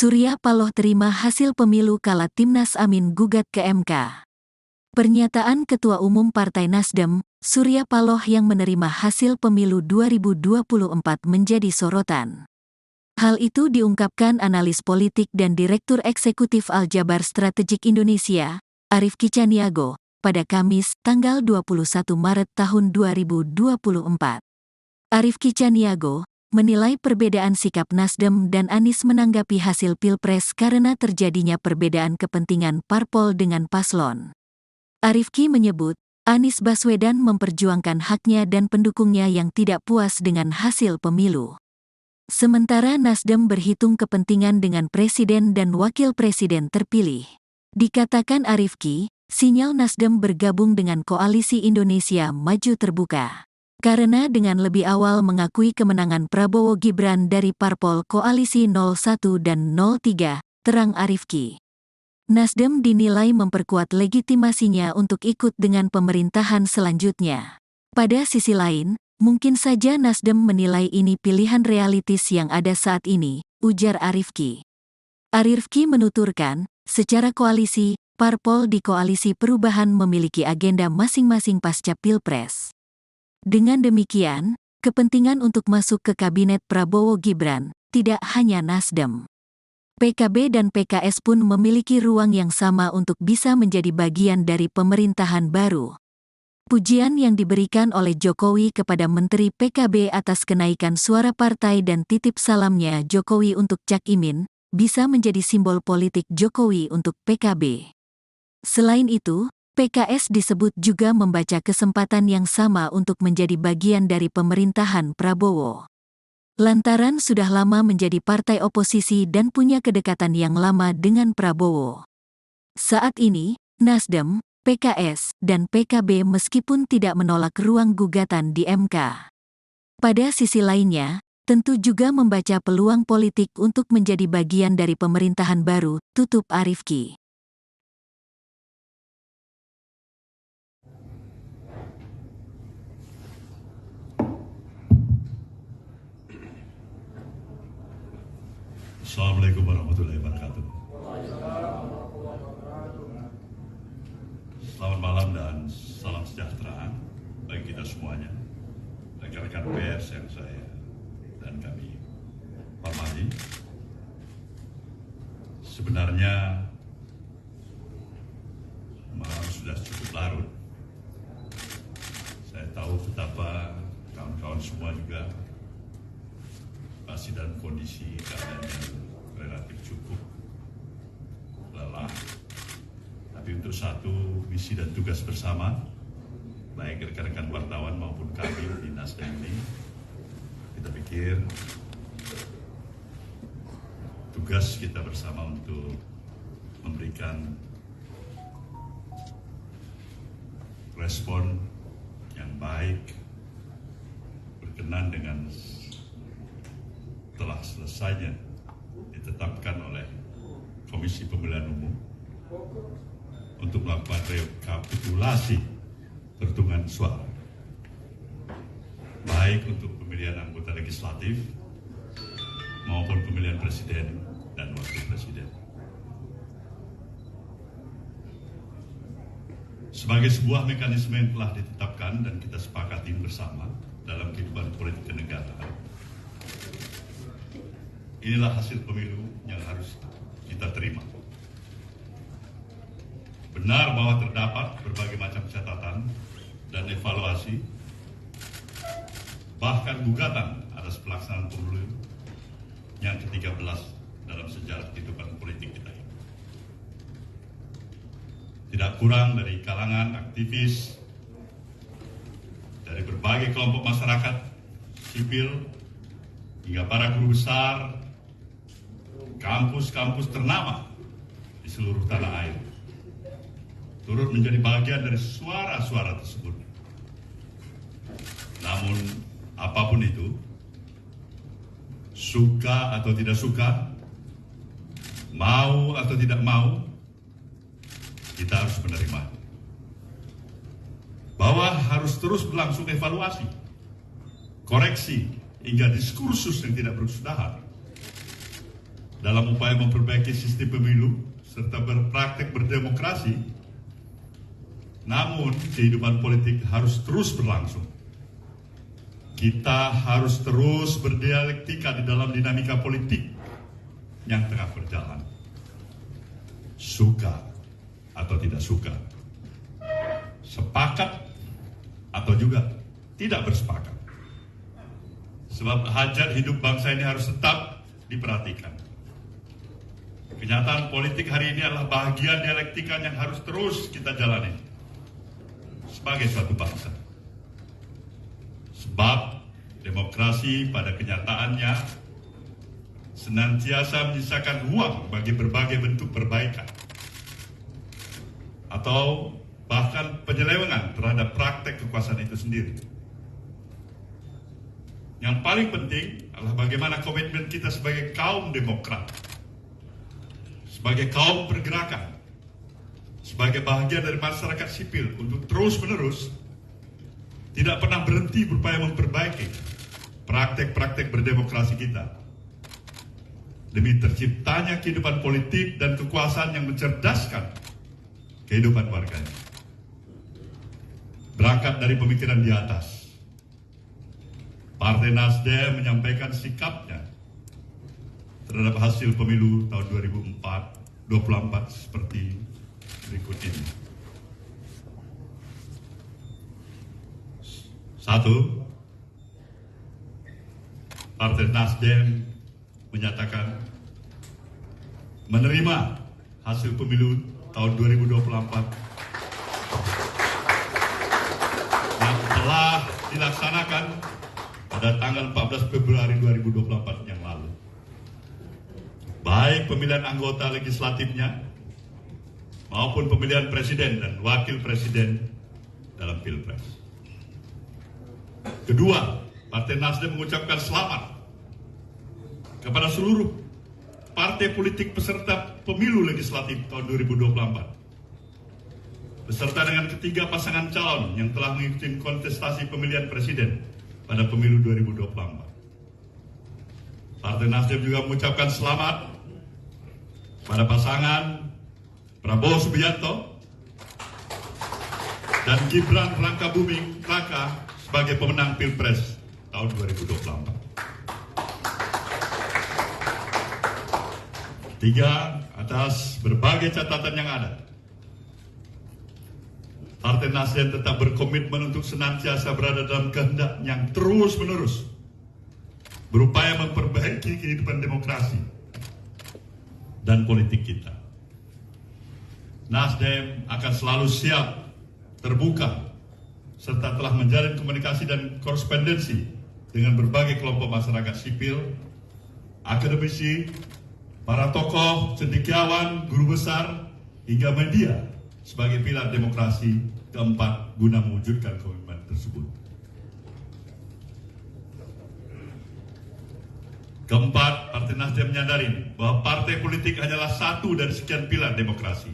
Surya Paloh terima hasil pemilu kala Timnas Amin gugat ke MK. Pernyataan Ketua Umum Partai Nasdem, Surya Paloh yang menerima hasil pemilu 2024 menjadi sorotan. Hal itu diungkapkan analis politik dan Direktur Eksekutif Aljabar Strategik Indonesia, Arief Kicaniago, pada Kamis, tanggal 21 Maret tahun 2024. Arief Kicaniago menilai perbedaan sikap Nasdem dan Anies menanggapi hasil Pilpres karena terjadinya perbedaan kepentingan parpol dengan paslon. Arief Ki menyebut, Anies Baswedan memperjuangkan haknya dan pendukungnya yang tidak puas dengan hasil pemilu. Sementara Nasdem berhitung kepentingan dengan presiden dan wakil presiden terpilih. Dikatakan Arief Ki, sinyal Nasdem bergabung dengan Koalisi Indonesia Maju terbuka. Karena dengan lebih awal mengakui kemenangan Prabowo Gibran dari parpol Koalisi 01 dan 03, terang Arief Ki. Nasdem dinilai memperkuat legitimasinya untuk ikut dengan pemerintahan selanjutnya. Pada sisi lain, mungkin saja Nasdem menilai ini pilihan realistis yang ada saat ini, ujar Arief Ki. Arief Ki menuturkan, secara koalisi, parpol di Koalisi Perubahan memiliki agenda masing-masing pasca Pilpres. Dengan demikian, kepentingan untuk masuk ke kabinet Prabowo Gibran tidak hanya Nasdem. PKB dan PKS pun memiliki ruang yang sama untuk bisa menjadi bagian dari pemerintahan baru. Pujian yang diberikan oleh Jokowi kepada Menteri PKB atas kenaikan suara partai dan titip salamnya Jokowi untuk Cak Imin, bisa menjadi simbol politik Jokowi untuk PKB. Selain itu, PKS disebut juga membaca kesempatan yang sama untuk menjadi bagian dari pemerintahan Prabowo. Lantaran sudah lama menjadi partai oposisi dan punya kedekatan yang lama dengan Prabowo. Saat ini, Nasdem, PKS, dan PKB meskipun tidak menolak ruang gugatan di MK. Pada sisi lainnya, tentu juga membaca peluang politik untuk menjadi bagian dari pemerintahan baru, tutup Arief Ki. Assalamualaikum warahmatullahi wabarakatuh. Selamat malam dan salam sejahtera bagi kita semuanya, rekan-rekan pers yang saya dan kami hormati. Sebenarnya malam sudah cukup larut. Saya tahu betapa kawan-kawan semua juga masih dalam kondisi keadaan yang relatif cukup lelah. Tapi untuk satu misi dan tugas bersama, baik rekan-rekan wartawan maupun kami di Nasdem ini, kita pikir tugas kita bersama untuk memberikan respon yang baik berkenan dengan telah selesainya ditetapkan oleh Komisi Pemilihan Umum untuk melakukan rekapitulasi perhitungan suara, baik untuk pemilihan anggota legislatif maupun pemilihan presiden dan wakil presiden. Sebagai sebuah mekanisme yang telah ditetapkan dan kita sepakati bersama dalam kehidupan politik kenegaraan, inilah hasil pemilu yang harus kita terima. Benar bahwa terdapat berbagai macam catatan dan evaluasi, bahkan gugatan atas pelaksanaan pemilu yang ke-13 dalam sejarah kehidupan politik kita ini. Tidak kurang dari kalangan aktivis, dari berbagai kelompok masyarakat sipil, hingga para guru besar, kampus-kampus ternama di seluruh tanah air turut menjadi bagian dari suara-suara tersebut. Namun, apapun itu, suka atau tidak suka, mau atau tidak mau, kita harus menerima bahwa harus terus berlangsung evaluasi, koreksi, hingga diskursus yang tidak berkesudahan dalam upaya memperbaiki sistem pemilu serta berpraktek berdemokrasi, namun kehidupan politik harus terus berlangsung. Kita harus terus berdialektika di dalam dinamika politik yang tengah berjalan. Suka atau tidak suka, sepakat atau juga tidak bersepakat. Sebab hajat hidup bangsa ini harus tetap diperhatikan. Kenyataan politik hari ini adalah bahagian dialektika yang harus terus kita jalani sebagai suatu bangsa. Sebab demokrasi pada kenyataannya senantiasa menyisakan ruang bagi berbagai bentuk perbaikan atau bahkan penyelewengan terhadap praktek kekuasaan itu sendiri. Yang paling penting adalah bagaimana komitmen kita sebagai kaum demokrat, sebagai kaum pergerakan, sebagai bahagian dari masyarakat sipil untuk terus-menerus tidak pernah berhenti berupaya memperbaiki praktek-praktek berdemokrasi kita demi terciptanya kehidupan politik dan kekuasaan yang mencerdaskan kehidupan warganya. Berangkat dari pemikiran di atas, Partai Nasdem menyampaikan sikapnya terhadap hasil pemilu tahun 2024 seperti berikut ini. 1. Partai Nasdem menyatakan menerima hasil pemilu tahun 2024 yang telah dilaksanakan pada tanggal 14 Februari 2024 yang lalu. Baik pemilihan anggota legislatifnya maupun pemilihan presiden dan wakil presiden dalam Pilpres. Kedua, Partai Nasdem mengucapkan selamat kepada seluruh partai politik peserta pemilu legislatif tahun 2024 beserta dengan ketiga pasangan calon yang telah mengikuti kontestasi pemilihan presiden pada pemilu 2024. Partai Nasdem juga mengucapkan selamat pada pasangan Prabowo Subianto dan Gibran Rakabuming Raka sebagai pemenang Pilpres tahun 2024. Tiga, atas berbagai catatan yang ada, Partai Nasdem tetap berkomitmen untuk senantiasa berada dalam kehendak yang terus-menerus berupaya memperbaiki kehidupan demokrasi dan politik kita. Nasdem akan selalu siap, terbuka, serta telah menjalin komunikasi dan korespondensi dengan berbagai kelompok masyarakat sipil, akademisi, para tokoh, cendekiawan, guru besar, hingga media sebagai pilar demokrasi keempat guna mewujudkan komitmen tersebut. Keempat, Partai Nasdem menyadari bahwa partai politik hanyalah satu dari sekian pilar demokrasi.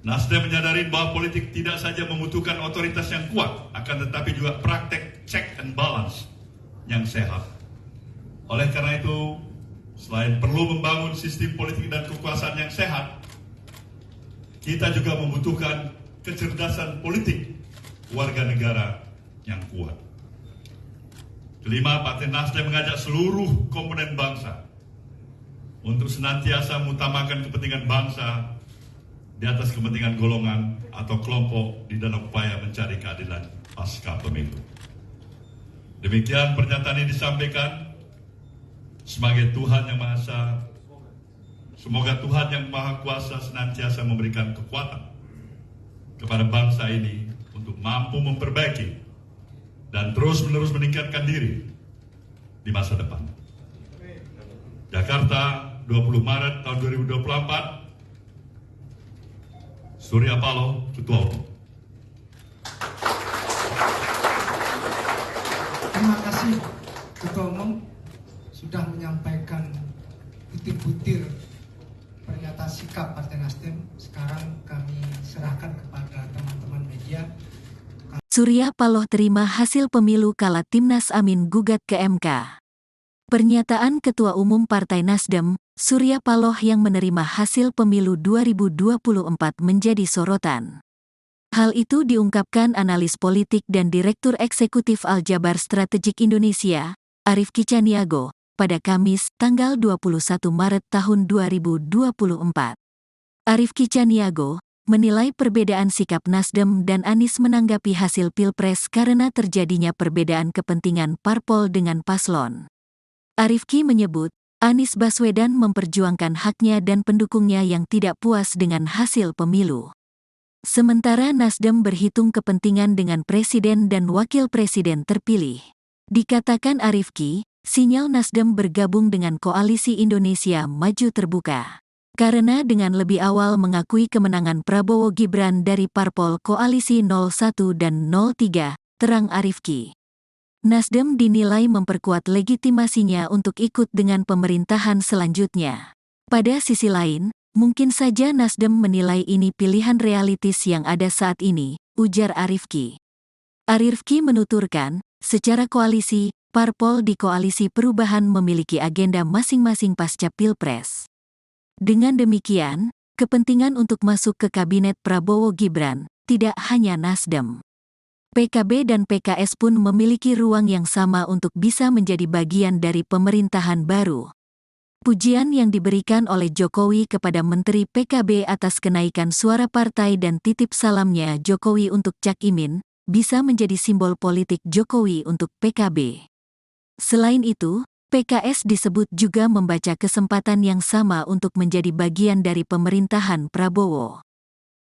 Nasdem menyadari bahwa politik tidak saja membutuhkan otoritas yang kuat, akan tetapi juga praktek check and balance yang sehat. Oleh karena itu, selain perlu membangun sistem politik dan kekuasaan yang sehat, kita juga membutuhkan kecerdasan politik warga negara yang kuat. Kelima, Partai Nasdem mengajak seluruh komponen bangsa untuk senantiasa mengutamakan kepentingan bangsa di atas kepentingan golongan atau kelompok di dalam upaya mencari keadilan pasca pemilu. Demikian pernyataan ini disampaikan sebagai Tuhan yang Maha Esa. Semoga Tuhan yang Maha Kuasa senantiasa memberikan kekuatan kepada bangsa ini untuk mampu memperbaiki dan terus-menerus meningkatkan diri di masa depan. Jakarta, 20 Maret tahun 2024, Surya Paloh, Ketua Umum. Terima kasih Ketua Umum sudah menyampaikan butir-butir pernyataan sikap Partai Nasdem. Sekarang kami serahkan kepada teman-teman media. Surya Paloh terima hasil pemilu kala Timnas Amin gugat ke MK. Pernyataan Ketua Umum Partai Nasdem, Surya Paloh yang menerima hasil pemilu 2024 menjadi sorotan. Hal itu diungkapkan analis politik dan Direktur Eksekutif Aljabar Strategik Indonesia, Arief Kicaniago, pada Kamis, tanggal 21 Maret tahun 2024. Arief Kicaniago menilai perbedaan sikap Nasdem dan Anies menanggapi hasil Pilpres karena terjadinya perbedaan kepentingan parpol dengan paslon. Arief Ki menyebut, Anies Baswedan memperjuangkan haknya dan pendukungnya yang tidak puas dengan hasil pemilu. Sementara Nasdem berhitung kepentingan dengan presiden dan wakil presiden terpilih. Dikatakan Arief Ki, sinyal Nasdem bergabung dengan Koalisi Indonesia Maju terbuka. Karena dengan lebih awal mengakui kemenangan Prabowo Gibran dari parpol Koalisi 01 dan 03, terang Arief Ki. Nasdem dinilai memperkuat legitimasinya untuk ikut dengan pemerintahan selanjutnya. Pada sisi lain, mungkin saja Nasdem menilai ini pilihan realistis yang ada saat ini, ujar Arief Ki. Arief Ki menuturkan, secara koalisi, parpol di Koalisi Perubahan memiliki agenda masing-masing pasca Pilpres. Dengan demikian, kepentingan untuk masuk ke kabinet Prabowo Gibran tidak hanya Nasdem. PKB dan PKS pun memiliki ruang yang sama untuk bisa menjadi bagian dari pemerintahan baru. Pujian yang diberikan oleh Jokowi kepada Menteri PKB atas kenaikan suara partai dan titip salamnya Jokowi untuk Cak Imin, bisa menjadi simbol politik Jokowi untuk PKB. Selain itu, PKS disebut juga membaca kesempatan yang sama untuk menjadi bagian dari pemerintahan Prabowo.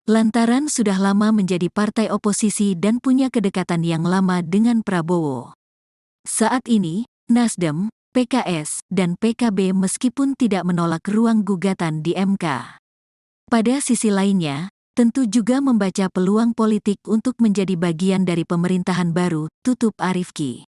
Lantaran sudah lama menjadi partai oposisi dan punya kedekatan yang lama dengan Prabowo. Saat ini, Nasdem, PKS, dan PKB meskipun tidak menolak ruang gugatan di MK. Pada sisi lainnya, tentu juga membaca peluang politik untuk menjadi bagian dari pemerintahan baru, tutup Arief Ki.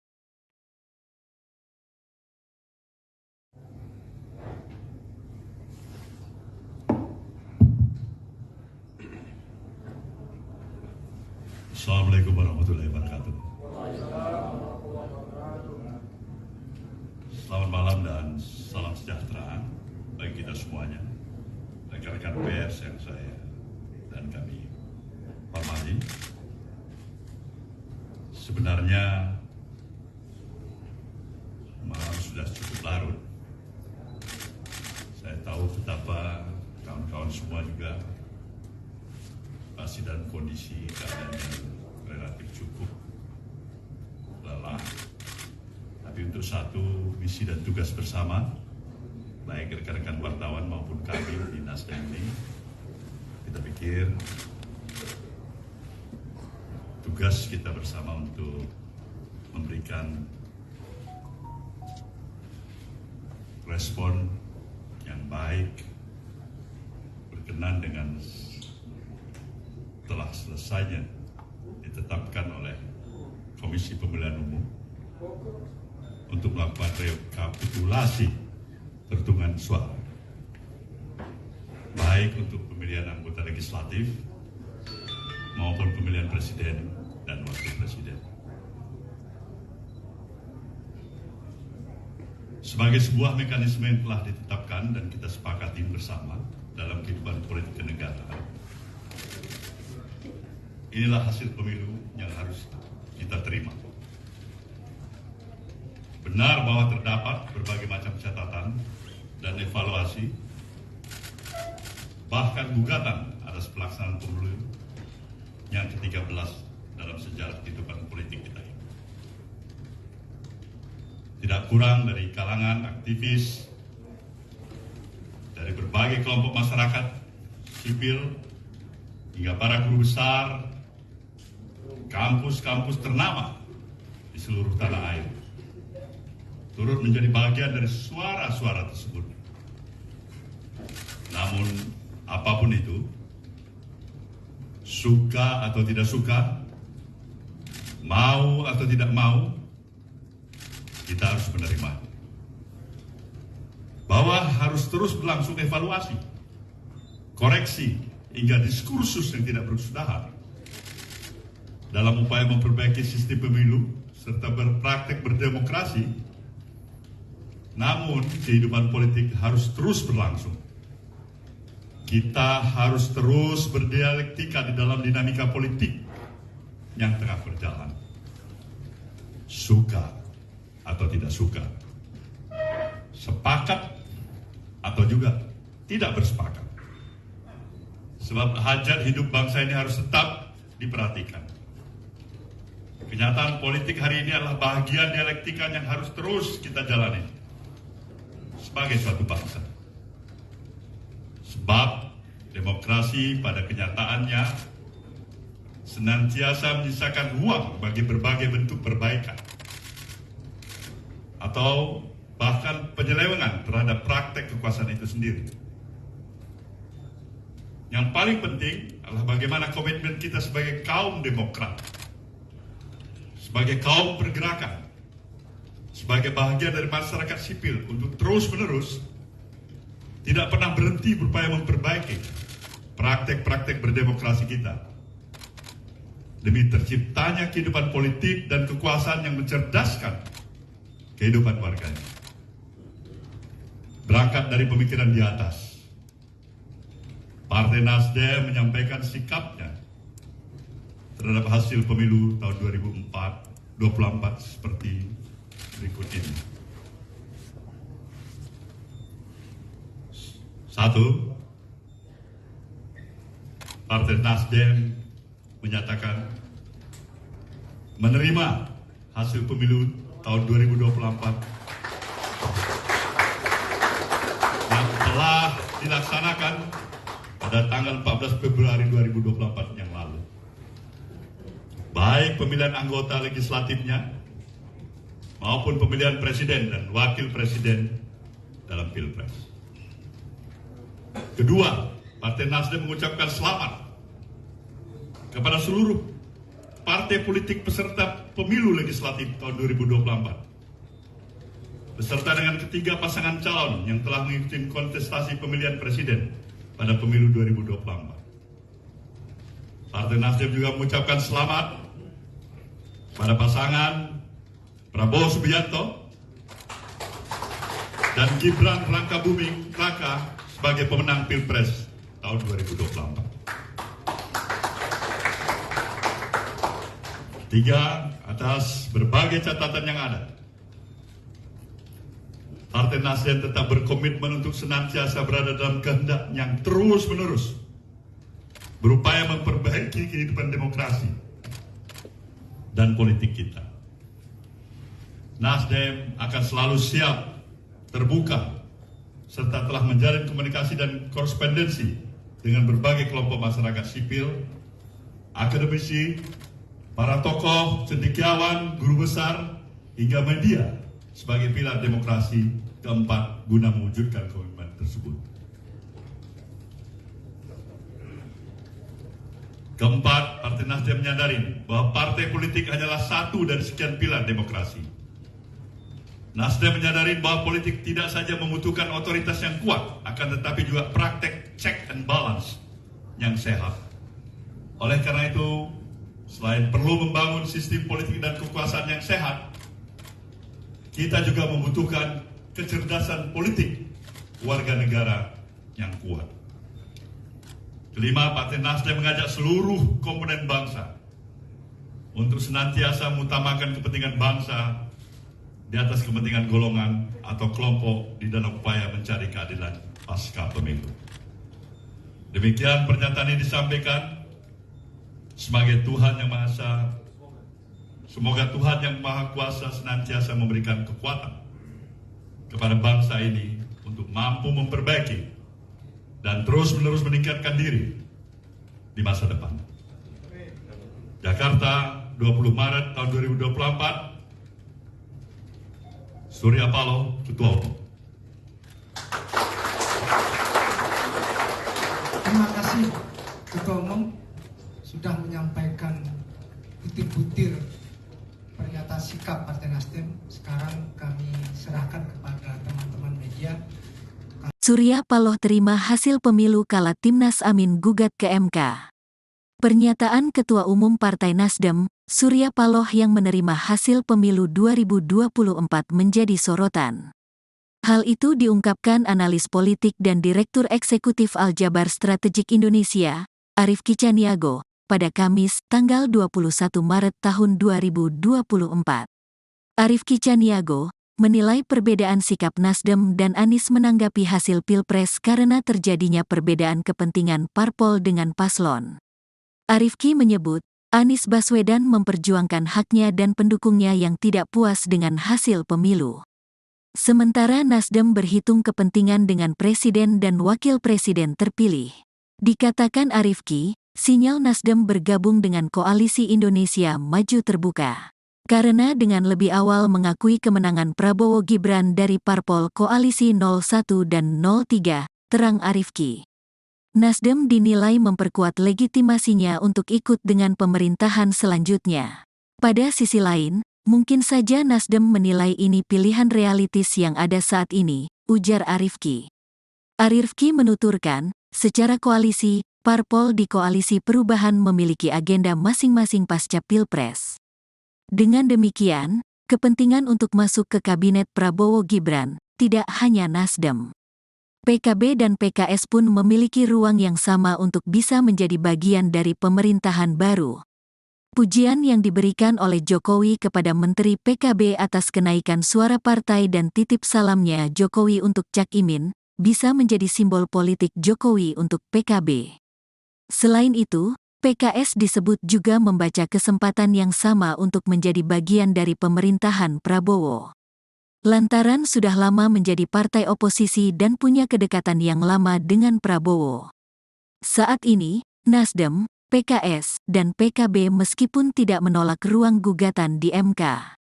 Assalamualaikum warahmatullahi wabarakatuh. Selamat malam dan salam sejahtera bagi kita semuanya, rekan-rekan pers yang saya dan kami hormati. Sebenarnya malam sudah cukup larut. Saya tahu betapa kawan-kawan semua juga masih dalam kondisi keadaan yang relatif cukup lelah. Tapi untuk satu misi dan tugas bersama, baik rekan-rekan wartawan maupun kami di Nasdem ini, kita pikir tugas kita bersama untuk memberikan respon yang baik berkenan dengan telah selesainya ditetapkan oleh Komisi Pemilihan Umum untuk melakukan rekapitulasi perhitungan suara, baik untuk pemilihan anggota legislatif maupun pemilihan presiden dan wakil presiden. Sebagai sebuah mekanisme yang telah ditetapkan dan kita sepakati bersama dalam kehidupan politik kenegaraan, inilah hasil pemilu yang harus kita terima. Benar bahwa terdapat berbagai macam catatan dan evaluasi, bahkan gugatan atas pelaksanaan pemilu yang ke-13 dalam sejarah kehidupan politik kita ini. Tidak kurang dari kalangan aktivis, dari berbagai kelompok masyarakat sipil, hingga para guru besar, kampus-kampus ternama di seluruh tanah air turut menjadi bagian dari suara-suara tersebut. Namun, apapun itu, suka atau tidak suka, mau atau tidak mau, kita harus menerima. Bahwa harus terus berlangsung evaluasi, koreksi, hingga diskursus yang tidak berkesudahan dalam upaya memperbaiki sistem pemilu serta berpraktek berdemokrasi Namun kehidupan politik harus terus berlangsung. Kita harus terus berdialektika di dalam dinamika politik yang tengah berjalan. Suka atau tidak suka, sepakat atau juga tidak bersepakat. Sebab hajat hidup bangsa ini harus tetap diperhatikan. Kenyataan politik hari ini adalah bahagian dialektika yang harus terus kita jalani sebagai suatu bangsa. Sebab demokrasi pada kenyataannya senantiasa menyisakan ruang bagi berbagai bentuk perbaikan atau bahkan penyelewengan terhadap praktek kekuasaan itu sendiri. Yang paling penting adalah bagaimana komitmen kita sebagai kaum demokrat, sebagai kaum pergerakan, sebagai bahagian dari masyarakat sipil untuk terus-menerus tidak pernah berhenti berupaya memperbaiki praktek-praktek berdemokrasi kita demi terciptanya kehidupan politik dan kekuasaan yang mencerdaskan kehidupan warganya. Berangkat dari pemikiran di atas, Partai Nasdem menyampaikan sikapnya terhadap hasil pemilu tahun 2024 seperti berikut ini. 1. Partai Nasdem menyatakan menerima hasil pemilu tahun 2024 yang telah dilaksanakan pada tanggal 14 Februari 2024 yang lalu. Baik pemilihan anggota legislatifnya maupun pemilihan presiden dan wakil presiden dalam Pilpres. Kedua, Partai Nasdem mengucapkan selamat kepada seluruh partai politik peserta pemilu legislatif tahun 2024 beserta dengan ketiga pasangan calon yang telah mengikuti kontestasi pemilihan presiden pada pemilu 2024. Partai Nasdem juga mengucapkan selamat pada pasangan Prabowo Subianto dan Gibran Rakabuming Raka sebagai pemenang Pilpres tahun 2024. Tiga, atas berbagai catatan yang ada, Partai Nasdem tetap berkomitmen untuk senantiasa berada dalam kehendak yang terus-menerus berupaya memperbaiki kehidupan demokrasi dan politik kita. Nasdem akan selalu siap, terbuka, serta telah menjalin komunikasi dan korespondensi dengan berbagai kelompok masyarakat sipil, akademisi, para tokoh, cendekiawan, guru besar, hingga media sebagai pilar demokrasi keempat guna mewujudkan komitmen tersebut. Keempat, Partai Nasdem menyadari bahwa partai politik hanyalah satu dari sekian pilar demokrasi. Nasdem menyadari bahwa politik tidak saja membutuhkan otoritas yang kuat, akan tetapi juga praktek check and balance yang sehat. Oleh karena itu, selain perlu membangun sistem politik dan kekuasaan yang sehat, kita juga membutuhkan kecerdasan politik warga negara yang kuat. Kelima, Partai Nasdem mengajak seluruh komponen bangsa untuk senantiasa mengutamakan kepentingan bangsa di atas kepentingan golongan atau kelompok di dalam upaya mencari keadilan pasca pemilu. Demikian pernyataan ini disampaikan sebagai Tuhan Yang Maha Esa. Semoga Tuhan Yang Maha Kuasa senantiasa memberikan kekuatan kepada bangsa ini untuk mampu memperbaiki dan terus-menerus meningkatkan diri di masa depan. Jakarta, 20 Maret tahun 2024, Surya Paloh, Ketua Umum. Terima kasih Ketua Umum sudah menyampaikan butir-butir pernyataan sikap Partai Nasdem. Sekarang kami serahkan kepada teman-teman media. Surya Paloh terima hasil pemilu kala Timnas Amin gugat ke MK. Pernyataan Ketua Umum Partai Nasdem, Surya Paloh yang menerima hasil pemilu 2024 menjadi sorotan. Hal itu diungkapkan analis politik dan Direktur Eksekutif Aljabar Strategik Indonesia, Arief Kicaniago, pada Kamis, tanggal 21 Maret tahun 2024. Arief Kicaniago menilai perbedaan sikap Nasdem dan Anies menanggapi hasil Pilpres karena terjadinya perbedaan kepentingan parpol dengan paslon. Arief Ki menyebut, Anies Baswedan memperjuangkan haknya dan pendukungnya yang tidak puas dengan hasil pemilu. Sementara Nasdem berhitung kepentingan dengan presiden dan wakil presiden terpilih. Dikatakan Arief Ki, sinyal Nasdem bergabung dengan Koalisi Indonesia Maju terbuka. Karena dengan lebih awal mengakui kemenangan Prabowo Gibran dari parpol Koalisi 01 dan 03, terang Arief Ki. Nasdem dinilai memperkuat legitimasinya untuk ikut dengan pemerintahan selanjutnya. Pada sisi lain, mungkin saja Nasdem menilai ini pilihan realistis yang ada saat ini, ujar Arief Ki. Arief Ki menuturkan, secara koalisi, parpol di Koalisi Perubahan memiliki agenda masing-masing pasca Pilpres. Dengan demikian, kepentingan untuk masuk ke kabinet Prabowo Gibran tidak hanya Nasdem. PKB dan PKS pun memiliki ruang yang sama untuk bisa menjadi bagian dari pemerintahan baru. Pujian yang diberikan oleh Jokowi kepada Menteri PKB atas kenaikan suara partai dan titip salamnya Jokowi untuk Cak Imin, bisa menjadi simbol politik Jokowi untuk PKB. Selain itu, PKS disebut juga membaca kesempatan yang sama untuk menjadi bagian dari pemerintahan Prabowo. Lantaran sudah lama menjadi partai oposisi dan punya kedekatan yang lama dengan Prabowo. Saat ini, Nasdem, PKS, dan PKB meskipun tidak menolak ruang gugatan di MK.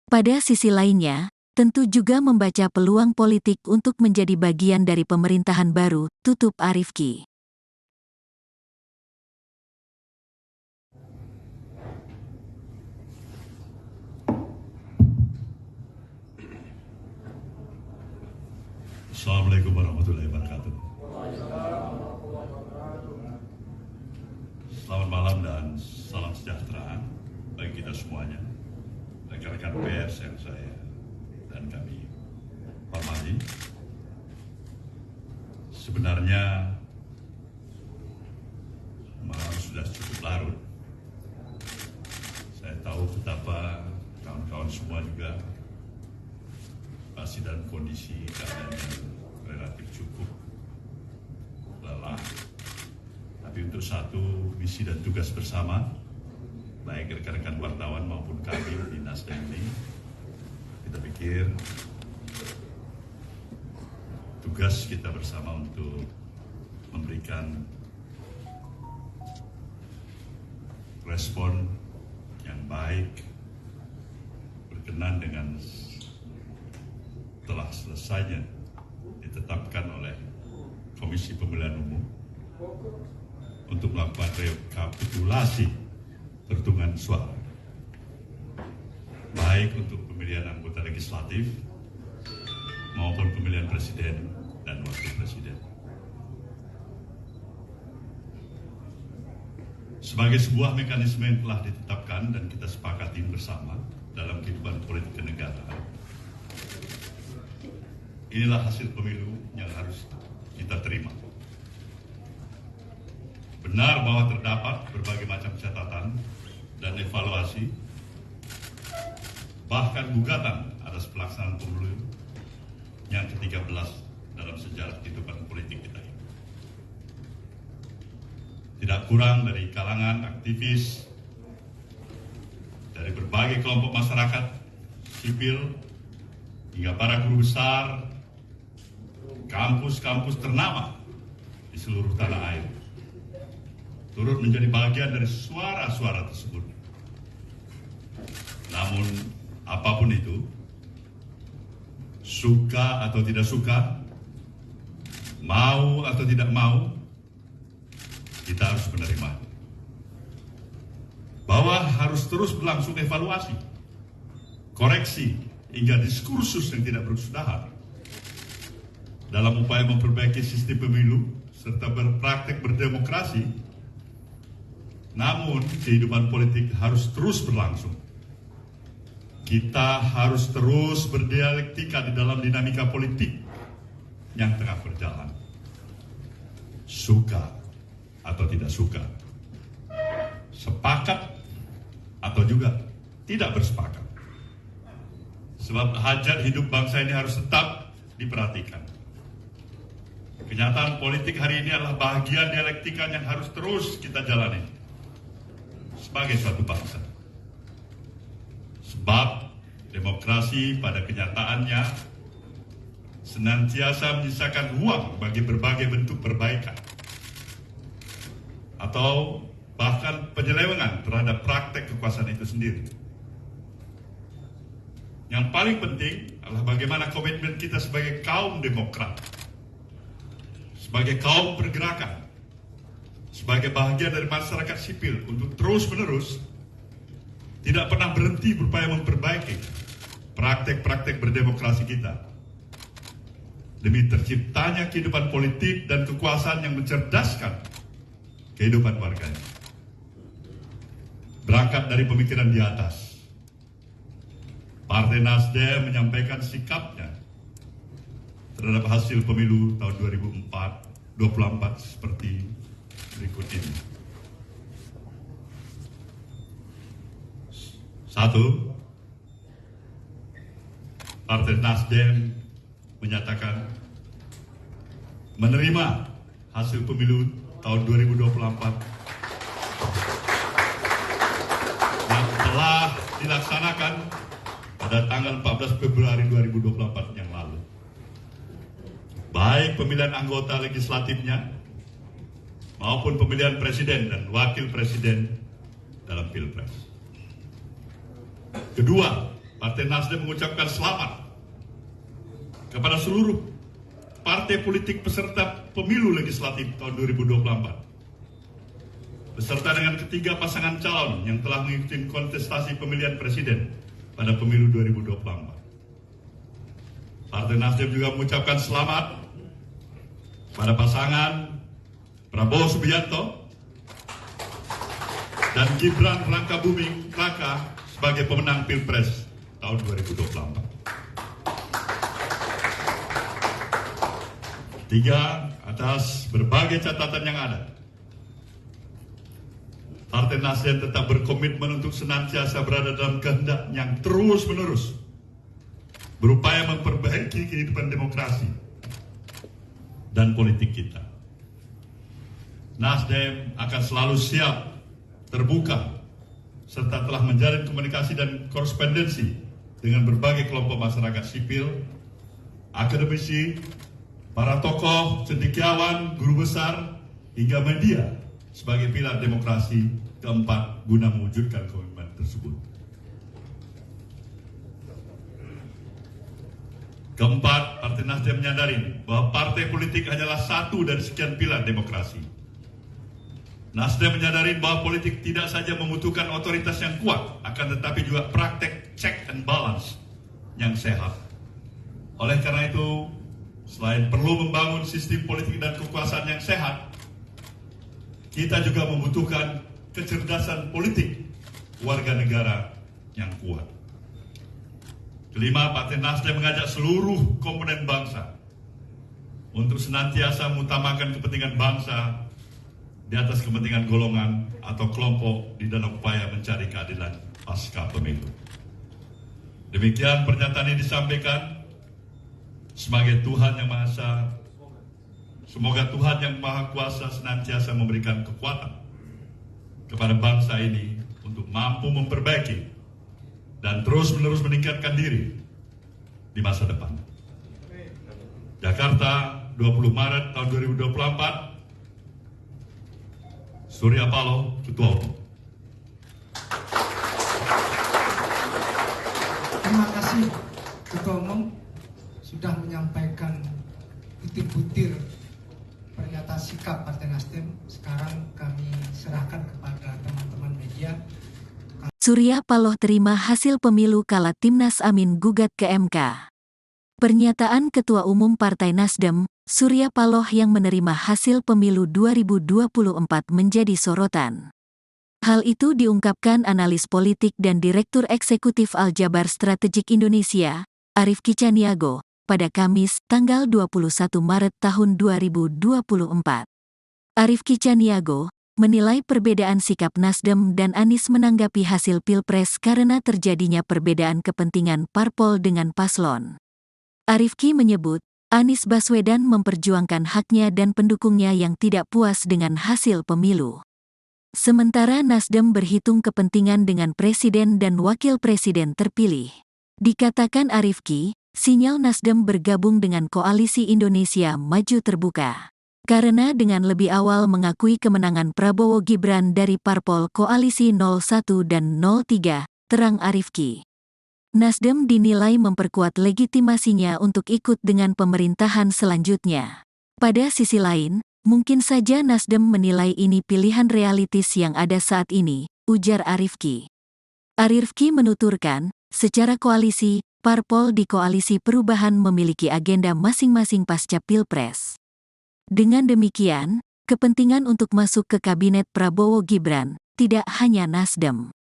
Pada sisi lainnya, tentu juga membaca peluang politik untuk menjadi bagian dari pemerintahan baru, tutup Arief Ki. Assalamualaikum warahmatullahi wabarakatuh. Selamat malam dan salam sejahtera bagi kita semuanya, rekan-rekan pers yang saya dan kami hormati. Sebenarnya malam sudah cukup larut. Saya tahu betapa kawan-kawan semua juga pasti dalam kondisi keadaan yang relatif cukup lelah. Tapi untuk satu misi dan tugas bersama, baik rekan-rekan wartawan maupun kami di Nasdem ini, kita pikir tugas kita bersama untuk memberikan respon yang baik berkenan dengan telah selesainya ditetapkan oleh Komisi Pemilihan Umum untuk melakukan rekapitulasi perhitungan suara, baik untuk pemilihan anggota legislatif maupun pemilihan presiden dan wakil presiden. Sebagai sebuah mekanisme yang telah ditetapkan dan kita sepakati bersama dalam kehidupan politik kenegaraan, inilah hasil pemilu yang harus kita terima. Benar bahwa terdapat berbagai macam catatan dan evaluasi, bahkan gugatan atas pelaksanaan pemilu yang ke-13 dalam sejarah kehidupan politik kita ini. Tidak kurang dari kalangan aktivis, dari berbagai kelompok masyarakat sipil, hingga para guru besar, kampus-kampus ternama di seluruh tanah air turut menjadi bagian dari suara-suara tersebut. Namun, apapun itu, suka atau tidak suka, mau atau tidak mau, kita harus menerima bahwa harus terus berlangsung evaluasi, koreksi, hingga diskursus yang tidak berkesudahan dalam upaya memperbaiki sistem pemilu serta berpraktek berdemokrasi. Namun kehidupan politik harus terus berlangsung. kita harus terus berdialektika di dalam dinamika politik yang tengah berjalan. Suka atau tidak suka, sepakat atau juga tidak bersepakat. Sebab hajat hidup bangsa ini harus tetap diperhatikan. Kenyataan politik hari ini adalah bahagian dialektika yang harus terus kita jalani sebagai suatu bangsa. Sebab demokrasi pada kenyataannya senantiasa menyisakan ruang bagi berbagai bentuk perbaikan atau bahkan penyelewengan terhadap praktek kekuasaan itu sendiri. Yang paling penting adalah bagaimana komitmen kita sebagai kaum demokrat, sebagai kaum pergerakan, sebagai bahagian dari masyarakat sipil untuk terus-menerus tidak pernah berhenti berupaya memperbaiki praktek-praktek berdemokrasi kita demi terciptanya kehidupan politik dan kekuasaan yang mencerdaskan kehidupan warganya. Berangkat dari pemikiran di atas, Partai Nasdem menyampaikan sikapnya terhadap hasil pemilu tahun 2024 seperti berikut ini. 1. Partai Nasdem menyatakan menerima hasil pemilu tahun 2024 yang telah dilaksanakan pada tanggal 14 Februari 2024 yang lalu. Baik pemilihan anggota legislatifnya maupun pemilihan presiden dan wakil presiden dalam Pilpres. Kedua, Partai Nasdem mengucapkan selamat kepada seluruh partai politik peserta pemilu legislatif tahun 2024 beserta dengan ketiga pasangan calon yang telah mengikuti kontestasi pemilihan presiden pada pemilu 2024. Partai Nasdem juga mengucapkan selamat pada pasangan Prabowo Subianto dan Gibran Rakabuming Raka sebagai pemenang Pilpres tahun 2024. 3. Atas berbagai catatan yang ada, Partai Nasdem tetap berkomitmen untuk senantiasa berada dalam kehendak yang terus-menerus berupaya memperbaiki kehidupan demokrasi dan politik kita. Nasdem akan selalu siap, terbuka, serta telah menjalin komunikasi dan korespondensi dengan berbagai kelompok masyarakat sipil, akademisi, para tokoh, cendekiawan, guru besar, hingga media sebagai pilar demokrasi keempat guna mewujudkan komitmen tersebut. Keempat, Partai Nasdem menyadari bahwa partai politik hanyalah satu dari sekian pilar demokrasi. Nasdem menyadari bahwa politik tidak saja membutuhkan otoritas yang kuat, akan tetapi juga praktek check and balance yang sehat. Oleh karena itu, selain perlu membangun sistem politik dan kekuasaan yang sehat, kita juga membutuhkan kecerdasan politik warga negara yang kuat. Kelima, Partai Nasdem mengajak seluruh komponen bangsa untuk senantiasa mengutamakan kepentingan bangsa di atas kepentingan golongan atau kelompok di dalam upaya mencari keadilan pasca pemilu. Demikian pernyataan ini disampaikan sebagai Tuhan yang Maha Esa. Semoga Tuhan yang Maha Kuasa senantiasa memberikan kekuatan kepada bangsa ini untuk mampu memperbaiki dan terus-menerus meningkatkan diri di masa depan. Jakarta, 20 Maret tahun 2024, Surya Paloh, Ketua Umum. Terima kasih Ketua Umum sudah menyampaikan butir-butir pernyataan sikap Partai Nasdem. Sekarang kami serahkan kepada teman-teman media. Surya Paloh terima hasil pemilu kala Timnas Amin gugat ke MK. Pernyataan Ketua Umum Partai Nasdem, Surya Paloh yang menerima hasil pemilu 2024 menjadi sorotan. Hal itu diungkapkan analis politik dan Direktur Eksekutif Aljabar Strategik Indonesia, Arief Kicaniago, pada Kamis, tanggal 21 Maret tahun 2024. Arief Kicaniago menilai perbedaan sikap Nasdem dan Anies menanggapi hasil Pilpres karena terjadinya perbedaan kepentingan parpol dengan paslon. Arief Ki menyebut, Anies Baswedan memperjuangkan haknya dan pendukungnya yang tidak puas dengan hasil pemilu. Sementara Nasdem berhitung kepentingan dengan presiden dan wakil presiden terpilih. Dikatakan Arief Ki, sinyal Nasdem bergabung dengan Koalisi Indonesia Maju terbuka. Karena dengan lebih awal mengakui kemenangan Prabowo Gibran dari parpol Koalisi 01 dan 03, terang Arief Ki. Nasdem dinilai memperkuat legitimasinya untuk ikut dengan pemerintahan selanjutnya. Pada sisi lain, mungkin saja Nasdem menilai ini pilihan realistis yang ada saat ini, ujar Arief Ki. Arief Ki menuturkan, secara koalisi, parpol di Koalisi Perubahan memiliki agenda masing-masing pasca Pilpres. Dengan demikian, kepentingan untuk masuk ke kabinet Prabowo Gibran tidak hanya Nasdem.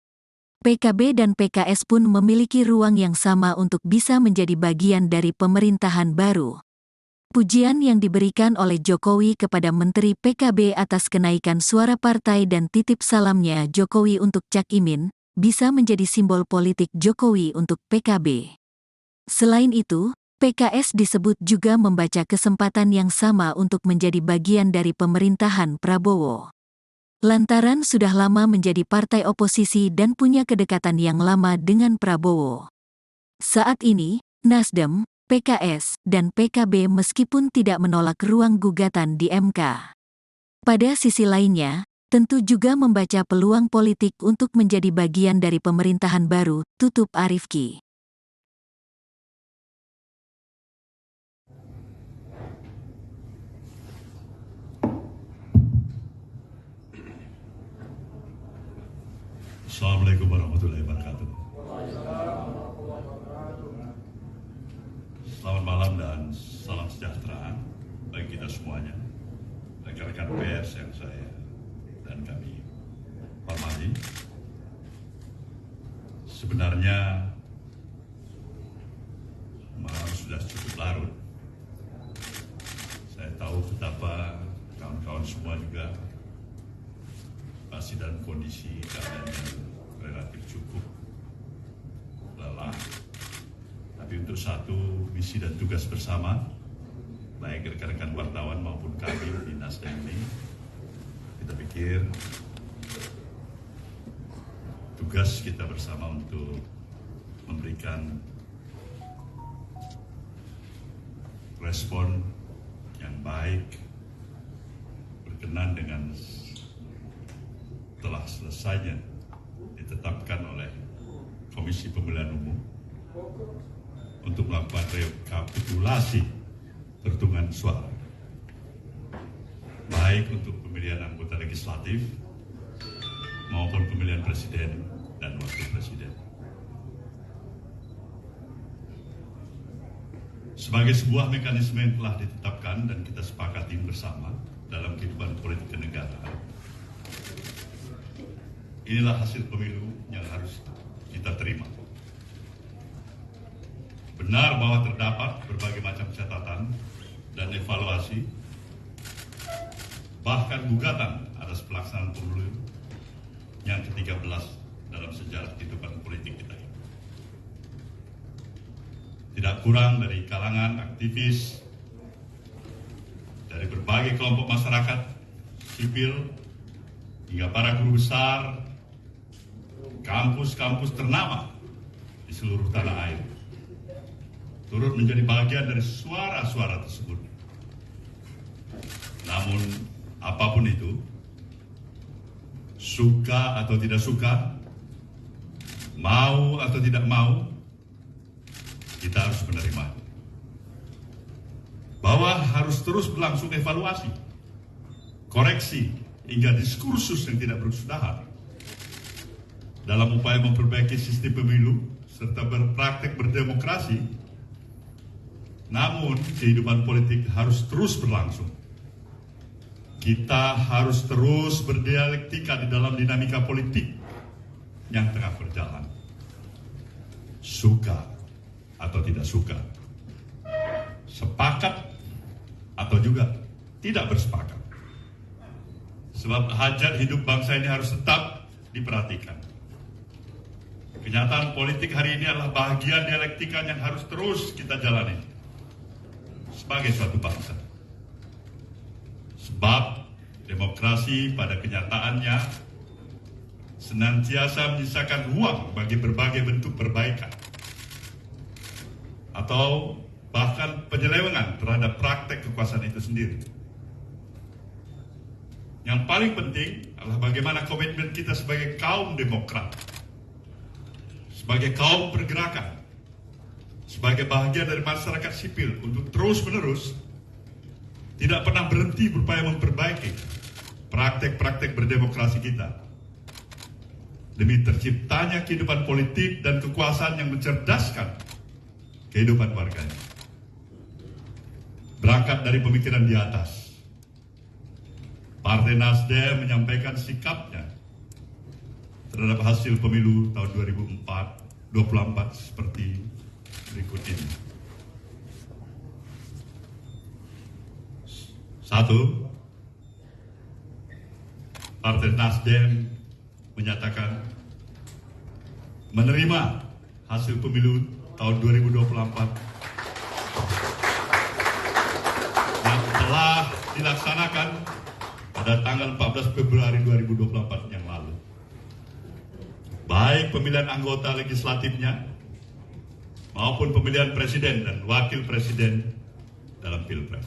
PKB dan PKS pun memiliki ruang yang sama untuk bisa menjadi bagian dari pemerintahan baru. Pujian yang diberikan oleh Jokowi kepada Menteri PKB atas kenaikan suara partai dan titip salamnya Jokowi untuk Cak Imin, bisa menjadi simbol politik Jokowi untuk PKB. Selain itu, PKS disebut juga membaca kesempatan yang sama untuk menjadi bagian dari pemerintahan Prabowo. Lantaran sudah lama menjadi partai oposisi dan punya kedekatan yang lama dengan Prabowo. Saat ini, Nasdem, PKS, dan PKB meskipun tidak menolak ruang gugatan di MK. Pada sisi lainnya, tentu juga membaca peluang politik untuk menjadi bagian dari pemerintahan baru, tutup Arief Ki. Assalamualaikum warahmatullahi wabarakatuh. Selamat malam dan salam sejahtera bagi kita semuanya, rekan-rekan pers yang saya dan kami hormati. Sebenarnya malam sudah cukup larut. Saya tahu betapa kawan-kawan semua juga masih dalam kondisi keadaan yang relatif cukup lelah. Tapi untuk satu misi dan tugas bersama, baik rekan-rekan wartawan maupun kami di Nasdem ini, kita pikir tugas kita bersama untuk memberikan respon yang baik berkenan dengan telah selesainya ditetapkan oleh Komisi Pemilihan Umum untuk melakukan rekapitulasi perhitungan suara, baik untuk pemilihan anggota legislatif maupun pemilihan presiden dan wakil presiden. Sebagai sebuah mekanisme yang telah ditetapkan dan kita sepakati bersama dalam kehidupan politik kenegaraan, inilah hasil pemilu yang harus kita terima. Benar bahwa terdapat berbagai macam catatan dan evaluasi, bahkan gugatan atas pelaksanaan pemilu yang ke-13 dalam sejarah kehidupan politik kita ini. Tidak kurang dari kalangan aktivis, dari berbagai kelompok masyarakat sipil, hingga para guru besar, kampus-kampus ternama di seluruh tanah air turut menjadi bagian dari suara-suara tersebut. Namun, apapun itu, suka atau tidak suka, mau atau tidak mau, kita harus menerima bahwa harus terus berlangsung evaluasi, koreksi, hingga diskursus yang tidak berkesudahan dalam upaya memperbaiki sistem pemilu serta berpraktek berdemokrasi. Namun, kehidupan politik harus terus berlangsung. kita harus terus berdialektika di dalam dinamika politik yang tengah berjalan. Suka atau tidak suka, sepakat atau juga tidak bersepakat. Sebab hajat hidup bangsa ini harus tetap diperhatikan. Kenyataan politik hari ini adalah bahagian dialektika yang harus terus kita jalani sebagai suatu bangsa. Sebab demokrasi pada kenyataannya senantiasa menyisakan ruang bagi berbagai bentuk perbaikan atau bahkan penyelewengan terhadap praktek kekuasaan itu sendiri. Yang paling penting adalah bagaimana komitmen kita sebagai kaum demokrat, sebagai kaum pergerakan, sebagai bahagian dari masyarakat sipil untuk terus-menerus tidak pernah berhenti berupaya memperbaiki praktek-praktek berdemokrasi kita demi terciptanya kehidupan politik dan kekuasaan yang mencerdaskan kehidupan warganya. Berangkat dari pemikiran di atas, Partai Nasdem menyampaikan sikapnya terhadap hasil pemilu tahun 2024 seperti berikut ini. 1. Partai Nasdem menyatakan menerima hasil pemilu tahun 2024 yang telah dilaksanakan pada tanggal 14 Februari 2024 yang lalu. Baik pemilihan anggota legislatifnya maupun pemilihan presiden dan wakil presiden dalam Pilpres.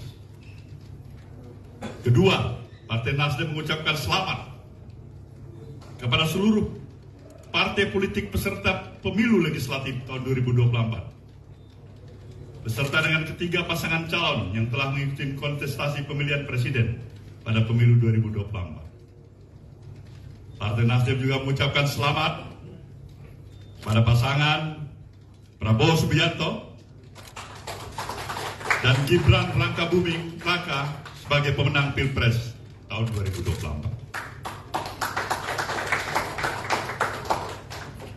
Kedua, Partai Nasdem mengucapkan selamat kepada seluruh partai politik peserta pemilu legislatif tahun 2024 beserta dengan ketiga pasangan calon yang telah mengikuti kontestasi pemilihan presiden pada pemilu 2024. Partai Nasdem juga mengucapkan selamat pada pasangan Prabowo Subianto dan Gibran Rakabuming Raka sebagai pemenang Pilpres tahun 2024.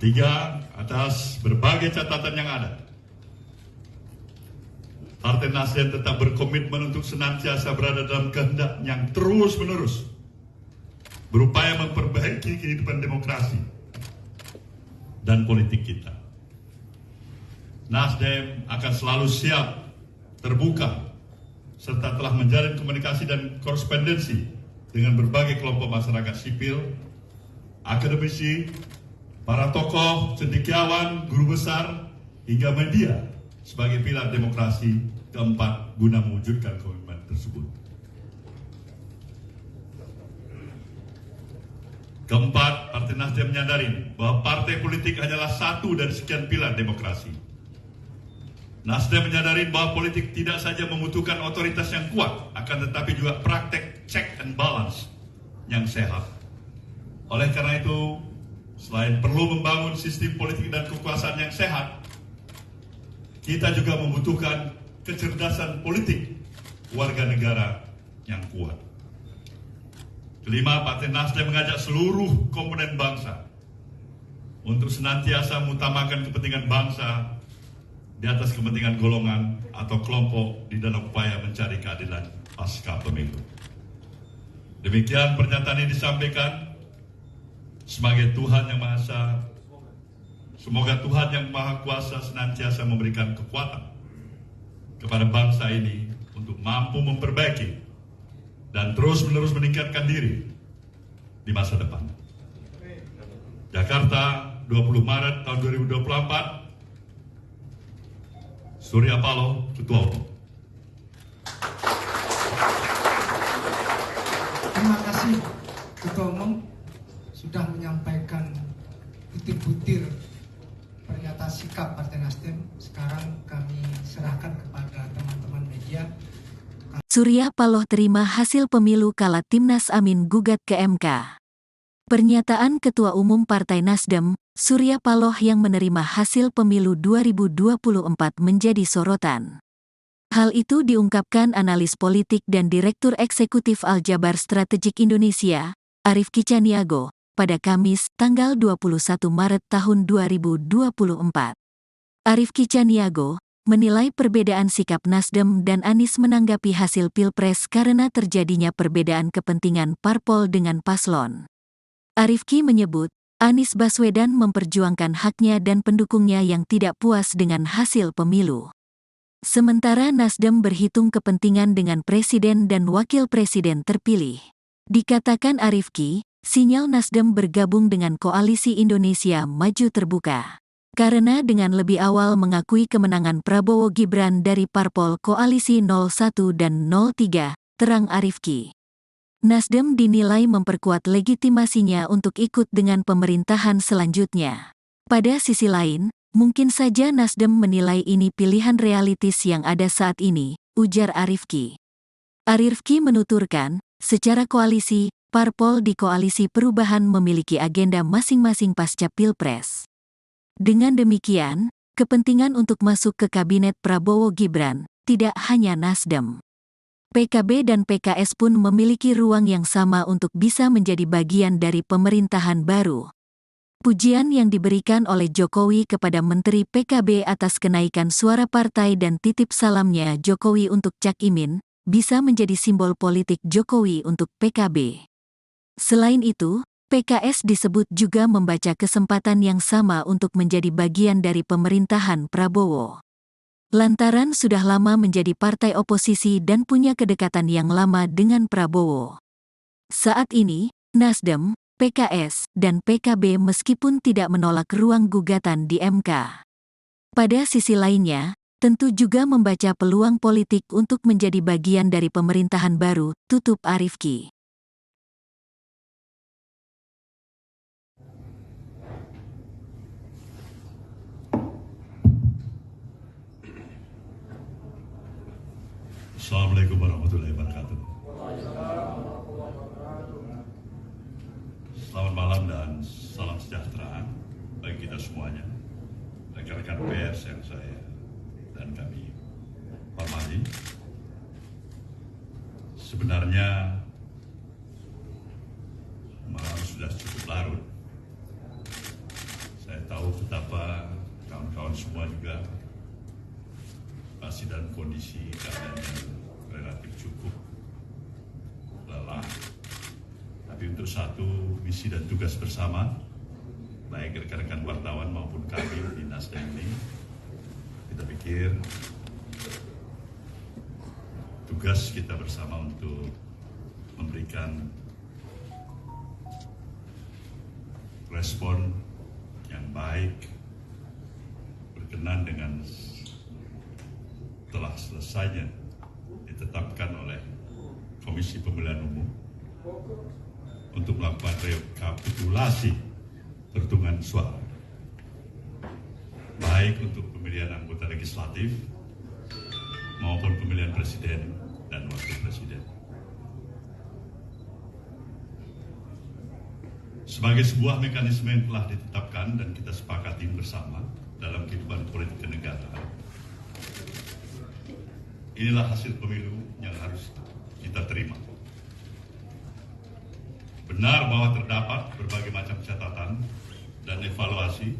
3. Atas berbagai catatan yang ada, Partai Nasdem tetap berkomitmen untuk senantiasa berada dalam kehendak yang terus-menerus berupaya memperbaiki kehidupan demokrasi dan politik kita. Nasdem akan selalu siap, terbuka, serta telah menjalin komunikasi dan korespondensi dengan berbagai kelompok masyarakat sipil, akademisi, para tokoh, cendekiawan, guru besar, hingga media sebagai pilar demokrasi keempat guna mewujudkan komitmen tersebut. Keempat, Partai Nasdem menyadari bahwa partai politik hanyalah satu dari sekian pilar demokrasi. Nasdem menyadari bahwa politik tidak saja membutuhkan otoritas yang kuat, akan tetapi juga praktek check and balance yang sehat. Oleh karena itu, selain perlu membangun sistem politik dan kekuasaan yang sehat, kita juga membutuhkan kecerdasan politik warga negara yang kuat. Kelima, Partai Nasdem mengajak seluruh komponen bangsa untuk senantiasa mengutamakan kepentingan bangsa di atas kepentingan golongan atau kelompok di dalam upaya mencari keadilan pasca pemilu. Demikian pernyataan ini disampaikan sebagai Tuhan Yang Maha Esa. Semoga Tuhan Yang Maha Kuasa senantiasa memberikan kekuatan kepada bangsa ini untuk mampu memperbaiki dan terus-menerus meningkatkan diri di masa depan. Jakarta, 20 Maret tahun 2024, Surya Paloh, Ketua Umum. Terima kasih Ketua Umum sudah menyampaikan butir-butir pernyataan sikap Partai Nasdem. Sekarang kami serahkan kepada teman-teman media. Surya Paloh terima hasil pemilu kala Timnas Amin gugat ke MK. Pernyataan Ketua Umum Partai Nasdem, Surya Paloh yang menerima hasil pemilu 2024 menjadi sorotan. Hal itu diungkapkan analis politik dan Direktur Eksekutif Aljabar Strategik Indonesia, Arief Kicaniago, pada Kamis, tanggal 21 Maret tahun 2024. Arief Kicaniago menilai perbedaan sikap Nasdem dan Anies menanggapi hasil Pilpres karena terjadinya perbedaan kepentingan parpol dengan paslon. Arief Ki menyebut, Anies Baswedan memperjuangkan haknya dan pendukungnya yang tidak puas dengan hasil pemilu. Sementara Nasdem berhitung kepentingan dengan presiden dan wakil presiden terpilih. Dikatakan Arief Ki, sinyal Nasdem bergabung dengan Koalisi Indonesia Maju terbuka. Karena dengan lebih awal mengakui kemenangan Prabowo Gibran dari parpol Koalisi 01 dan 03, terang Arief Ki. Nasdem dinilai memperkuat legitimasinya untuk ikut dengan pemerintahan selanjutnya. Pada sisi lain, mungkin saja Nasdem menilai ini pilihan realistis yang ada saat ini, ujar Arief Ki. Arief Ki menuturkan, secara koalisi, parpol di Koalisi Perubahan memiliki agenda masing-masing pasca Pilpres. Dengan demikian, kepentingan untuk masuk ke kabinet Prabowo Gibran, tidak hanya Nasdem. PKB dan PKS pun memiliki ruang yang sama untuk bisa menjadi bagian dari pemerintahan baru. Pujian yang diberikan oleh Jokowi kepada Menteri PKB atas kenaikan suara partai dan titip salamnya Jokowi untuk Cak Imin, bisa menjadi simbol politik Jokowi untuk PKB. Selain itu, PKS disebut juga membaca kesempatan yang sama untuk menjadi bagian dari pemerintahan Prabowo. Lantaran sudah lama menjadi partai oposisi dan punya kedekatan yang lama dengan Prabowo. Saat ini, Nasdem, PKS, dan PKB meskipun tidak menolak ruang gugatan di MK. Pada sisi lainnya, tentu juga membaca peluang politik untuk menjadi bagian dari pemerintahan baru, tutup Arief Ki. Assalamualaikum warahmatullahi wabarakatuh. Selamat malam dan salam sejahtera bagi kita semuanya, rekan-rekan pers yang saya dan kami hormati. Sebenarnya malam sudah cukup larut. Saya tahu betapa kawan-kawan semua juga masih dalam kondisi keadaan yang relatif cukup lelah. Tapi untuk satu misi dan tugas bersama, baik rekan-rekan wartawan maupun kami di Nasdem ini, kita pikir tugas kita bersama untuk memberikan respon yang baik berkenan dengan telah selesainya ditetapkan oleh Komisi Pemilihan Umum untuk melakukan rekapitulasi perhitungan suara, baik untuk pemilihan anggota legislatif maupun pemilihan presiden dan wakil presiden. Sebagai sebuah mekanisme yang telah ditetapkan dan kita sepakati bersama dalam kehidupan politik kenegaraan, inilah hasil pemilu yang harus kita terima. Benar bahwa terdapat berbagai macam catatan dan evaluasi,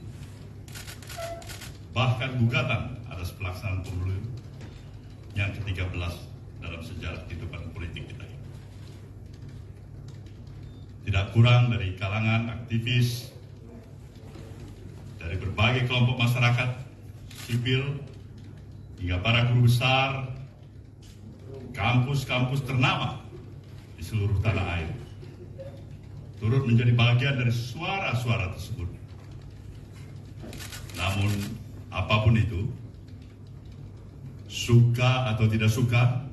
bahkan gugatan atas pelaksanaan pemilu yang ke-13 dalam sejarah kehidupan politik kita ini. Tidak kurang dari kalangan aktivis, dari berbagai kelompok masyarakat sipil, hingga para guru besar, kampus-kampus ternama di seluruh tanah air turut menjadi bagian dari suara-suara tersebut. Namun, apapun itu, suka atau tidak suka,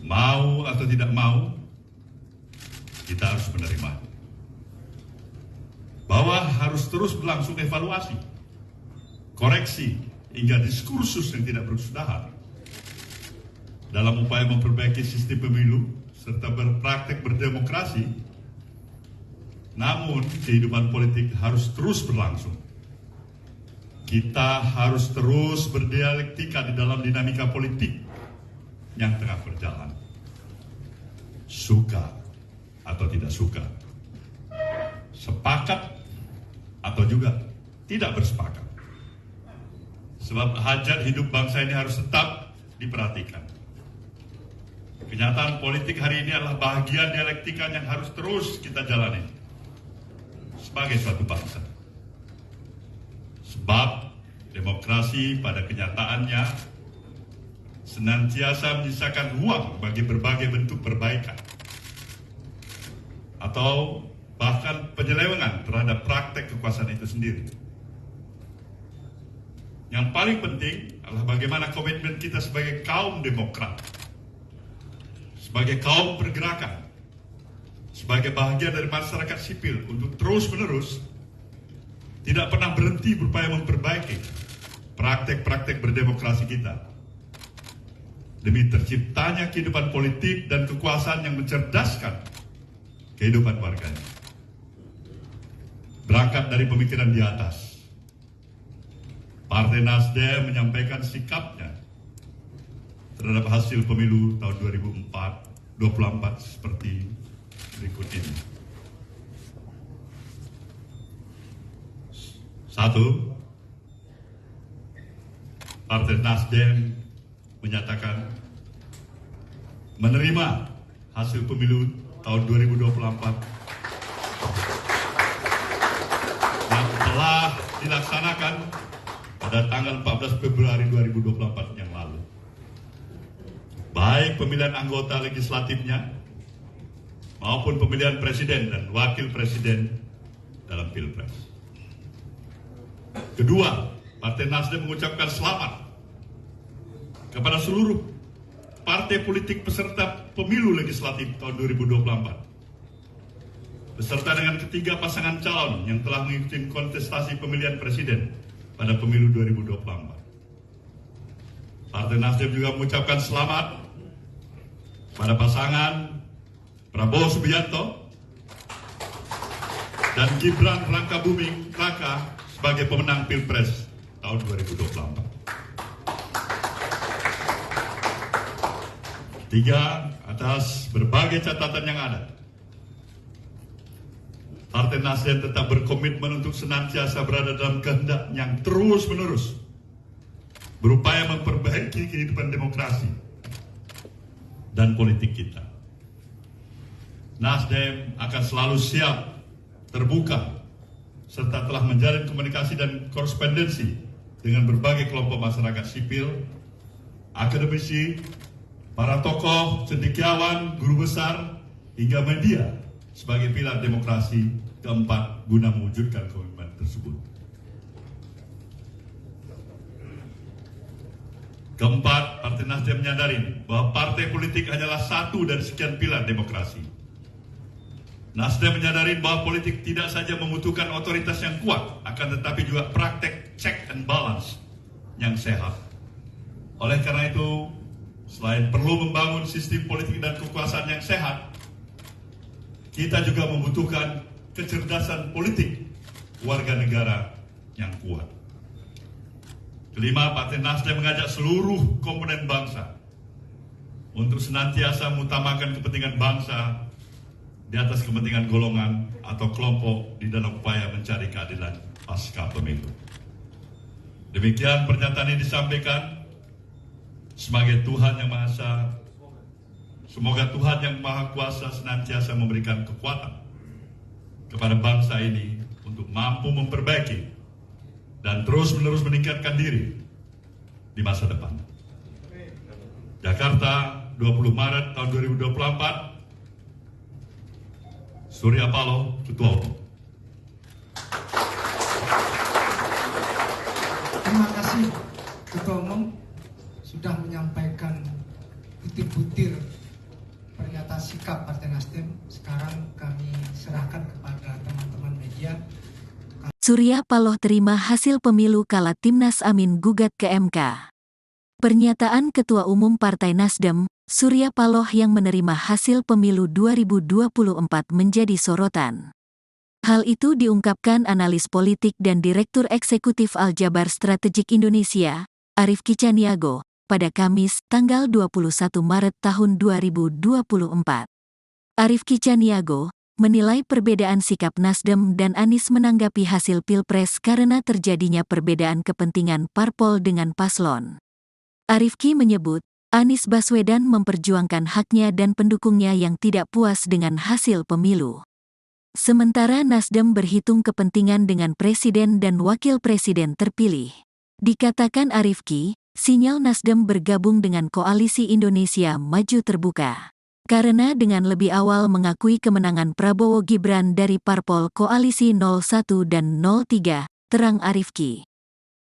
mau atau tidak mau, kita harus menerima bahwa harus terus berlangsung evaluasi, koreksi, hingga diskursus yang tidak berkesudahan dalam upaya memperbaiki sistem pemilu serta berpraktek berdemokrasi. Namun kehidupan politik harus terus berlangsung. kita harus terus berdialektika di dalam dinamika politik yang tengah berjalan. Suka atau tidak suka, sepakat atau juga tidak bersepakat. Sebab hajat hidup bangsa ini harus tetap diperhatikan. Kenyataan politik hari ini adalah bahagian dialektika yang harus terus kita jalani sebagai suatu bangsa. Sebab demokrasi pada kenyataannya senantiasa menyisakan ruang bagi berbagai bentuk perbaikan atau bahkan penyelewengan terhadap praktek kekuasaan itu sendiri. Yang paling penting adalah bagaimana komitmen kita sebagai kaum demokrat, sebagai kaum pergerakan, sebagai bahagian dari masyarakat sipil untuk terus-menerus tidak pernah berhenti berupaya memperbaiki praktek-praktek berdemokrasi kita demi terciptanya kehidupan politik dan kekuasaan yang mencerdaskan kehidupan warganya. Berangkat dari pemikiran di atas, Partai Nasdem menyampaikan sikapnya terhadap hasil pemilu tahun 2024 seperti berikut ini. 1. Partai Nasdem menyatakan menerima hasil pemilu tahun 2024 yang telah dilaksanakan pada tanggal 14 Februari 2024 yang lalu. Baik pemilihan anggota legislatifnya maupun pemilihan presiden dan wakil presiden dalam Pilpres. Kedua, Partai Nasdem mengucapkan selamat kepada seluruh partai politik peserta pemilu legislatif tahun 2024 beserta dengan ketiga pasangan calon yang telah mengikuti kontestasi pemilihan presiden pada pemilu 2024. Partai Nasdem juga mengucapkan selamat pada pasangan Prabowo Subianto dan Gibran Rakabuming Raka sebagai pemenang Pilpres tahun 2024. Tiga, atas berbagai catatan yang ada, Partai Nasdem tetap berkomitmen untuk senantiasa berada dalam kehendak yang terus-menerus berupaya memperbaiki kehidupan demokrasi dan politik kita. Nasdem akan selalu siap, terbuka, serta telah menjalin komunikasi dan korespondensi dengan berbagai kelompok masyarakat sipil, akademisi, para tokoh, cendekiawan, guru besar, hingga media sebagai pilar demokrasi keempat guna mewujudkan komitmen tersebut. Keempat, Partai Nasdem menyadari bahwa partai politik hanyalah satu dari sekian pilar demokrasi. Nasdem menyadari bahwa politik tidak saja membutuhkan otoritas yang kuat, akan tetapi juga praktek check and balance yang sehat. Oleh karena itu, selain perlu membangun sistem politik dan kekuasaan yang sehat, kita juga membutuhkan kecerdasan politik warga negara yang kuat. Kelima, Partai Nasdem mengajak seluruh komponen bangsa untuk senantiasa mengutamakan kepentingan bangsa di atas kepentingan golongan atau kelompok di dalam upaya mencari keadilan pasca pemilu. Demikian pernyataan ini disampaikan sebagai Tuhan yang Maha Esa. Semoga Tuhan yang Maha Kuasa senantiasa memberikan kekuatan kepada bangsa ini untuk mampu memperbaiki dan terus-menerus meningkatkan diri di masa depan. Jakarta, 20 Maret tahun 2024, Surya Paloh, Ketua Umum. Terima kasih Ketua Umum sudah menyampaikan butir-butir pernyataan sikap Partai Nasdem. Sekarang kami serahkan kepada teman-teman media. Surya Paloh terima hasil pemilu kala Timnas Amin gugat ke MK. Pernyataan Ketua Umum Partai Nasdem, Surya Paloh yang menerima hasil pemilu 2024 menjadi sorotan. Hal itu diungkapkan analis politik dan Direktur Eksekutif Aljabar Strategik Indonesia, Arief Kicaniago, pada Kamis, tanggal 21 Maret tahun 2024. Arief Kicaniago menilai perbedaan sikap Nasdem dan Anies menanggapi hasil Pilpres karena terjadinya perbedaan kepentingan parpol dengan paslon. Arief Ki menyebut, Anies Baswedan memperjuangkan haknya dan pendukungnya yang tidak puas dengan hasil pemilu. Sementara Nasdem berhitung kepentingan dengan presiden dan wakil presiden terpilih. Dikatakan Arief Ki, sinyal Nasdem bergabung dengan Koalisi Indonesia Maju terbuka. Karena dengan lebih awal mengakui kemenangan Prabowo Gibran dari parpol Koalisi 01 dan 03, terang Arief Ki.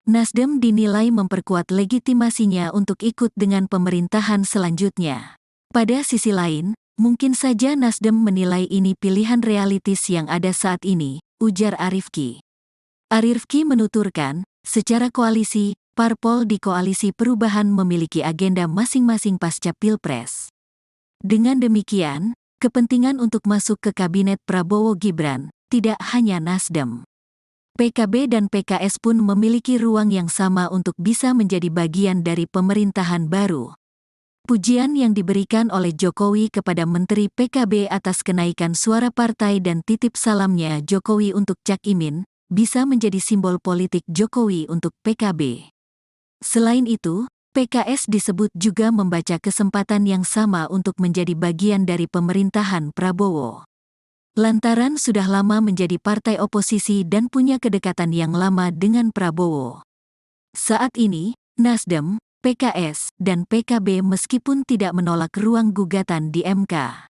Nasdem dinilai memperkuat legitimasinya untuk ikut dengan pemerintahan selanjutnya. Pada sisi lain, mungkin saja Nasdem menilai ini pilihan realistis yang ada saat ini, ujar Arief Ki. Arief Ki menuturkan, secara koalisi, parpol di Koalisi Perubahan memiliki agenda masing-masing pasca Pilpres. Dengan demikian, kepentingan untuk masuk ke kabinet Prabowo Gibran tidak hanya Nasdem. PKB dan PKS pun memiliki ruang yang sama untuk bisa menjadi bagian dari pemerintahan baru. Pujian yang diberikan oleh Jokowi kepada Menteri PKB atas kenaikan suara partai dan titip salamnya Jokowi untuk Cak Imin, bisa menjadi simbol politik Jokowi untuk PKB. Selain itu, PKS disebut juga membaca kesempatan yang sama untuk menjadi bagian dari pemerintahan Prabowo. Lantaran sudah lama menjadi partai oposisi dan punya kedekatan yang lama dengan Prabowo. Saat ini, Nasdem, PKS, dan PKB meskipun tidak menolak ruang gugatan di MK.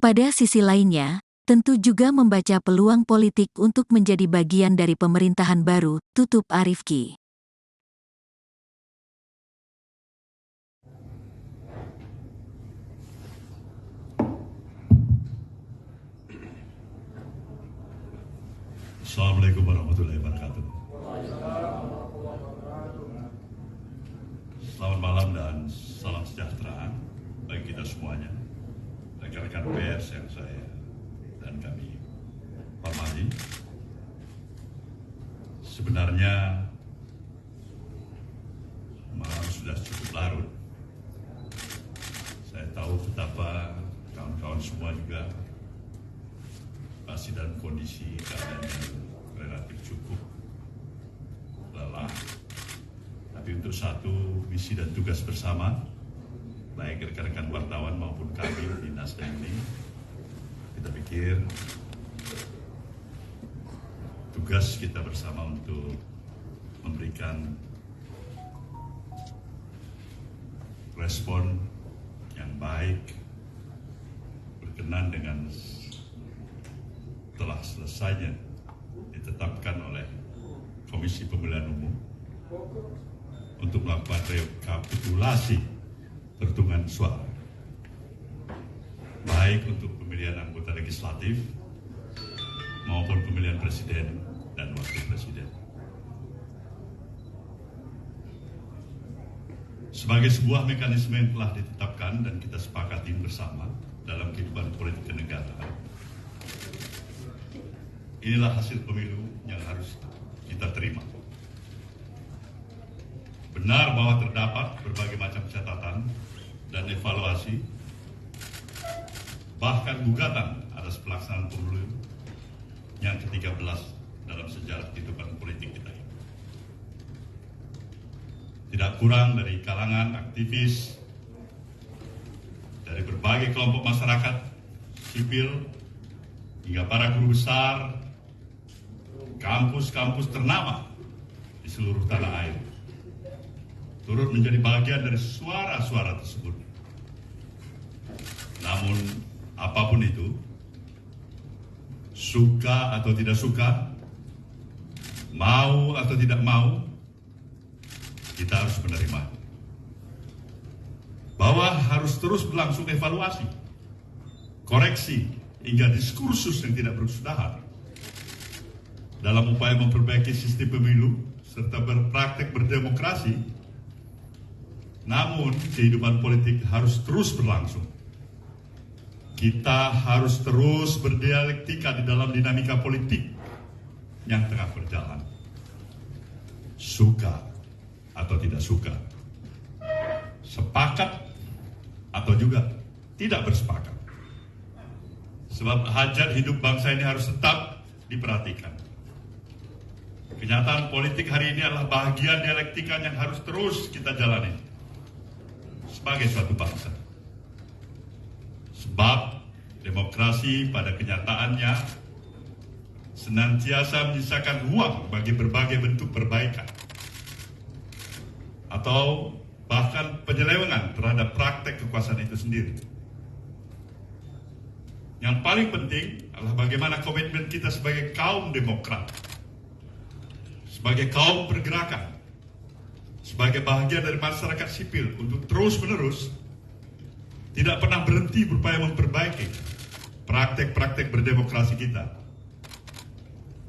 Pada sisi lainnya, tentu juga membaca peluang politik untuk menjadi bagian dari pemerintahan baru, tutup Arief Ki. Assalamualaikum warahmatullahi wabarakatuh. Selamat malam dan salam sejahtera bagi kita semuanya, rekan-rekan pers yang saya dan kami hormati. Sebenarnya malam sudah cukup larut. Saya tahu betapa kawan-kawan semua juga masih dalam kondisi keadaan yang relatif cukup lelah. Tapi untuk satu misi dan tugas bersama, baik rekan-rekan wartawan maupun kami di Nasdem ini, kita pikir tugas kita bersama untuk memberikan respon yang baik berkenan dengan telah selesainya ditetapkan oleh Komisi Pemilihan Umum untuk melakukan rekapitulasi perhitungan suara, baik untuk pemilihan anggota legislatif maupun pemilihan presiden dan wakil presiden. Sebagai sebuah mekanisme yang telah ditetapkan dan kita sepakati bersama dalam kehidupan politik kenegaraan, inilah hasil pemilu yang harus kita terima. Benar bahwa terdapat berbagai macam catatan dan evaluasi, bahkan gugatan atas pelaksanaan pemilu yang ke-13 dalam sejarah kehidupan politik kita ini. Tidak kurang dari kalangan aktivis, dari berbagai kelompok masyarakat sipil, hingga para guru besar, kampus-kampus ternama di seluruh tanah air turut menjadi bagian dari suara-suara tersebut. Namun apapun itu, suka atau tidak suka, mau atau tidak mau, kita harus menerima bahwa harus terus berlangsung evaluasi, koreksi, hingga diskursus yang tidak berkesudahan dalam upaya memperbaiki sistem pemilu serta berpraktek berdemokrasi. Namun kehidupan politik harus terus berlangsung. kita harus terus berdialektika di dalam dinamika politik yang tengah berjalan. Suka atau tidak suka, sepakat atau juga tidak bersepakat. Sebab hajat hidup bangsa ini harus tetap diperhatikan. Kenyataan politik hari ini adalah bahagian dialektika yang harus terus kita jalani sebagai suatu bangsa. Sebab demokrasi pada kenyataannya senantiasa menyisakan ruang bagi berbagai bentuk perbaikan atau bahkan penyelewengan terhadap praktek kekuasaan itu sendiri. Yang paling penting adalah bagaimana komitmen kita sebagai kaum demokrat, sebagai kaum pergerakan, sebagai bahagian dari masyarakat sipil untuk terus-menerus tidak pernah berhenti berupaya memperbaiki praktek-praktek berdemokrasi kita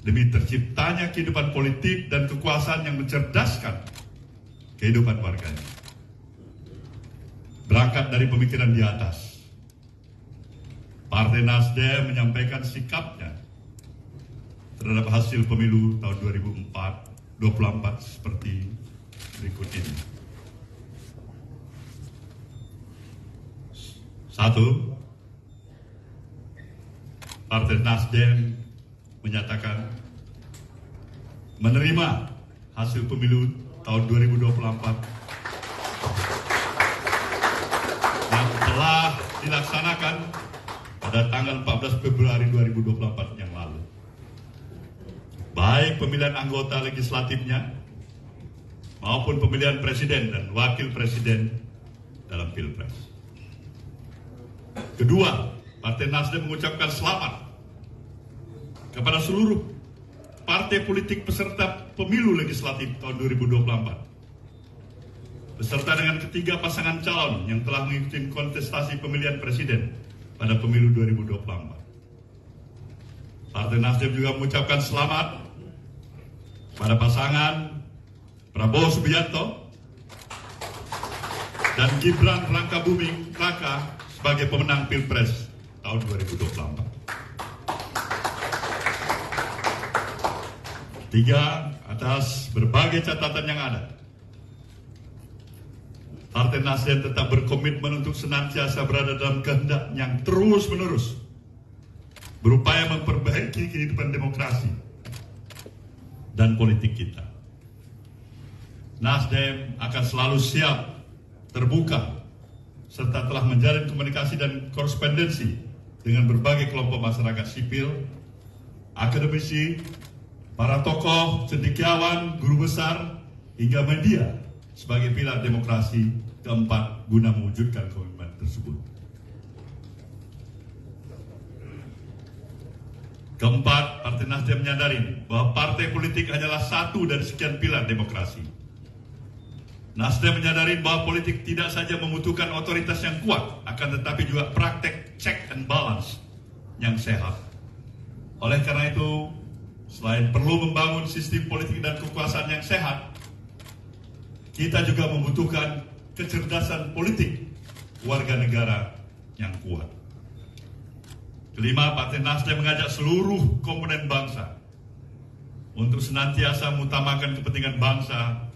demi terciptanya kehidupan politik dan kekuasaan yang mencerdaskan kehidupan warganya. Berangkat dari pemikiran di atas, Partai Nasdem menyampaikan sikapnya terhadap hasil pemilu tahun 2024 seperti berikut ini. 1. Partai Nasdem menyatakan menerima hasil pemilu tahun 2024 yang telah dilaksanakan pada tanggal 14 Februari 2024 yang lalu. Baik pemilihan anggota legislatifnya maupun pemilihan presiden dan wakil presiden dalam Pilpres. Kedua, Partai Nasdem mengucapkan selamat kepada seluruh partai politik peserta pemilu legislatif tahun 2024 beserta dengan ketiga pasangan calon yang telah mengikuti kontestasi pemilihan presiden pada pemilu 2024. Partai Nasdem juga mengucapkan selamat pada pasangan Prabowo Subianto dan Gibran Rakabuming Raka sebagai pemenang Pilpres tahun 2024. 3. Atas berbagai catatan yang ada, Partai Nasdem tetap berkomitmen untuk senantiasa berada dalam kehendak yang terus-menerus berupaya memperbaiki kehidupan demokrasi dan politik kita. Nasdem akan selalu siap, terbuka, serta telah menjalin komunikasi dan korespondensi dengan berbagai kelompok masyarakat sipil, akademisi, para tokoh, cendekiawan, guru besar, hingga media sebagai pilar demokrasi keempat guna mewujudkan komitmen tersebut. Keempat, Partai Nasdem menyadari bahwa partai politik hanyalah satu dari sekian pilar demokrasi. Nasdem menyadari bahwa politik tidak saja membutuhkan otoritas yang kuat, akan tetapi juga praktek check and balance yang sehat. Oleh karena itu, selain perlu membangun sistem politik dan kekuasaan yang sehat, kita juga membutuhkan kecerdasan politik warga negara yang kuat. Kelima, Partai Nasdem mengajak seluruh komponen bangsa untuk senantiasa mengutamakan kepentingan bangsa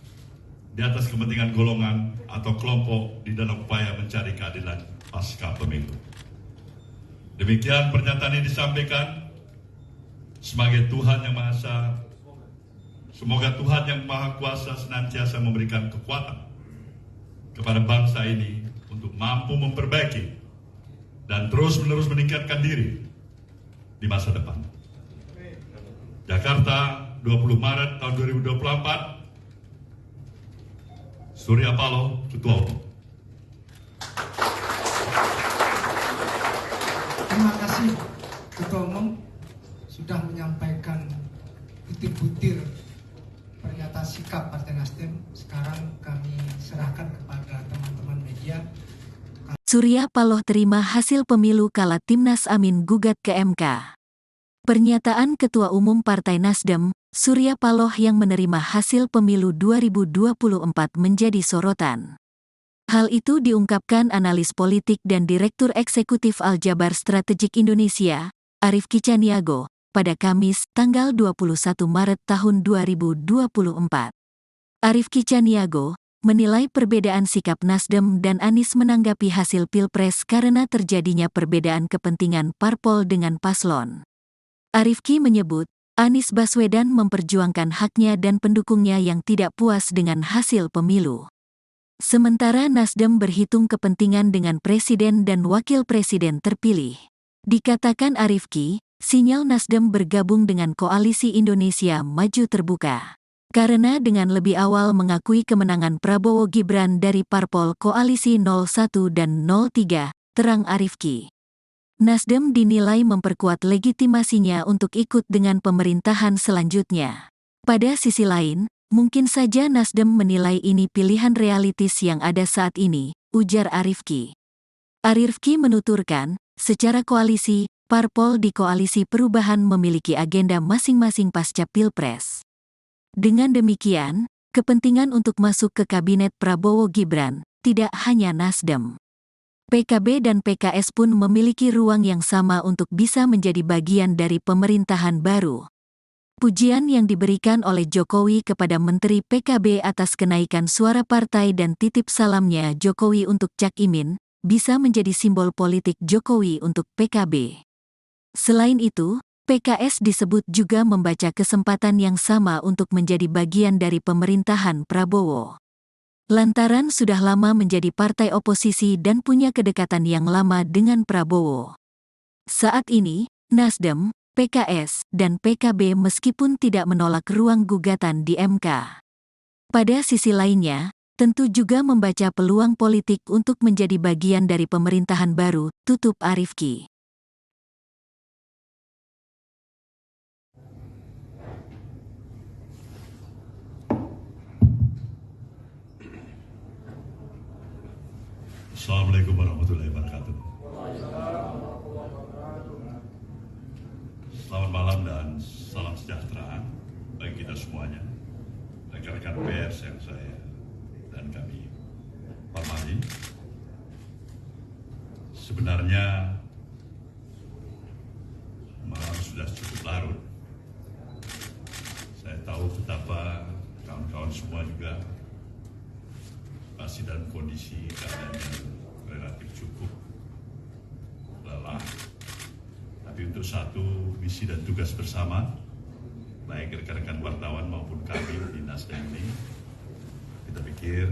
di atas kepentingan golongan atau kelompok di dalam upaya mencari keadilan pasca pemilu. Demikian pernyataan ini disampaikan sebagai Tuhan Yang Maha Esa. Semoga Tuhan Yang Maha Kuasa senantiasa memberikan kekuatan kepada bangsa ini untuk mampu memperbaiki dan terus-menerus meningkatkan diri di masa depan. Jakarta, 20 Maret tahun 2024, Surya Paloh, Ketua Umum. Terima kasih Ketua Umum sudah menyampaikan butir-butir pernyataan sikap Partai Nasdem. Sekarang kami serahkan kepada teman-teman media. Surya Paloh terima hasil pemilu kala Timnas Amin gugat ke MK. Pernyataan Ketua Umum Partai Nasdem, Surya Paloh yang menerima hasil pemilu 2024 menjadi sorotan. Hal itu diungkapkan analis politik dan Direktur Eksekutif Aljabar Strategik Indonesia, Arief Kicaniago, pada Kamis, tanggal 21 Maret tahun 2024. Arief Kicaniago menilai perbedaan sikap Nasdem dan Anies menanggapi hasil Pilpres karena terjadinya perbedaan kepentingan parpol dengan paslon. Arief Ki menyebut, Anies Baswedan memperjuangkan haknya dan pendukungnya yang tidak puas dengan hasil pemilu. Sementara Nasdem berhitung kepentingan dengan presiden dan wakil presiden terpilih. Dikatakan Arief Ki, sinyal Nasdem bergabung dengan Koalisi Indonesia Maju terbuka. Karena dengan lebih awal mengakui kemenangan Prabowo Gibran dari parpol Koalisi 01 dan 03, terang Arief Ki. Nasdem dinilai memperkuat legitimasinya untuk ikut dengan pemerintahan selanjutnya. Pada sisi lain, mungkin saja Nasdem menilai ini pilihan realistis yang ada saat ini, ujar Arief Ki. Arief Ki menuturkan, secara koalisi, parpol di Koalisi Perubahan memiliki agenda masing-masing pasca Pilpres. Dengan demikian, kepentingan untuk masuk ke kabinet Prabowo Gibran, tidak hanya Nasdem. PKB dan PKS pun memiliki ruang yang sama untuk bisa menjadi bagian dari pemerintahan baru. Pujian yang diberikan oleh Jokowi kepada Menteri PKB atas kenaikan suara partai dan titip salamnya Jokowi untuk Cak Imin, bisa menjadi simbol politik Jokowi untuk PKB. Selain itu, PKS disebut juga membaca kesempatan yang sama untuk menjadi bagian dari pemerintahan Prabowo. Lantaran sudah lama menjadi partai oposisi dan punya kedekatan yang lama dengan Prabowo. Saat ini, Nasdem, PKS, dan PKB meskipun tidak menolak ruang gugatan di MK. Pada sisi lainnya, tentu juga membaca peluang politik untuk menjadi bagian dari pemerintahan baru, tutup Arief Ki. Assalamualaikum warahmatullahi wabarakatuh. Selamat malam dan salam sejahtera bagi kita semuanya, rekan-rekan pers yang saya dan kami hormati. Sebenarnya malam sudah cukup larut. Saya tahu betapa kawan-kawan semua juga masih dalam kondisi keadaan yang relatif cukup lelah. Tapi untuk satu misi dan tugas bersama, baik rekan-rekan wartawan maupun kami di Nasdem ini, kita pikir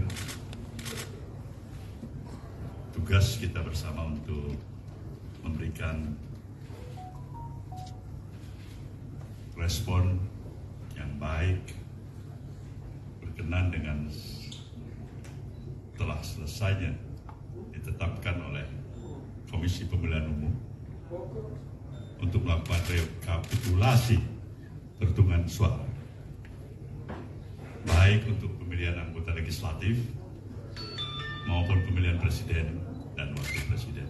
tugas kita bersama untuk memberikan respon yang baik berkenan dengan telah selesainya ditetapkan oleh Komisi Pemilihan Umum untuk melakukan rekapitulasi perhitungan suara, baik untuk pemilihan anggota legislatif maupun pemilihan presiden dan wakil presiden.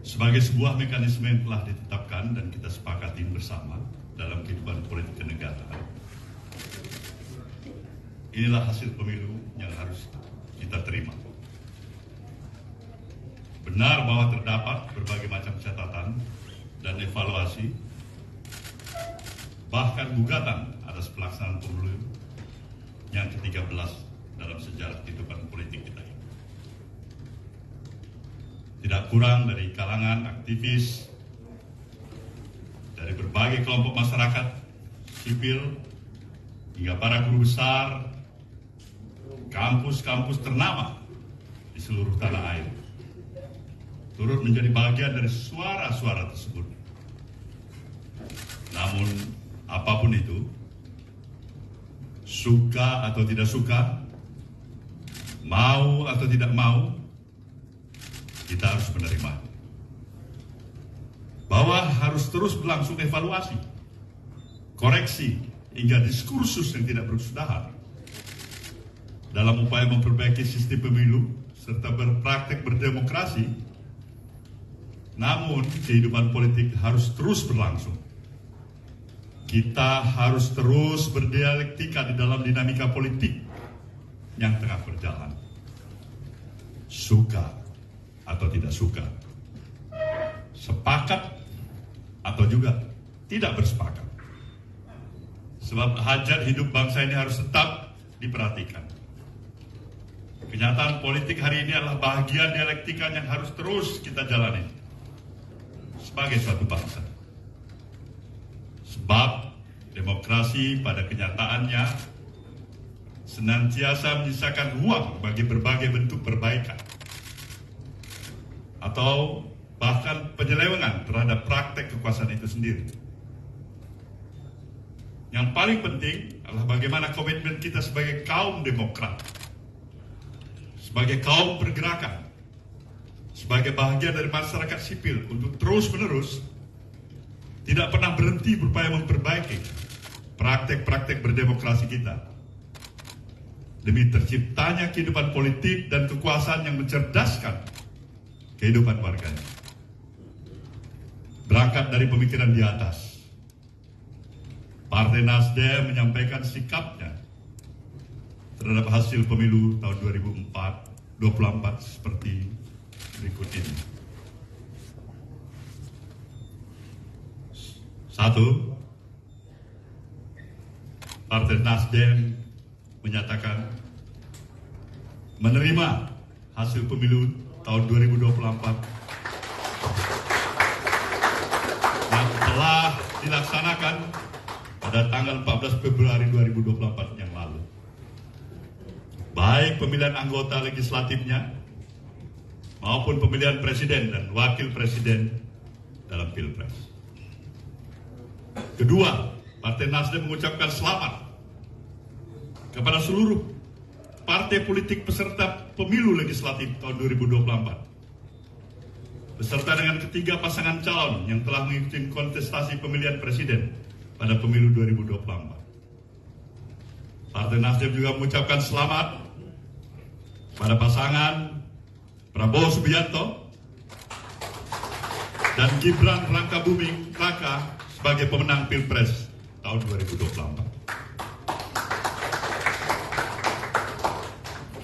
Sebagai sebuah mekanisme yang telah ditetapkan dan kita sepakati bersama dalam kehidupan politik kenegaraan, inilah hasil pemilu yang harus kita terima. Benar bahwa terdapat berbagai macam catatan dan evaluasi, bahkan gugatan atas pelaksanaan pemilu yang ke-13 dalam sejarah kehidupan politik kita ini. Tidak kurang dari kalangan aktivis, dari berbagai kelompok masyarakat sipil, hingga para guru besar, kampus-kampus ternama di seluruh tanah air turut menjadi bagian dari suara-suara tersebut. Namun, apapun itu, suka atau tidak suka, mau atau tidak mau, kita harus menerima bahwa harus terus berlangsung evaluasi, koreksi, hingga diskursus yang tidak berkesudahan dalam upaya memperbaiki sistem pemilu serta berpraktek berdemokrasi. Namun, kehidupan politik harus terus berlangsung kita harus terus berdialektika di dalam dinamika politik yang tengah berjalan. Suka atau tidak suka, sepakat atau juga tidak bersepakat. Sebab hajat hidup bangsa ini harus tetap diperhatikan. Kenyataan politik hari ini adalah bahagian dialektika yang harus terus kita jalani sebagai suatu bangsa. Sebab demokrasi pada kenyataannya senantiasa menyisakan ruang bagi berbagai bentuk perbaikan atau bahkan penyelewengan terhadap praktek kekuasaan itu sendiri. Yang paling penting adalah bagaimana komitmen kita sebagai kaum demokrat, sebagai kaum pergerakan, sebagai bahagian dari masyarakat sipil untuk terus-menerus tidak pernah berhenti berupaya memperbaiki praktek-praktek berdemokrasi kita demi terciptanya kehidupan politik dan kekuasaan yang mencerdaskan kehidupan warganya. Berangkat dari pemikiran di atas, Partai Nasdem menyampaikan sikapnya terhadap hasil pemilu tahun 2024 seperti berikut ini. 1. Partai Nasdem menyatakan menerima hasil pemilu tahun 2024 yang telah dilaksanakan pada tanggal 14 Februari 2024 yang lalu. Baik pemilihan anggota legislatifnya maupun pemilihan presiden dan wakil presiden dalam Pilpres. Kedua, Partai Nasdem mengucapkan selamat kepada seluruh partai politik peserta pemilu legislatif tahun 2024 beserta dengan ketiga pasangan calon yang telah mengikuti kontestasi pemilihan presiden pada pemilu 2024. Partai Nasdem juga mengucapkan selamat pada pasangan Prabowo Subianto dan Gibran Rakabuming Raka sebagai pemenang Pilpres tahun 2024.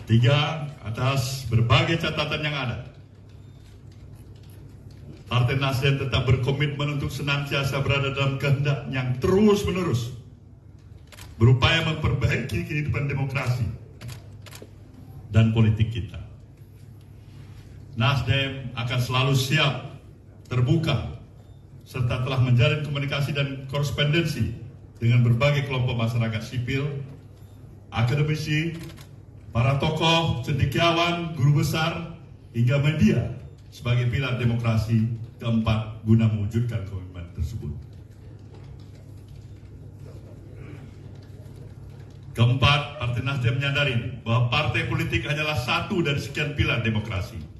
3. Atas berbagai catatan yang ada, Partai Nasdem tetap berkomitmen untuk senantiasa berada dalam kehendak yang terus-menerus berupaya memperbaiki kehidupan demokrasi dan politik kita. Nasdem akan selalu siap, terbuka, serta telah menjalin komunikasi dan korespondensi dengan berbagai kelompok masyarakat sipil, akademisi, para tokoh, cendekiawan, guru besar, hingga media sebagai pilar demokrasi keempat guna mewujudkan komitmen tersebut. Keempat, Partai Nasdem menyadari bahwa partai politik hanyalah satu dari sekian pilar demokrasi.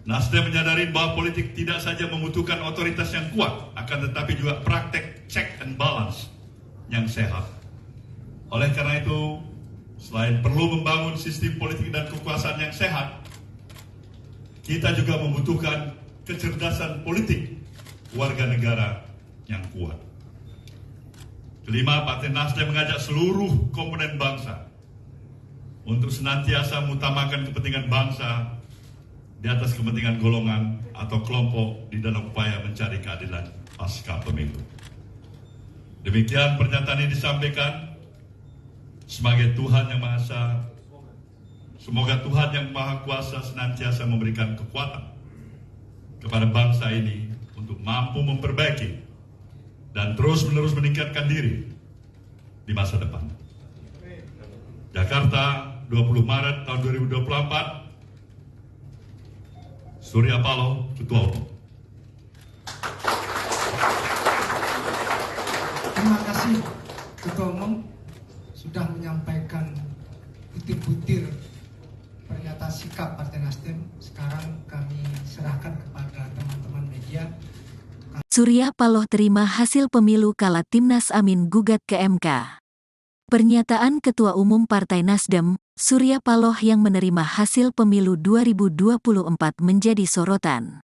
Nasdem menyadari bahwa politik tidak saja membutuhkan otoritas yang kuat, akan tetapi juga praktek check and balance yang sehat. Oleh karena itu, selain perlu membangun sistem politik dan kekuasaan yang sehat, kita juga membutuhkan kecerdasan politik warga negara yang kuat. Kelima, Partai Nasdem mengajak seluruh komponen bangsa untuk senantiasa mengutamakan kepentingan bangsa di atas kepentingan golongan atau kelompok di dalam upaya mencari keadilan pasca pemilu. Demikian pernyataan ini disampaikan sebagai Tuhan yang Maha Esa. Semoga Tuhan yang Maha Kuasa senantiasa memberikan kekuatan kepada bangsa ini untuk mampu memperbaiki dan terus-menerus meningkatkan diri di masa depan. Jakarta, 20 Maret tahun 2024, Surya Paloh, Ketua Umum. Terima kasih Ketua Umum sudah menyampaikan butir-butir pernyataan sikap Partai Nasdem. Sekarang kami serahkan kepada teman-teman media. Surya Paloh terima hasil pemilu kala Timnas Amin gugat ke MK. Pernyataan Ketua Umum Partai Nasdem, Surya Paloh yang menerima hasil pemilu 2024 menjadi sorotan.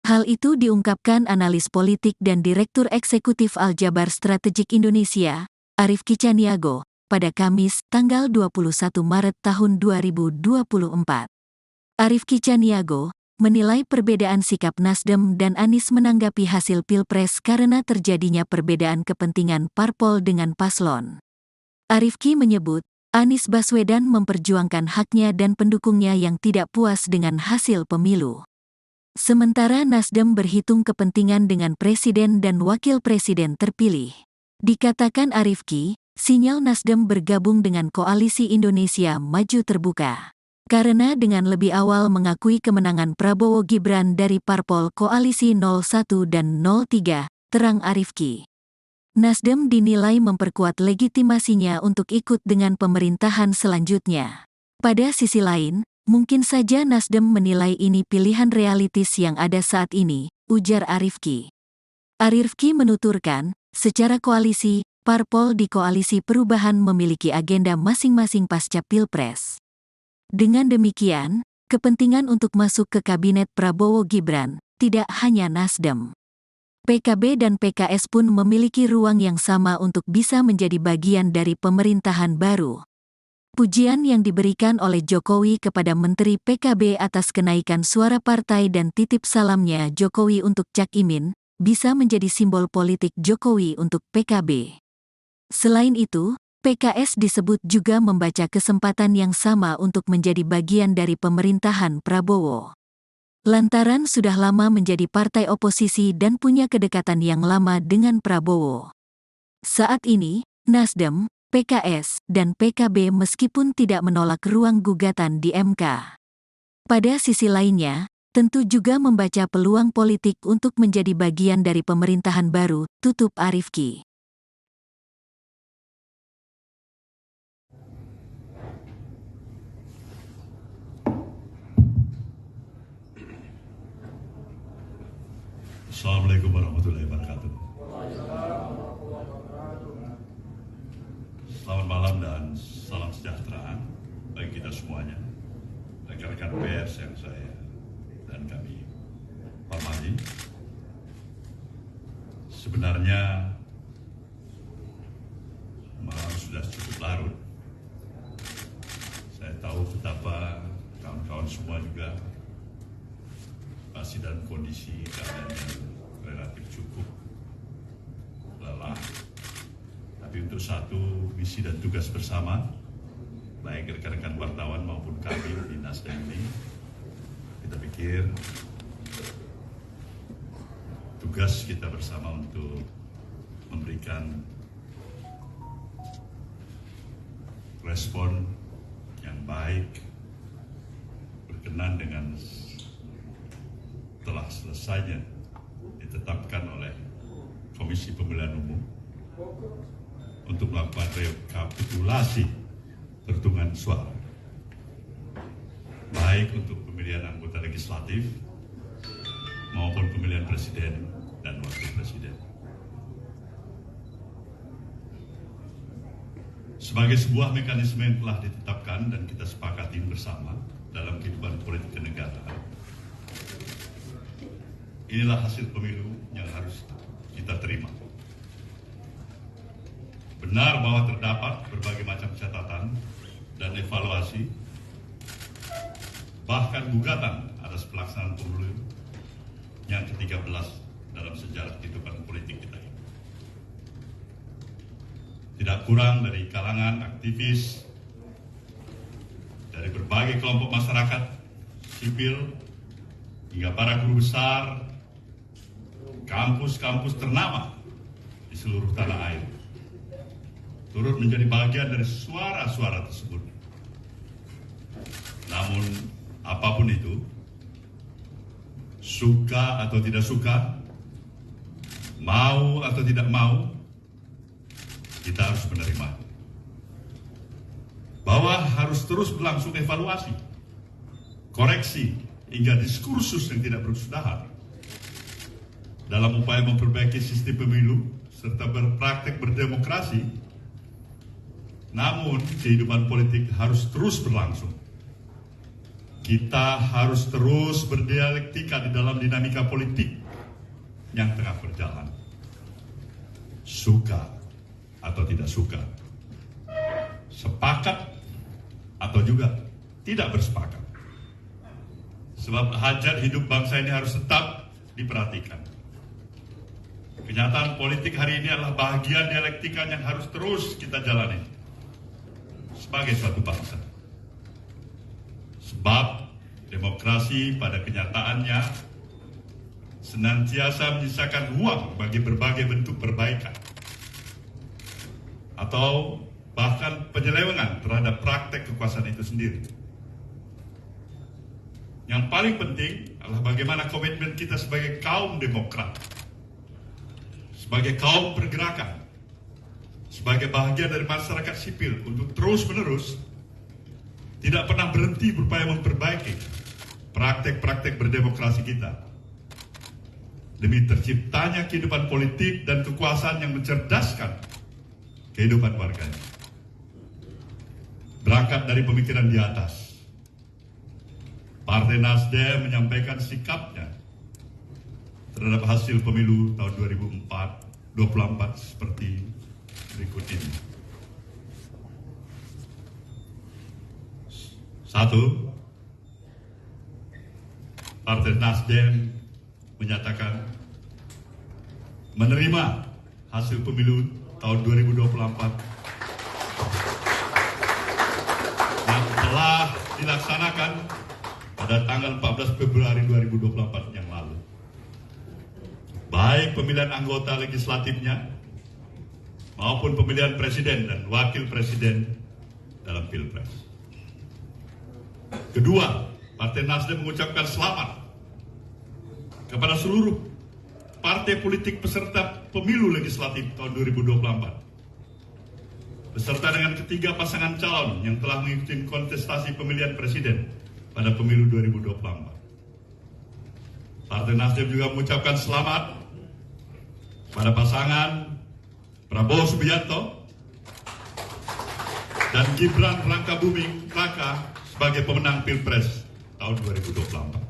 Hal itu diungkapkan analis politik dan Direktur Eksekutif Aljabar Strategik Indonesia, Arief Kicaniago, pada Kamis, tanggal 21 Maret tahun 2024. Arief Kicaniago menilai perbedaan sikap Nasdem dan Anies menanggapi hasil Pilpres karena terjadinya perbedaan kepentingan parpol dengan paslon. Arief Ki menyebut, Anies Baswedan memperjuangkan haknya dan pendukungnya yang tidak puas dengan hasil pemilu. Sementara Nasdem berhitung kepentingan dengan presiden dan wakil presiden terpilih. Dikatakan Arief Ki, sinyal Nasdem bergabung dengan Koalisi Indonesia Maju terbuka. Karena dengan lebih awal mengakui kemenangan Prabowo Gibran dari parpol Koalisi 01 dan 03, terang Arief Ki. Nasdem dinilai memperkuat legitimasinya untuk ikut dengan pemerintahan selanjutnya. Pada sisi lain, mungkin saja Nasdem menilai ini pilihan realistis yang ada saat ini, ujar Arief Ki. Arief Ki menuturkan, secara koalisi, parpol di Koalisi Perubahan memiliki agenda masing-masing pasca Pilpres. Dengan demikian, kepentingan untuk masuk ke kabinet Prabowo Gibran tidak hanya Nasdem. PKB dan PKS pun memiliki ruang yang sama untuk bisa menjadi bagian dari pemerintahan baru. Pujian yang diberikan oleh Jokowi kepada Menteri PKB atas kenaikan suara partai dan titip salamnya Jokowi untuk Cak Imin, bisa menjadi simbol politik Jokowi untuk PKB. Selain itu, PKS disebut juga membaca kesempatan yang sama untuk menjadi bagian dari pemerintahan Prabowo. Lantaran sudah lama menjadi partai oposisi dan punya kedekatan yang lama dengan Prabowo. Saat ini, Nasdem, PKS, dan PKB meskipun tidak menolak ruang gugatan di MK. Pada sisi lainnya, tentu juga membaca peluang politik untuk menjadi bagian dari pemerintahan baru, tutup Arief Ki. Assalamualaikum warahmatullahi wabarakatuh. Selamat malam dan salam sejahtera bagi kita semuanya, rekan-rekan pers yang saya dan kami hormati. Sebenarnya malam sudah cukup larut. Saya tahu betapa kawan-kawan semua juga masih dalam kondisi keadaan yang relatif cukup lelah. Tapi untuk satu misi dan tugas bersama, baik rekan-rekan wartawan maupun kami di Nasdem ini, kita pikir tugas kita bersama untuk memberikan respon yang baik berkenan dengan telah selesainya ditetapkan oleh Komisi Pemilihan Umum untuk melakukan rekapitulasi perhitungan suara, baik untuk pemilihan anggota legislatif maupun pemilihan presiden dan wakil presiden. Sebagai sebuah mekanisme yang telah ditetapkan dan kita sepakati bersama dalam kehidupan politik kenegaraan, inilah hasil pemilu yang harus kita terima. Benar bahwa terdapat berbagai macam catatan dan evaluasi, bahkan gugatan atas pelaksanaan pemilu yang ke-13 dalam sejarah kehidupan politik kita ini. Tidak kurang dari kalangan aktivis, dari berbagai kelompok masyarakat sipil, hingga para guru besar, kampus-kampus ternama di seluruh tanah air turut menjadi bagian dari suara-suara tersebut. Namun apapun itu, suka atau tidak suka, mau atau tidak mau, kita harus menerima bahwa harus terus berlangsung evaluasi, koreksi, hingga diskursus yang tidak berkesudahan dalam upaya memperbaiki sistem pemilu serta berpraktek berdemokrasi. Namun kehidupan politik harus terus berlangsung. kita harus terus berdialektika di dalam dinamika politik yang tengah berjalan. Suka atau tidak suka, sepakat atau juga tidak bersepakat. Sebab hajat hidup bangsa ini harus tetap diperhatikan. Kenyataan politik hari ini adalah bahagian dialektika yang harus terus kita jalani sebagai suatu bangsa. Sebab demokrasi pada kenyataannya senantiasa menyisakan ruang bagi berbagai bentuk perbaikan atau bahkan penyelewengan terhadap praktek kekuasaan itu sendiri. Yang paling penting adalah bagaimana komitmen kita sebagai kaum demokrat, sebagai kaum pergerakan, sebagai bahagian dari masyarakat sipil untuk terus-menerus tidak pernah berhenti berupaya memperbaiki praktek-praktek berdemokrasi kita demi terciptanya kehidupan politik dan kekuasaan yang mencerdaskan kehidupan warganya. Berangkat dari pemikiran di atas, Partai Nasdem menyampaikan sikapnya terhadap hasil pemilu tahun 2024 seperti berikut ini. 1. Partai Nasdem menyatakan menerima hasil pemilu tahun 2024 yang telah dilaksanakan pada tanggal 14 Februari 2024 yang lalu. Baik pemilihan anggota legislatifnya maupun pemilihan presiden dan wakil presiden dalam Pilpres. Kedua, Partai Nasdem mengucapkan selamat kepada seluruh partai politik peserta pemilu legislatif tahun 2024 beserta dengan ketiga pasangan calon yang telah mengikuti kontestasi pemilihan presiden pada pemilu 2024. Partai Nasdem juga mengucapkan selamat pada pasangan Prabowo Subianto dan Gibran Rakabuming Raka sebagai pemenang Pilpres tahun 2024.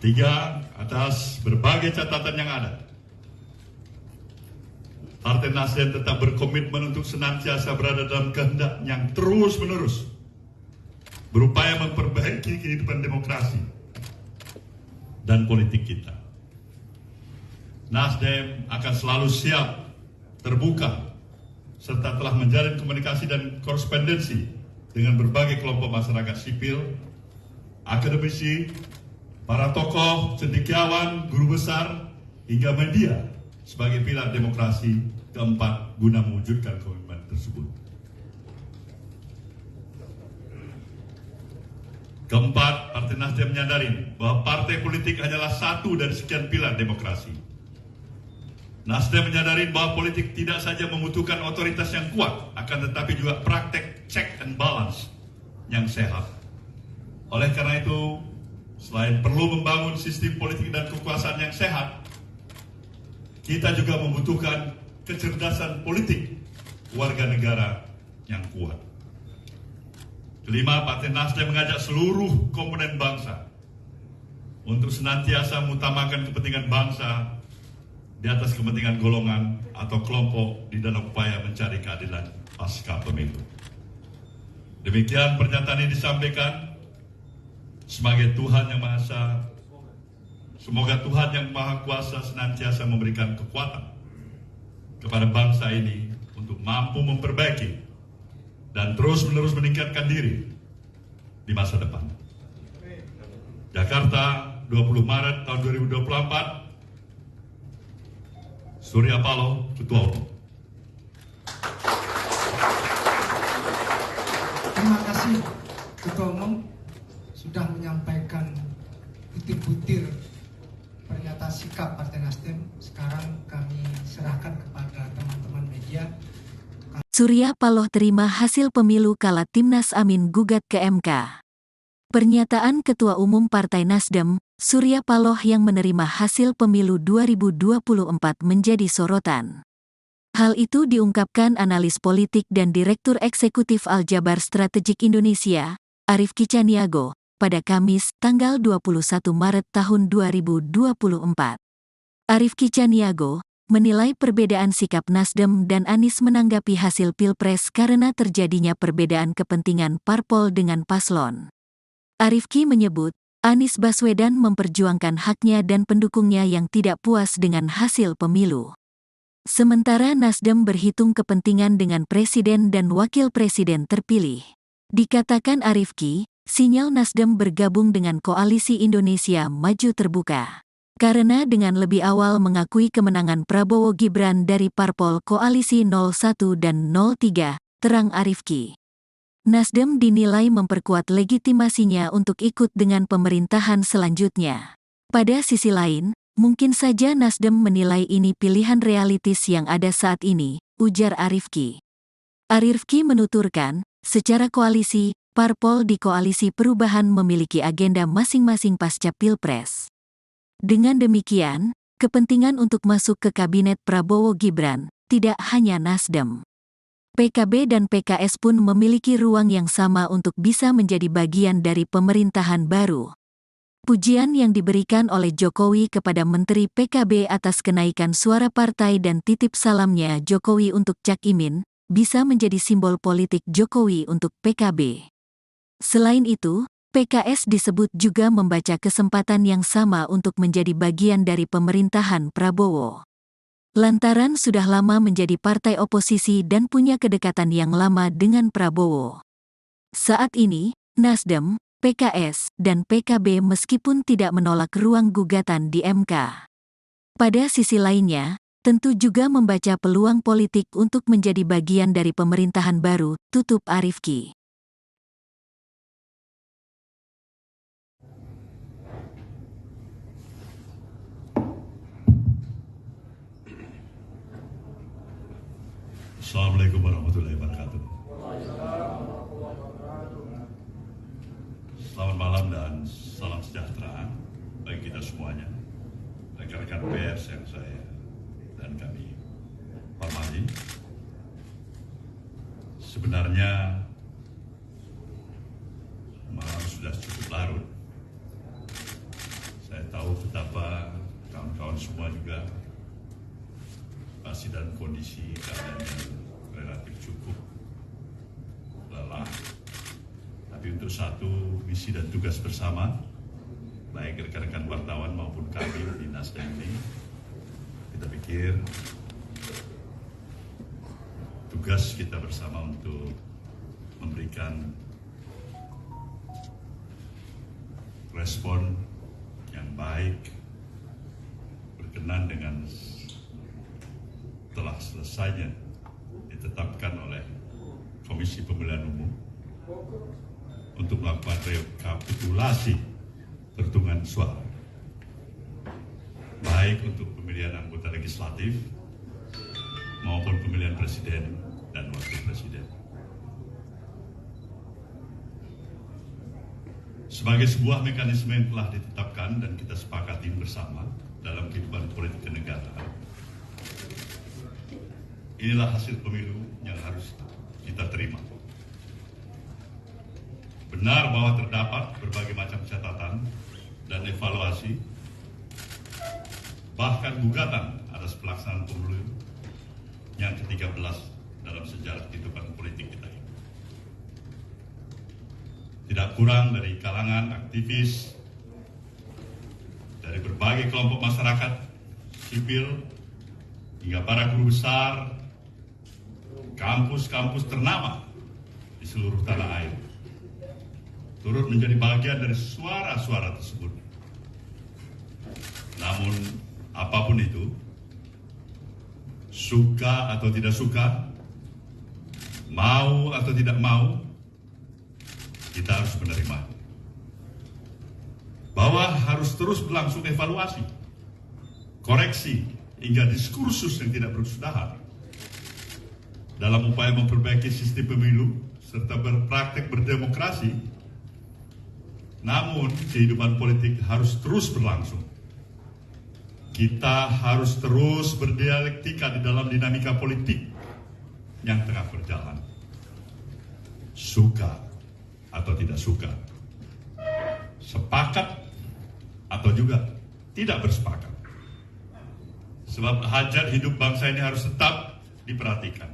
Tiga, atas berbagai catatan yang ada, Partai Nasdem tetap berkomitmen untuk senantiasa berada dalam kehendak yang terus-menerus berupaya memperbaiki kehidupan demokrasi dan politik kita. Nasdem akan selalu siap, terbuka, serta telah menjalin komunikasi dan korespondensi dengan berbagai kelompok masyarakat sipil, akademisi, para tokoh, cendekiawan, guru besar, hingga media sebagai pilar demokrasi keempat guna mewujudkan komitmen tersebut. Keempat, Partai Nasdem menyadari bahwa partai politik hanyalah satu dari sekian pilar demokrasi. Nasdem menyadari bahwa politik tidak saja membutuhkan otoritas yang kuat, akan tetapi juga praktek check and balance yang sehat. Oleh karena itu, selain perlu membangun sistem politik dan kekuasaan yang sehat, kita juga membutuhkan kecerdasan politik warga negara yang kuat. Kelima, Partai Nasdem mengajak seluruh komponen bangsa untuk senantiasa mengutamakan kepentingan bangsa di atas kepentingan golongan atau kelompok di dalam upaya mencari keadilan pasca pemilu. Demikian pernyataan ini disampaikan sebagai Tuhan Yang Maha Esa. Semoga Tuhan Yang Maha Kuasa senantiasa memberikan kekuatan kepada bangsa ini untuk mampu memperbaiki dan terus-menerus meningkatkan diri di masa depan. Jakarta, 20 Maret tahun 2024, Surya Paloh, Ketua Umum. Terima kasih Ketua Umum sudah menyampaikan butir-butir pernyataan sikap Partai Nasdem. Sekarang kami serahkan kepada teman-teman media. Surya Paloh terima hasil pemilu kala Timnas Amin gugat ke MK. Pernyataan Ketua Umum Partai Nasdem, Surya Paloh yang menerima hasil pemilu 2024 menjadi sorotan. Hal itu diungkapkan analis politik dan Direktur Eksekutif Aljabar Strategik Indonesia, Arief Kicaniago, pada Kamis, tanggal 21 Maret tahun 2024. Arief Kicaniago menilai perbedaan sikap Nasdem dan Anies menanggapi hasil Pilpres karena terjadinya perbedaan kepentingan parpol dengan paslon. Arief Ki menyebut, Anies Baswedan memperjuangkan haknya dan pendukungnya yang tidak puas dengan hasil pemilu. Sementara Nasdem berhitung kepentingan dengan presiden dan wakil presiden terpilih. Dikatakan Arief Ki, sinyal Nasdem bergabung dengan Koalisi Indonesia Maju terbuka. Karena dengan lebih awal mengakui kemenangan Prabowo Gibran dari parpol Koalisi 01 dan 03, terang Arief Ki. Nasdem dinilai memperkuat legitimasinya untuk ikut dengan pemerintahan selanjutnya. Pada sisi lain, mungkin saja Nasdem menilai ini pilihan realistis yang ada saat ini, ujar Arief Ki. Arief Ki menuturkan, secara koalisi, parpol di Koalisi Perubahan memiliki agenda masing-masing pasca Pilpres. Dengan demikian, kepentingan untuk masuk ke kabinet Prabowo Gibran, tidak hanya Nasdem. PKB dan PKS pun memiliki ruang yang sama untuk bisa menjadi bagian dari pemerintahan baru. Pujian yang diberikan oleh Jokowi kepada Menteri PKB atas kenaikan suara partai dan titip salamnya Jokowi untuk Cak Imin, bisa menjadi simbol politik Jokowi untuk PKB. Selain itu, PKS disebut juga membaca kesempatan yang sama untuk menjadi bagian dari pemerintahan Prabowo. Lantaran sudah lama menjadi partai oposisi dan punya kedekatan yang lama dengan Prabowo. Saat ini, Nasdem, PKS, dan PKB meskipun tidak menolak ruang gugatan di MK. Pada sisi lainnya, tentu juga membaca peluang politik untuk menjadi bagian dari pemerintahan baru, tutup Arief Ki. Assalamualaikum warahmatullahi wabarakatuh. Selamat malam dan salam sejahtera bagi kita semuanya, rekan-rekan pers yang saya dan kami hormati. Sebenarnya malam sudah cukup larut. Saya tahu betapa kawan-kawan semua juga masih dalam kondisi keadaan yang relatif cukup lelah. Tapi untuk satu misi dan tugas bersama, baik rekan-rekan wartawan maupun kami di Nasdem ini, kita pikir tugas kita bersama untuk memberikan respon yang baik berkenan dengan telah selesainya ditetapkan oleh Komisi Pemilihan Umum untuk melakukan rekapitulasi perhitungan suara, baik untuk pemilihan anggota legislatif maupun pemilihan presiden dan wakil presiden. Sebagai sebuah mekanisme yang telah ditetapkan dan kita sepakati bersama dalam kehidupan politik kenegaraan, inilah hasil pemilu yang harus kita terima. Benar bahwa terdapat berbagai macam catatan dan evaluasi, bahkan gugatan atas pelaksanaan pemilu yang ke-13 dalam sejarah kehidupan politik kita ini. Tidak kurang dari kalangan aktivis, dari berbagai kelompok masyarakat sipil, hingga para guru besar, kampus-kampus ternama di seluruh tanah air turut menjadi bagian dari suara-suara tersebut. Namun, apapun itu, suka atau tidak suka, mau atau tidak mau, kita harus menerima bahwa harus terus berlangsung evaluasi, koreksi, hingga diskursus yang tidak berkesudahan dalam upaya memperbaiki sistem pemilu serta berpraktek berdemokrasi. Namun, kehidupan politik harus terus berlangsung. kita harus terus berdialektika di dalam dinamika politik yang tengah berjalan. Suka atau tidak suka, sepakat atau juga tidak bersepakat. Sebab hajat hidup bangsa ini harus tetap diperhatikan.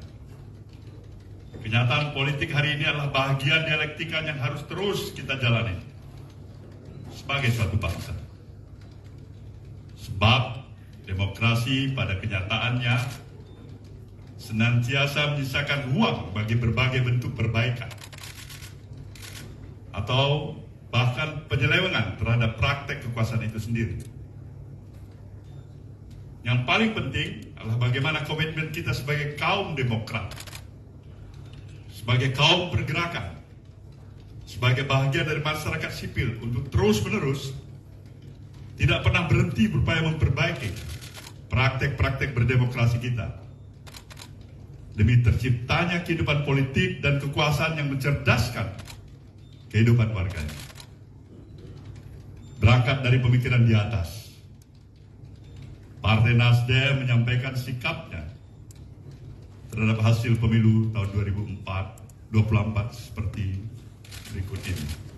Kenyataan politik hari ini adalah bahagian dialektika yang harus terus kita jalani sebagai suatu bangsa. Sebab demokrasi pada kenyataannya senantiasa menyisakan ruang bagi berbagai bentuk perbaikan atau bahkan penyelewengan terhadap praktek kekuasaan itu sendiri. Yang paling penting adalah bagaimana komitmen kita sebagai kaum demokrat, sebagai kaum pergerakan, sebagai bahagian dari masyarakat sipil untuk terus-menerus tidak pernah berhenti berupaya memperbaiki praktek-praktek berdemokrasi kita demi terciptanya kehidupan politik dan kekuasaan yang mencerdaskan kehidupan warganya. Berangkat dari pemikiran di atas, Partai Nasdem menyampaikan sikapnya terhadap hasil pemilu tahun 2024 seperti berikut ini.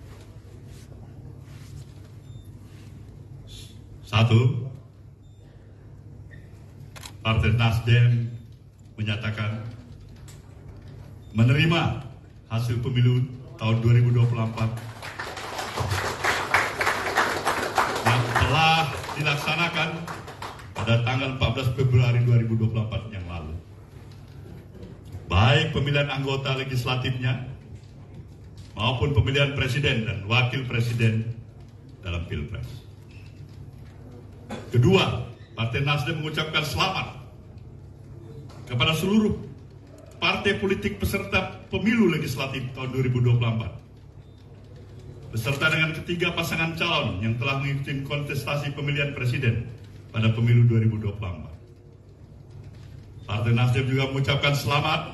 1. Partai Nasdem menyatakan menerima hasil pemilu tahun 2024 yang telah dilaksanakan pada tanggal 14 Februari 2024 yang lalu. Baik pemilihan anggota legislatifnya maupun pemilihan presiden dan wakil presiden dalam Pilpres. Kedua, Partai Nasdem mengucapkan selamat kepada seluruh partai politik peserta pemilu legislatif tahun 2024 beserta dengan ketiga pasangan calon yang telah mengikuti kontestasi pemilihan presiden pada pemilu 2024. Partai Nasdem juga mengucapkan selamat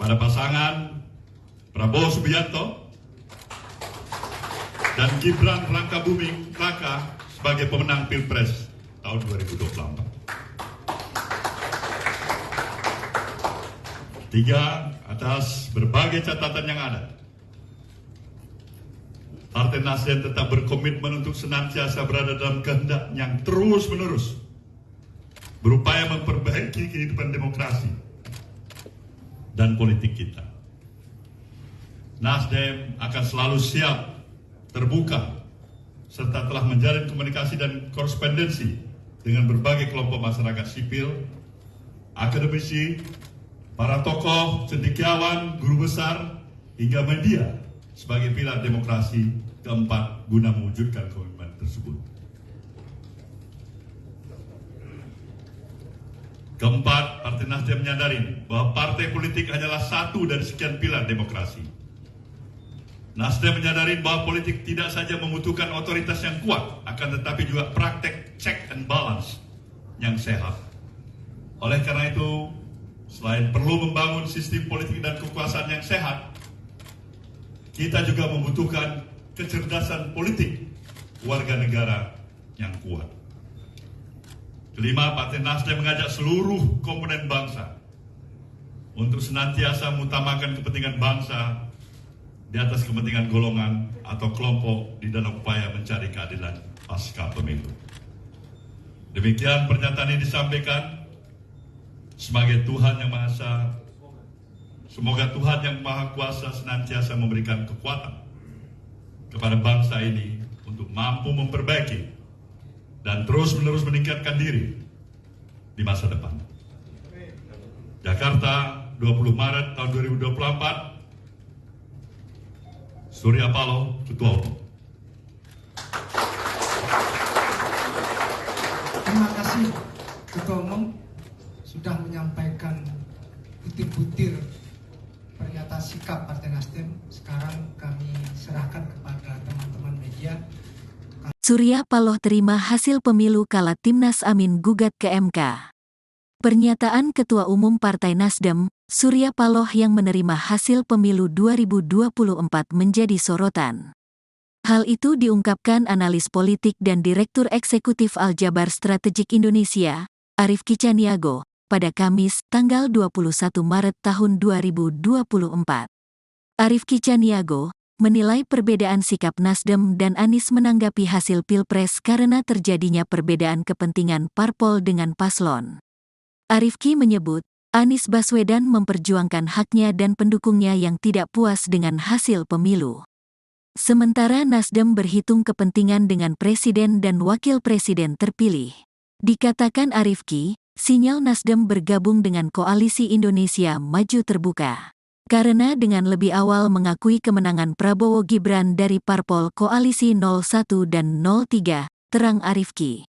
pada pasangan Prabowo Subianto dan Gibran Rakabuming Raka sebagai pemenang Pilpres tahun 2024. 3. Atas berbagai catatan yang ada, Partai Nasdem tetap berkomitmen untuk senantiasa berada dalam kehendak yang terus-menerus berupaya memperbaiki kehidupan demokrasi dan politik kita. Nasdem akan selalu siap, terbuka, serta telah menjalin komunikasi dan korespondensi dengan berbagai kelompok masyarakat sipil, akademisi, para tokoh, cendekiawan, guru besar, hingga media sebagai pilar demokrasi keempat guna mewujudkan komitmen tersebut. Keempat, Partai Nasdem menyadari bahwa partai politik hanyalah satu dari sekian pilar demokrasi. Nasdem menyadari bahwa politik tidak saja membutuhkan otoritas yang kuat, akan tetapi juga praktek check and balance yang sehat. Oleh karena itu, selain perlu membangun sistem politik dan kekuasaan yang sehat, kita juga membutuhkan kecerdasan politik warga negara yang kuat. Kelima, Partai Nasdem mengajak seluruh komponen bangsa untuk senantiasa mengutamakan kepentingan bangsa di atas kepentingan golongan atau kelompok di dalam upaya mencari keadilan pasca pemilu. Demikian pernyataan ini disampaikan sebagai Tuhan yang Maha Esa. Semoga Tuhan yang Maha Kuasa senantiasa memberikan kekuatan kepada bangsa ini untuk mampu memperbaiki dan terus-menerus meningkatkan diri di masa depan. Jakarta, 20 Maret tahun 2024, Surya Paloh, Ketua Umum. Terima kasih Ketua Umum sudah menyampaikan butir-butir pernyataan sikap Partai Nasdem. Sekarang kami serahkan kepada teman-teman media. Surya Paloh terima hasil pemilu kala Timnas Amin gugat ke MK. Pernyataan Ketua Umum Partai Nasdem, Surya Paloh yang menerima hasil pemilu 2024 menjadi sorotan. Hal itu diungkapkan analis politik dan Direktur Eksekutif Aljabar Strategik Indonesia, Arief Kicaniago, pada Kamis, tanggal 21 Maret tahun 2024. Arief Kicaniago menilai perbedaan sikap Nasdem dan Anies menanggapi hasil Pilpres karena terjadinya perbedaan kepentingan parpol dengan paslon. Arief Ki menyebut, Anies Baswedan memperjuangkan haknya dan pendukungnya yang tidak puas dengan hasil pemilu. Sementara Nasdem berhitung kepentingan dengan presiden dan wakil presiden terpilih. Dikatakan Arief Ki, sinyal Nasdem bergabung dengan Koalisi Indonesia Maju terbuka. Karena dengan lebih awal mengakui kemenangan Prabowo Gibran dari parpol Koalisi 01 dan 03, terang Arief Ki.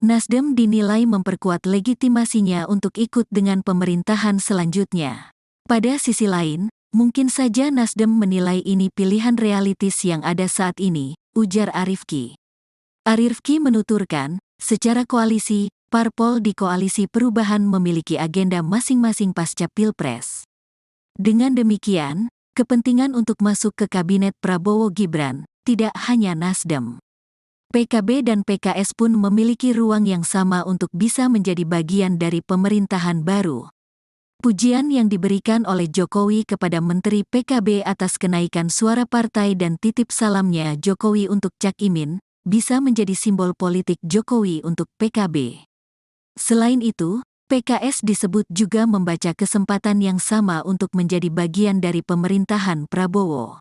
Nasdem dinilai memperkuat legitimasinya untuk ikut dengan pemerintahan selanjutnya. Pada sisi lain, mungkin saja Nasdem menilai ini pilihan realistis yang ada saat ini, ujar Arief Ki. Arief Ki menuturkan, secara koalisi, parpol di Koalisi Perubahan memiliki agenda masing-masing pasca Pilpres. Dengan demikian, kepentingan untuk masuk ke kabinet Prabowo Gibran tidak hanya Nasdem. PKB dan PKS pun memiliki ruang yang sama untuk bisa menjadi bagian dari pemerintahan baru. Pujian yang diberikan oleh Jokowi kepada Menteri PKB atas kenaikan suara partai dan titip salamnya Jokowi untuk Cak Imin, bisa menjadi simbol politik Jokowi untuk PKB. Selain itu, PKS disebut juga membaca kesempatan yang sama untuk menjadi bagian dari pemerintahan Prabowo.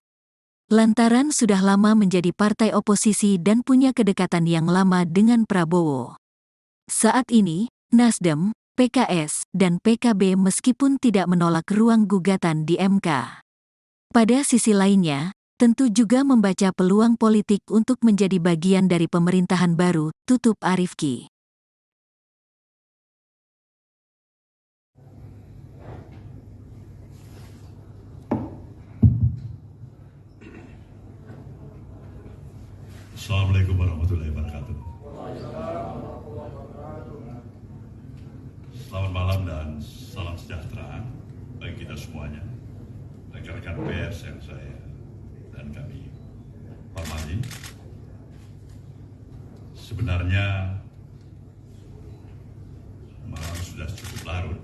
Lantaran sudah lama menjadi partai oposisi dan punya kedekatan yang lama dengan Prabowo. Saat ini, Nasdem, PKS, dan PKB meskipun tidak menolak ruang gugatan di MK. Pada sisi lainnya, tentu juga membaca peluang politik untuk menjadi bagian dari pemerintahan baru, tutup Arief Ki. Assalamualaikum warahmatullahi wabarakatuh. Selamat malam dan salam sejahtera bagi kita semuanya, rekan-rekan pers yang saya dan kami hormati. Sebenarnya malam sudah cukup larut.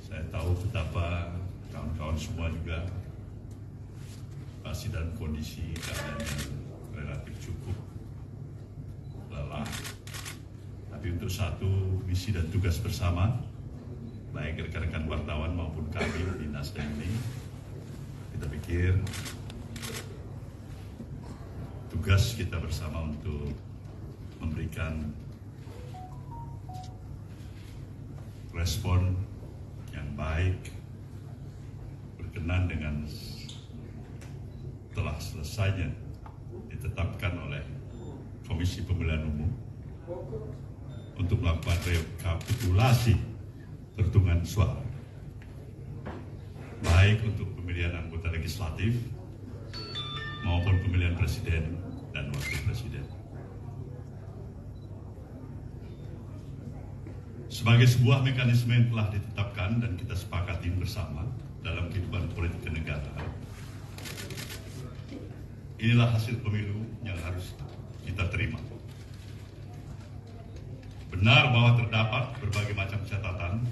Saya tahu betapa kawan-kawan semua juga masih dalam kondisi keadaan yang relatif cukup lelah. Tapi untuk satu misi dan tugas bersama, baik rekan-rekan wartawan maupun kami di Nasdem ini, kita pikir tugas kita bersama untuk memberikan respon yang baik berkenan dengan telah selesainya ditetapkan oleh Komisi Pemilihan Umum untuk melakukan rekapitulasi perhitungan suara, baik untuk pemilihan anggota legislatif maupun pemilihan presiden dan wakil presiden. Sebagai sebuah mekanisme yang telah ditetapkan dan kita sepakati bersama dalam kehidupan politik kenegaraan, inilah hasil pemilu yang harus kita terima. Benar bahwa terdapat berbagai macam catatan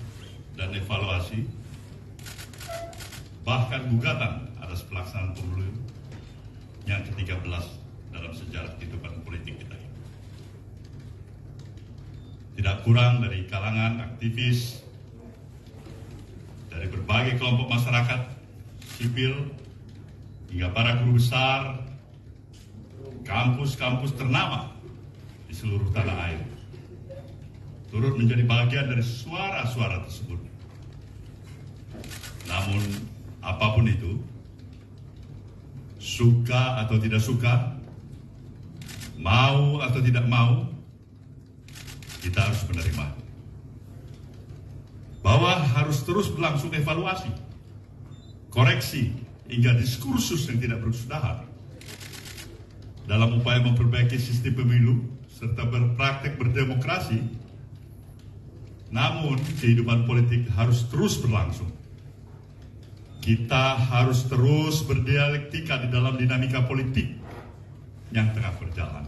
dan evaluasi, bahkan gugatan atas pelaksanaan pemilu yang ke-13 dalam sejarah kehidupan politik kita ini. Tidak kurang dari kalangan aktivis, dari berbagai kelompok masyarakat sipil, hingga para guru besar, kampus-kampus ternama di seluruh tanah air turut menjadi bagian dari suara-suara tersebut. Namun, apapun itu, suka atau tidak suka, mau atau tidak mau, kita harus menerima bahwa harus terus berlangsung evaluasi, koreksi, hingga diskursus yang tidak berkesudahan dalam upaya memperbaiki sistem pemilu serta berpraktek berdemokrasi. Namun kehidupan politik harus terus berlangsung. kita harus terus berdialektika di dalam dinamika politik yang tengah berjalan.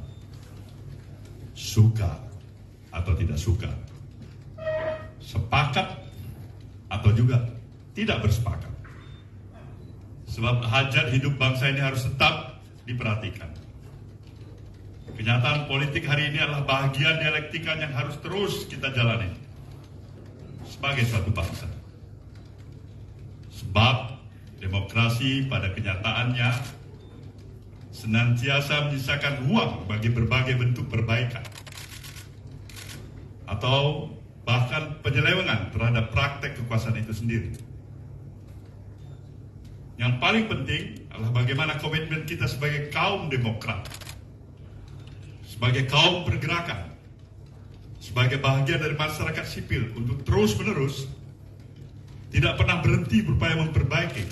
Suka atau tidak suka, sepakat atau juga tidak bersepakat. Sebab hajat hidup bangsa ini harus tetap diperhatikan. Kenyataan politik hari ini adalah bahagian dialektika yang harus terus kita jalani sebagai suatu bangsa. Sebab demokrasi pada kenyataannya senantiasa menyisakan ruang bagi berbagai bentuk perbaikan atau bahkan penyelewengan terhadap praktek kekuasaan itu sendiri. Yang paling penting adalah bagaimana komitmen kita sebagai kaum demokrat, sebagai kaum pergerakan, sebagai bahagian dari masyarakat sipil untuk terus-menerus tidak pernah berhenti berupaya memperbaiki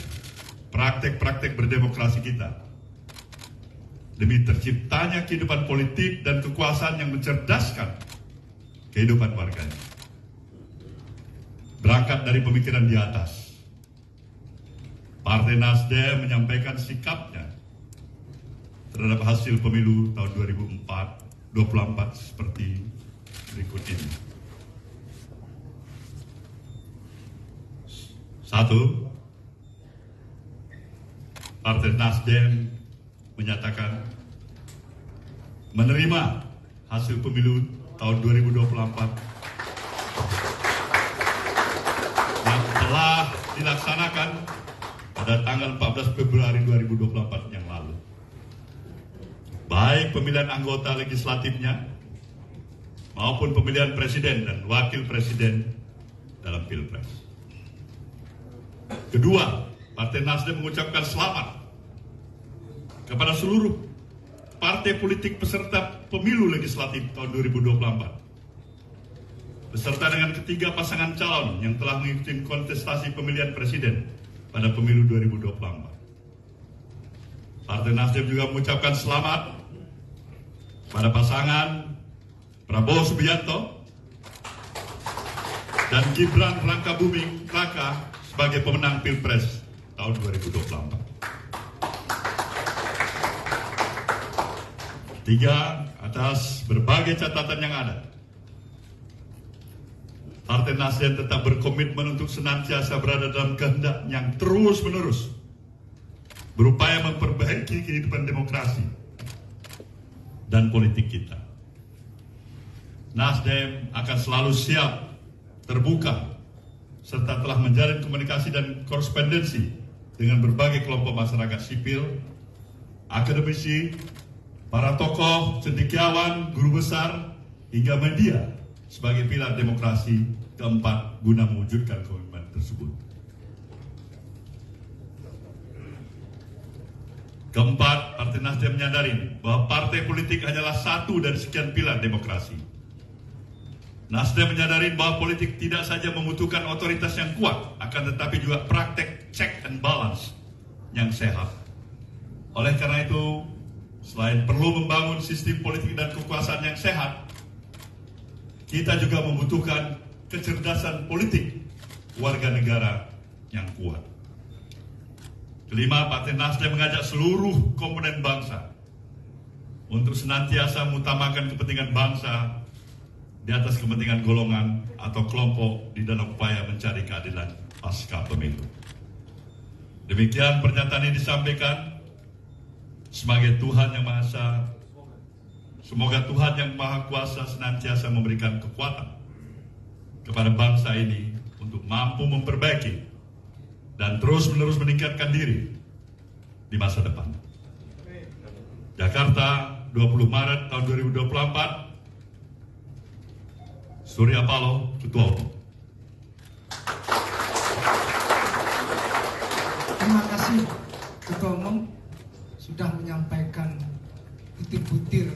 praktek-praktek berdemokrasi kita demi terciptanya kehidupan politik dan kekuasaan yang mencerdaskan kehidupan warganya. Berangkat dari pemikiran di atas, Partai Nasdem menyampaikan sikapnya terhadap hasil pemilu tahun 2024 seperti berikut ini. 1. Partai Nasdem menyatakan menerima hasil pemilu tahun 2024 yang telah dilaksanakan pada tanggal 14 Februari 2024 yang lalu. Baik pemilihan anggota legislatifnya maupun pemilihan presiden dan wakil presiden dalam Pilpres. Kedua, Partai Nasdem mengucapkan selamat kepada seluruh partai politik peserta pemilu legislatif tahun 2024 beserta dengan ketiga pasangan calon yang telah mengikuti kontestasi pemilihan presiden pada pemilu 2024. Partai Nasdem juga mengucapkan selamat pada pasangan Prabowo Subianto dan Gibran Rakabuming Raka sebagai pemenang Pilpres tahun 2024. Tiga, atas berbagai catatan yang ada, Partai Nasdem tetap berkomitmen untuk senantiasa berada dalam kehendak yang terus-menerus berupaya memperbaiki kehidupan demokrasi dan politik kita. Nasdem akan selalu siap, terbuka, serta telah menjalin komunikasi dan korespondensi dengan berbagai kelompok masyarakat sipil, akademisi, para tokoh, cendekiawan, guru besar, hingga media sebagai pilar demokrasi keempat guna mewujudkan komitmen tersebut. Keempat, Partai Nasdem menyadari bahwa partai politik hanyalah satu dari sekian pilar demokrasi. Nasdem menyadari bahwa politik tidak saja membutuhkan otoritas yang kuat, akan tetapi juga praktek check and balance yang sehat. Oleh karena itu, selain perlu membangun sistem politik dan kekuasaan yang sehat, kita juga membutuhkan kecerdasan politik warga negara yang kuat. Kelima, Partai Nasdem mengajak seluruh komponen bangsa untuk senantiasa mengutamakan kepentingan bangsa di atas kepentingan golongan atau kelompok di dalam upaya mencari keadilan pasca pemilu. Demikian pernyataan ini disampaikan sebagai Tuhan yang Maha Esa. Semoga Tuhan yang Maha Kuasa senantiasa memberikan kekuatan kepada bangsa ini untuk mampu memperbaiki dan terus-menerus meningkatkan diri di masa depan. Jakarta, 20 Maret tahun 2024, Surya Paloh, Ketua Umum. Terima kasih Ketua Umum sudah menyampaikan butir-butir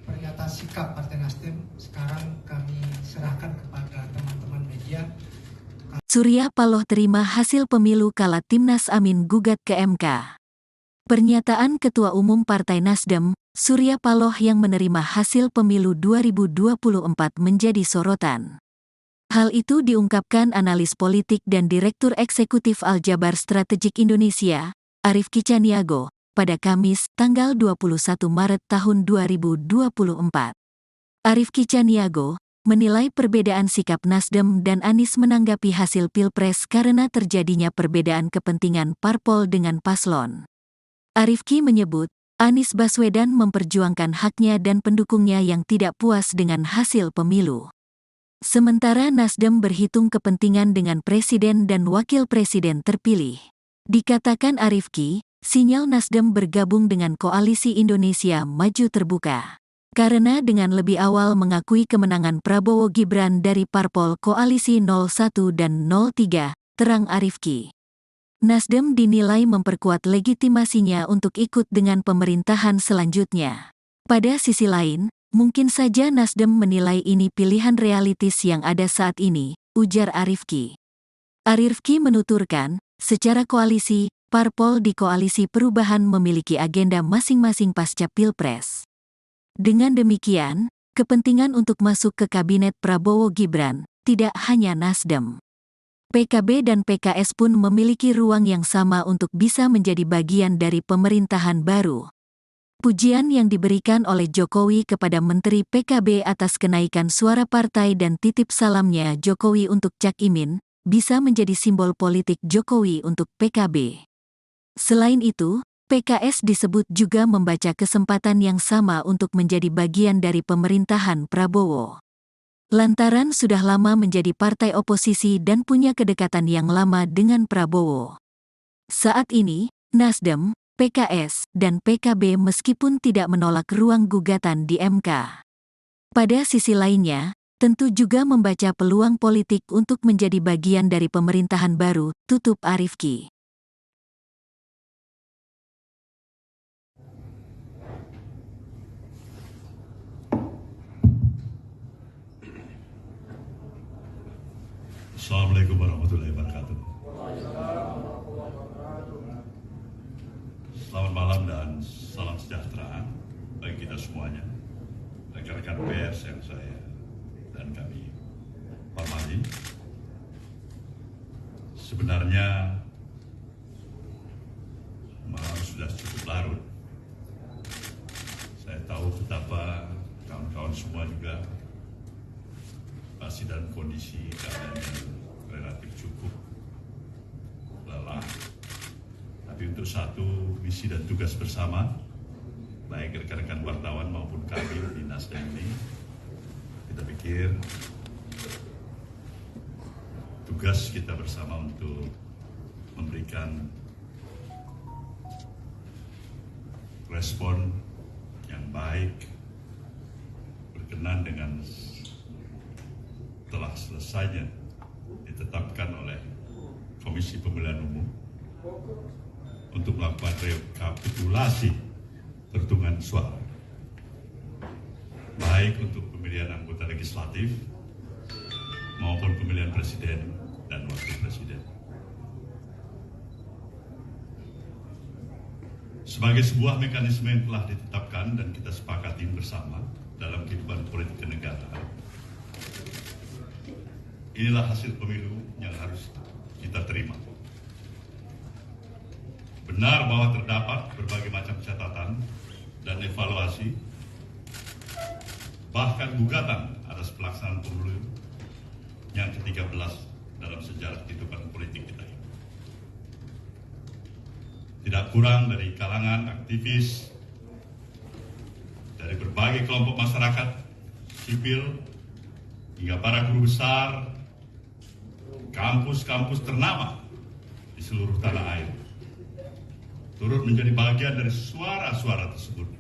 pernyataan sikap Partai Nasdem. Sekarang kami serahkan kepada teman-teman media. Surya Paloh terima hasil pemilu kala Timnas Amin gugat ke MK. Pernyataan Ketua Umum Partai Nasdem, Surya Paloh yang menerima hasil pemilu 2024 menjadi sorotan. Hal itu diungkapkan analis politik dan Direktur Eksekutif Aljabar Strategik Indonesia, Arief Kicaniago, pada Kamis, tanggal 21 Maret tahun 2024. Arief Kicaniago menilai perbedaan sikap Nasdem dan Anies menanggapi hasil Pilpres karena terjadinya perbedaan kepentingan parpol dengan paslon. Arief Ki menyebut, Anies Baswedan memperjuangkan haknya dan pendukungnya yang tidak puas dengan hasil pemilu. Sementara Nasdem berhitung kepentingan dengan presiden dan wakil presiden terpilih. Dikatakan Arief Ki, sinyal Nasdem bergabung dengan Koalisi Indonesia Maju terbuka. Karena dengan lebih awal mengakui kemenangan Prabowo Gibran dari parpol Koalisi 01 dan 03, terang Arief Ki. Nasdem dinilai memperkuat legitimasinya untuk ikut dengan pemerintahan selanjutnya. Pada sisi lain, mungkin saja Nasdem menilai ini pilihan realistis yang ada saat ini, ujar Arief Ki. Arief Ki menuturkan, secara koalisi, parpol di Koalisi Perubahan memiliki agenda masing-masing pasca Pilpres. Dengan demikian, kepentingan untuk masuk ke kabinet Prabowo Gibran, tidak hanya Nasdem. PKB dan PKS pun memiliki ruang yang sama untuk bisa menjadi bagian dari pemerintahan baru. Pujian yang diberikan oleh Jokowi kepada Menteri PKB atas kenaikan suara partai dan titip salamnya Jokowi untuk Cak Imin, bisa menjadi simbol politik Jokowi untuk PKB. Selain itu, PKS disebut juga membaca kesempatan yang sama untuk menjadi bagian dari pemerintahan Prabowo. Lantaran sudah lama menjadi partai oposisi dan punya kedekatan yang lama dengan Prabowo. Saat ini, Nasdem, PKS, dan PKB meskipun tidak menolak ruang gugatan di MK. Pada sisi lainnya, tentu juga membaca peluang politik untuk menjadi bagian dari pemerintahan baru, tutup Arief Ki. Assalamualaikum warahmatullahi wabarakatuh. Selamat malam dan salam sejahtera bagi kita semuanya, rekan-rekan pers yang saya dan kami hormati. Sebenarnya malam sudah cukup larut. Saya tahu betapa kawan-kawan semua juga masih dalam kondisi keadaan yang relatif cukup lelah. Tapi untuk satu misi dan tugas bersama, baik rekan-rekan wartawan maupun kami di Nasdem ini, kita pikir tugas kita bersama untuk memberikan respon yang baik berkenan dengan telah selesainya ditetapkan oleh Komisi Pemilihan Umum untuk melakukan rekapitulasi perhitungan suara, baik untuk pemilihan anggota legislatif maupun pemilihan presiden dan wakil presiden. Sebagai sebuah mekanisme yang telah ditetapkan dan kita sepakati bersama dalam kehidupan politik kenegaraan, inilah hasil pemilu yang harus kita terima. Benar bahwa terdapat berbagai macam catatan dan evaluasi, bahkan gugatan atas pelaksanaan pemilu yang ke-13 dalam sejarah kehidupan politik kita ini. Tidak kurang dari kalangan aktivis, dari berbagai kelompok masyarakat sipil, hingga para guru besar, kampus-kampus ternama di seluruh tanah air turut menjadi bagian dari suara-suara tersebut.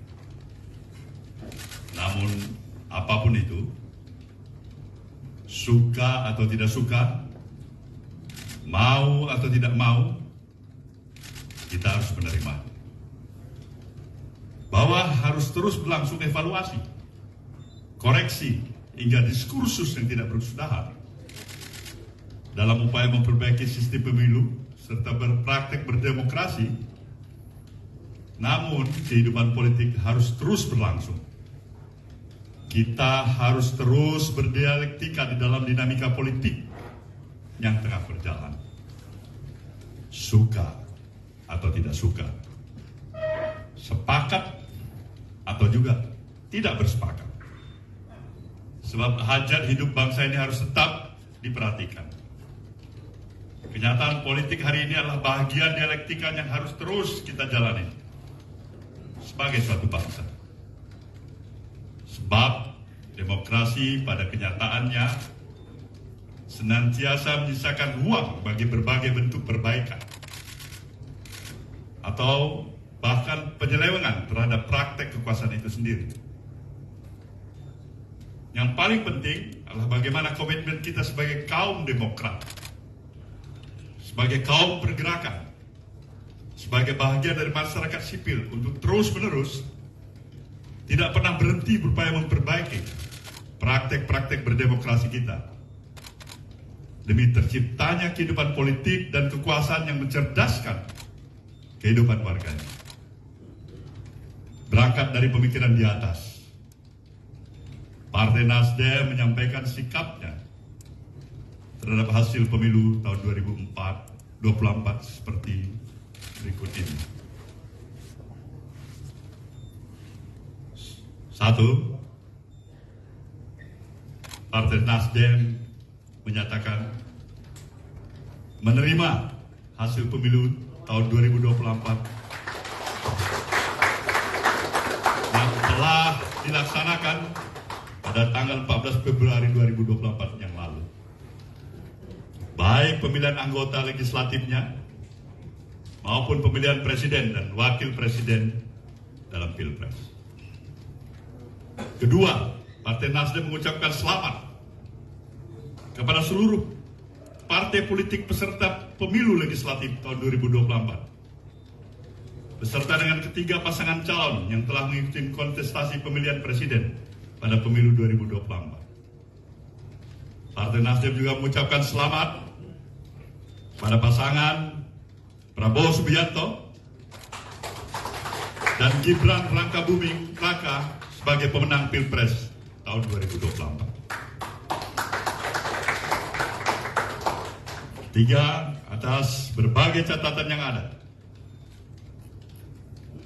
Namun, apapun itu, suka atau tidak suka, mau atau tidak mau, kita harus menerima bahwa harus terus berlangsung evaluasi, koreksi, hingga diskursus yang tidak berkesudahan dalam upaya memperbaiki sistem pemilu serta berpraktek berdemokrasi. Namun, kehidupan politik harus terus berlangsung. kita harus terus berdialektika di dalam dinamika politik yang tengah berjalan. Suka atau tidak suka, sepakat atau juga tidak bersepakat. Sebab hajat hidup bangsa ini harus tetap diperhatikan. Kenyataan politik hari ini adalah bahagian dialektika yang harus terus kita jalani sebagai suatu bangsa. Sebab demokrasi pada kenyataannya senantiasa menyisakan ruang bagi berbagai bentuk perbaikan atau bahkan penyelewengan terhadap praktek kekuasaan itu sendiri. Yang paling penting adalah bagaimana komitmen kita sebagai kaum demokrat, sebagai kaum pergerakan, sebagai bahagian dari masyarakat sipil untuk terus-menerus tidak pernah berhenti berupaya memperbaiki praktek-praktek berdemokrasi kita demi terciptanya kehidupan politik dan kekuasaan yang mencerdaskan kehidupan warganya. Berangkat dari pemikiran di atas, Partai Nasdem menyampaikan sikapnya terhadap hasil pemilu tahun 2024 seperti berikut ini. 1. Partai Nasdem menyatakan menerima hasil pemilu tahun 2024 yang telah dilaksanakan pada tanggal 14 Februari 2024 yang lalu. Baik pemilihan anggota legislatifnya maupun pemilihan presiden dan wakil presiden dalam Pilpres. Kedua, Partai Nasdem mengucapkan selamat kepada seluruh partai politik peserta pemilu legislatif tahun 2024 beserta dengan ketiga pasangan calon yang telah mengikuti kontestasi pemilihan presiden pada pemilu 2024. Partai Nasdem juga mengucapkan selamat pada pasangan Prabowo Subianto dan Gibran Rakabuming Raka sebagai pemenang Pilpres tahun 2024. 3. Atas berbagai catatan yang ada,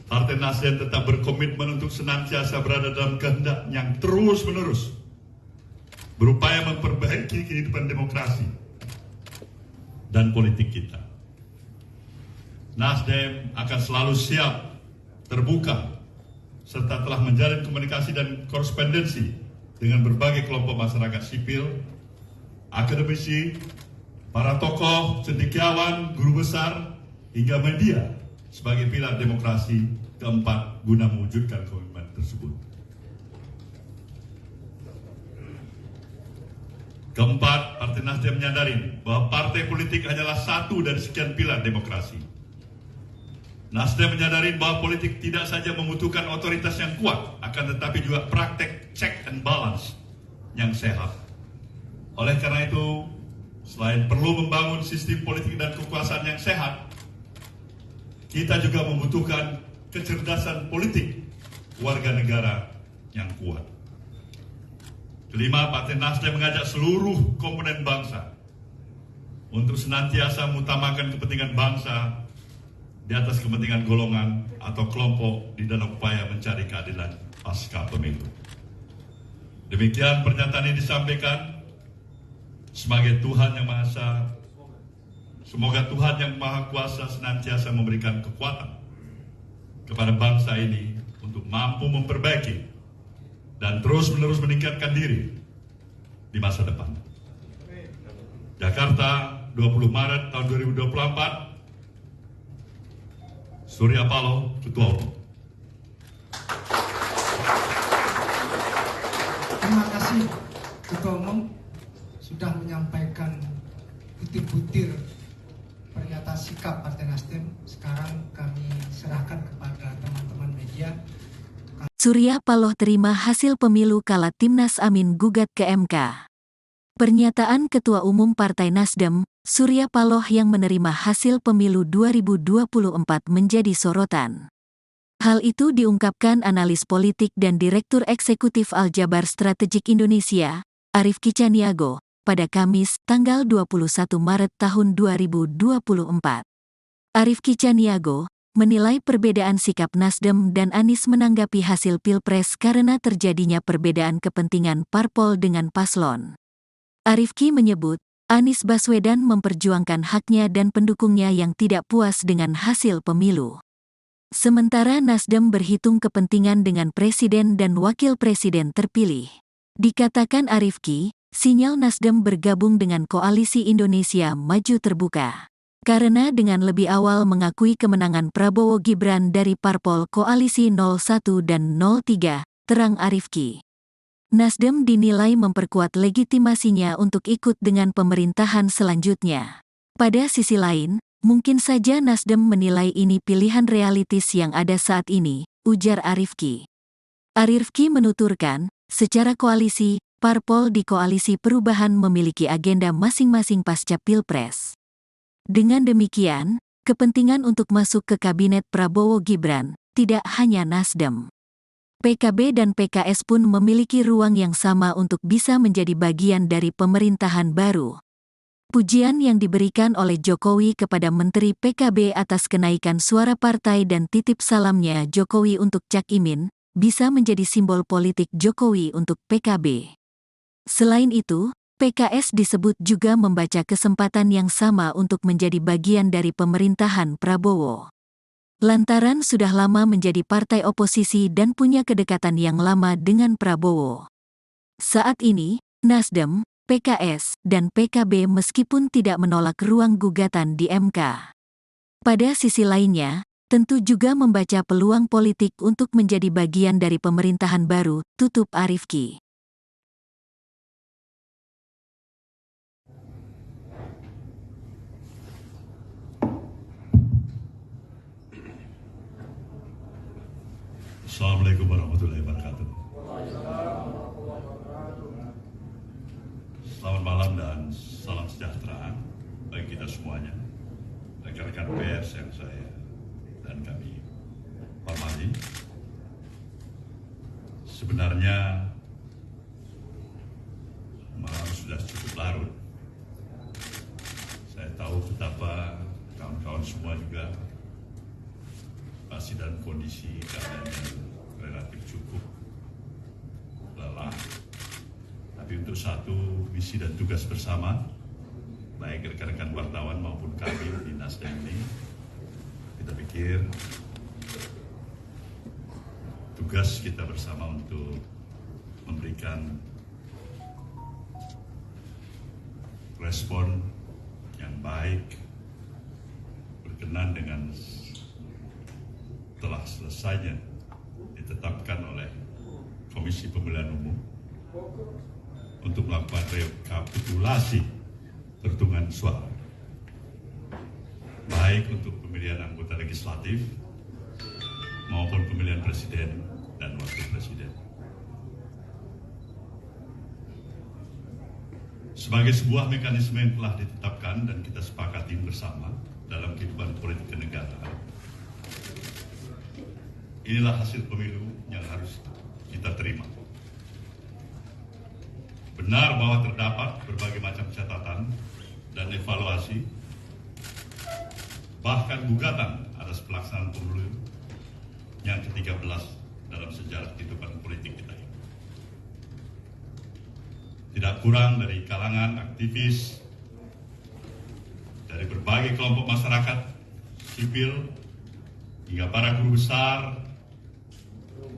Partai Nasdem tetap berkomitmen untuk senantiasa berada dalam kehendak yang terus-menerus berupaya memperbaiki kehidupan demokrasi dan politik kita. Nasdem akan selalu siap, terbuka, serta telah menjalin komunikasi dan korespondensi dengan berbagai kelompok masyarakat sipil, akademisi, para tokoh, cendekiawan, guru besar, hingga media sebagai pilar demokrasi keempat guna mewujudkan komitmen tersebut. Keempat, Partai Nasdem menyadari bahwa partai politik hanyalah satu dari sekian pilar demokrasi. Nasdem menyadari bahwa politik tidak saja membutuhkan otoritas yang kuat, akan tetapi juga praktek check and balance yang sehat. Oleh karena itu, selain perlu membangun sistem politik dan kekuasaan yang sehat, kita juga membutuhkan kecerdasan politik warga negara yang kuat. Kelima, Partai Nasdem mengajak seluruh komponen bangsa untuk senantiasa mengutamakan kepentingan bangsa di atas kepentingan golongan atau kelompok di dalam upaya mencari keadilan pasca pemilu. Demikian pernyataan ini disampaikan sebagai Tuhan Yang Maha Esa. Semoga Tuhan Yang Maha Kuasa senantiasa memberikan kekuatan kepada bangsa ini untuk mampu memperbaiki dan terus-menerus meningkatkan diri di masa depan. Jakarta, 20 Maret tahun 2024, Surya Paloh, Ketua Umum. Terima kasih Ketua Umum sudah menyampaikan butir-butir pernyataan sikap Partai Nasdem. Sekarang kami serahkan kepada teman-teman media. Surya Paloh terima hasil pemilu kala Timnas Amin gugat ke MK. Pernyataan Ketua Umum Partai Nasdem, Surya Paloh yang menerima hasil pemilu 2024 menjadi sorotan. Hal itu diungkapkan analis politik dan Direktur Eksekutif Aljabar Strategik Indonesia, Arief Kicaniago, pada Kamis, tanggal 21 Maret tahun 2024. Arief Kicaniago menilai perbedaan sikap Nasdem dan Anies menanggapi hasil Pilpres karena terjadinya perbedaan kepentingan parpol dengan paslon. Arief Ki menyebut, Anies Baswedan memperjuangkan haknya dan pendukungnya yang tidak puas dengan hasil pemilu. Sementara Nasdem berhitung kepentingan dengan presiden dan wakil presiden terpilih. Dikatakan Arief Ki, sinyal Nasdem bergabung dengan Koalisi Indonesia Maju terbuka. Karena dengan lebih awal mengakui kemenangan Prabowo Gibran dari parpol Koalisi 01 dan 03, terang Arief Ki. Nasdem dinilai memperkuat legitimasinya untuk ikut dengan pemerintahan selanjutnya. Pada sisi lain, mungkin saja Nasdem menilai ini pilihan realistis yang ada saat ini, ujar Arief Ki. Arief Ki menuturkan, secara koalisi, parpol di Koalisi Perubahan memiliki agenda masing-masing pasca Pilpres. Dengan demikian, kepentingan untuk masuk ke kabinet Prabowo Gibran tidak hanya Nasdem. PKB dan PKS pun memiliki ruang yang sama untuk bisa menjadi bagian dari pemerintahan baru. Pujian yang diberikan oleh Jokowi kepada Menteri PKB atas kenaikan suara partai dan titip salamnya Jokowi untuk Cak Imin, bisa menjadi simbol politik Jokowi untuk PKB. Selain itu, PKS disebut juga membaca kesempatan yang sama untuk menjadi bagian dari pemerintahan Prabowo. Lantaran sudah lama menjadi partai oposisi dan punya kedekatan yang lama dengan Prabowo. Saat ini, Nasdem, PKS, dan PKB meskipun tidak menolak ruang gugatan di MK. Pada sisi lainnya, tentu juga membaca peluang politik untuk menjadi bagian dari pemerintahan baru, tutup Arief Ki. Assalamualaikum warahmatullahi wabarakatuh. Selamat malam dan salam sejahtera bagi kita semuanya, rekan-rekan pers yang saya dan kami hormati. Sebenarnya malam sudah cukup larut. Saya tahu betapa kawan-kawan semua juga masih dalam kondisi keadaan yang relatif cukup lelah. Tapi untuk satu misi dan tugas bersama, baik rekan-rekan wartawan maupun kami di Nasdem ini, kita pikir tugas kita bersama untuk memberikan respon yang baik berkenan dengan telah selesainya ditetapkan oleh Komisi Pemilihan Umum untuk melakukan rekapitulasi perhitungan suara, baik untuk pemilihan anggota legislatif maupun pemilihan presiden dan wakil presiden. Sebagai sebuah mekanisme yang telah ditetapkan dan kita sepakati bersama dalam kehidupan politik kenegaraan, inilah hasil pemilu yang harus kita terima. Benar bahwa terdapat berbagai macam catatan dan evaluasi, bahkan gugatan atas pelaksanaan pemilu yang ke-13 dalam sejarah kehidupan politik kita ini. Tidak kurang dari kalangan aktivis, dari berbagai kelompok masyarakat sipil, hingga para guru besar,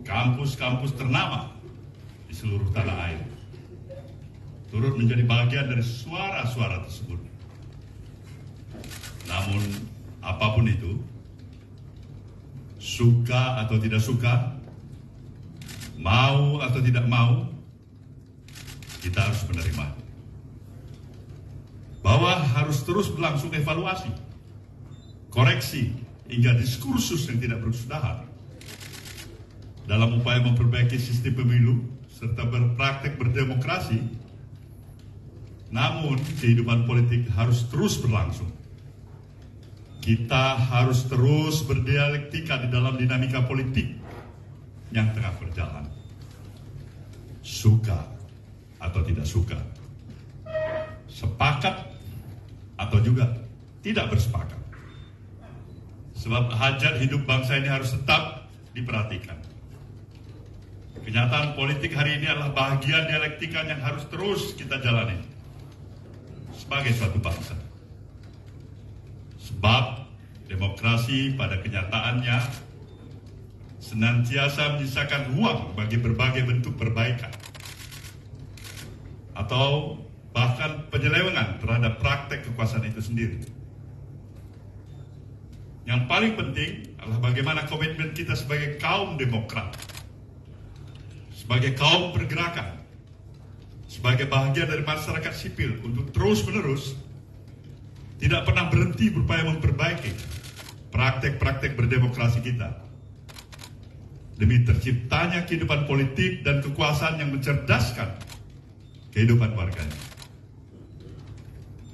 kampus-kampus ternama di seluruh tanah air turut menjadi bagian dari suara-suara tersebut. Namun, apapun itu, suka atau tidak suka, mau atau tidak mau, kita harus menerima bahwa harus terus berlangsung evaluasi, koreksi, hingga diskursus yang tidak berkesudahan dalam upaya memperbaiki sistem pemilu serta berpraktek berdemokrasi. Namun kehidupan politik harus terus berlangsung. kita harus terus berdialektika di dalam dinamika politik yang tengah berjalan. Suka atau tidak suka, sepakat atau juga tidak bersepakat. Sebab hajat hidup bangsa ini harus tetap diperhatikan. Kenyataan politik hari ini adalah bahagian dialektika yang harus terus kita jalani sebagai suatu bangsa. Sebab demokrasi pada kenyataannya senantiasa menyisakan ruang bagi berbagai bentuk perbaikan atau bahkan penyelewengan terhadap praktek kekuasaan itu sendiri. Yang paling penting adalah bagaimana komitmen kita sebagai kaum demokrat, sebagai kaum pergerakan, sebagai bahagian dari masyarakat sipil untuk terus-menerus tidak pernah berhenti berupaya memperbaiki praktek-praktek berdemokrasi kita demi terciptanya kehidupan politik dan kekuasaan yang mencerdaskan kehidupan warganya.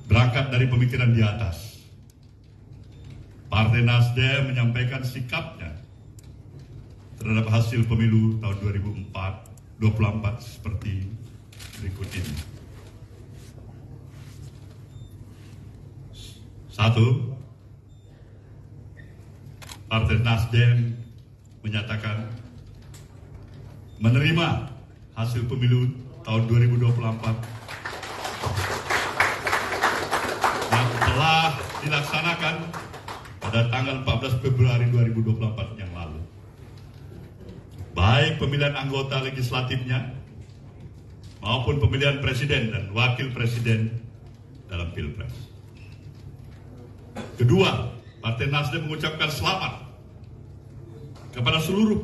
Berangkat dari pemikiran di atas, Partai Nasdem menyampaikan sikapnya terhadap hasil pemilu tahun 2024 seperti berikut ini. 1. Partai Nasdem menyatakan menerima hasil pemilu tahun 2024 yang telah dilaksanakan pada tanggal 14 Februari 2024 yang lalu. Baik pemilihan anggota legislatifnya maupun pemilihan presiden dan wakil presiden dalam Pilpres. Kedua, Partai Nasdem mengucapkan selamat kepada seluruh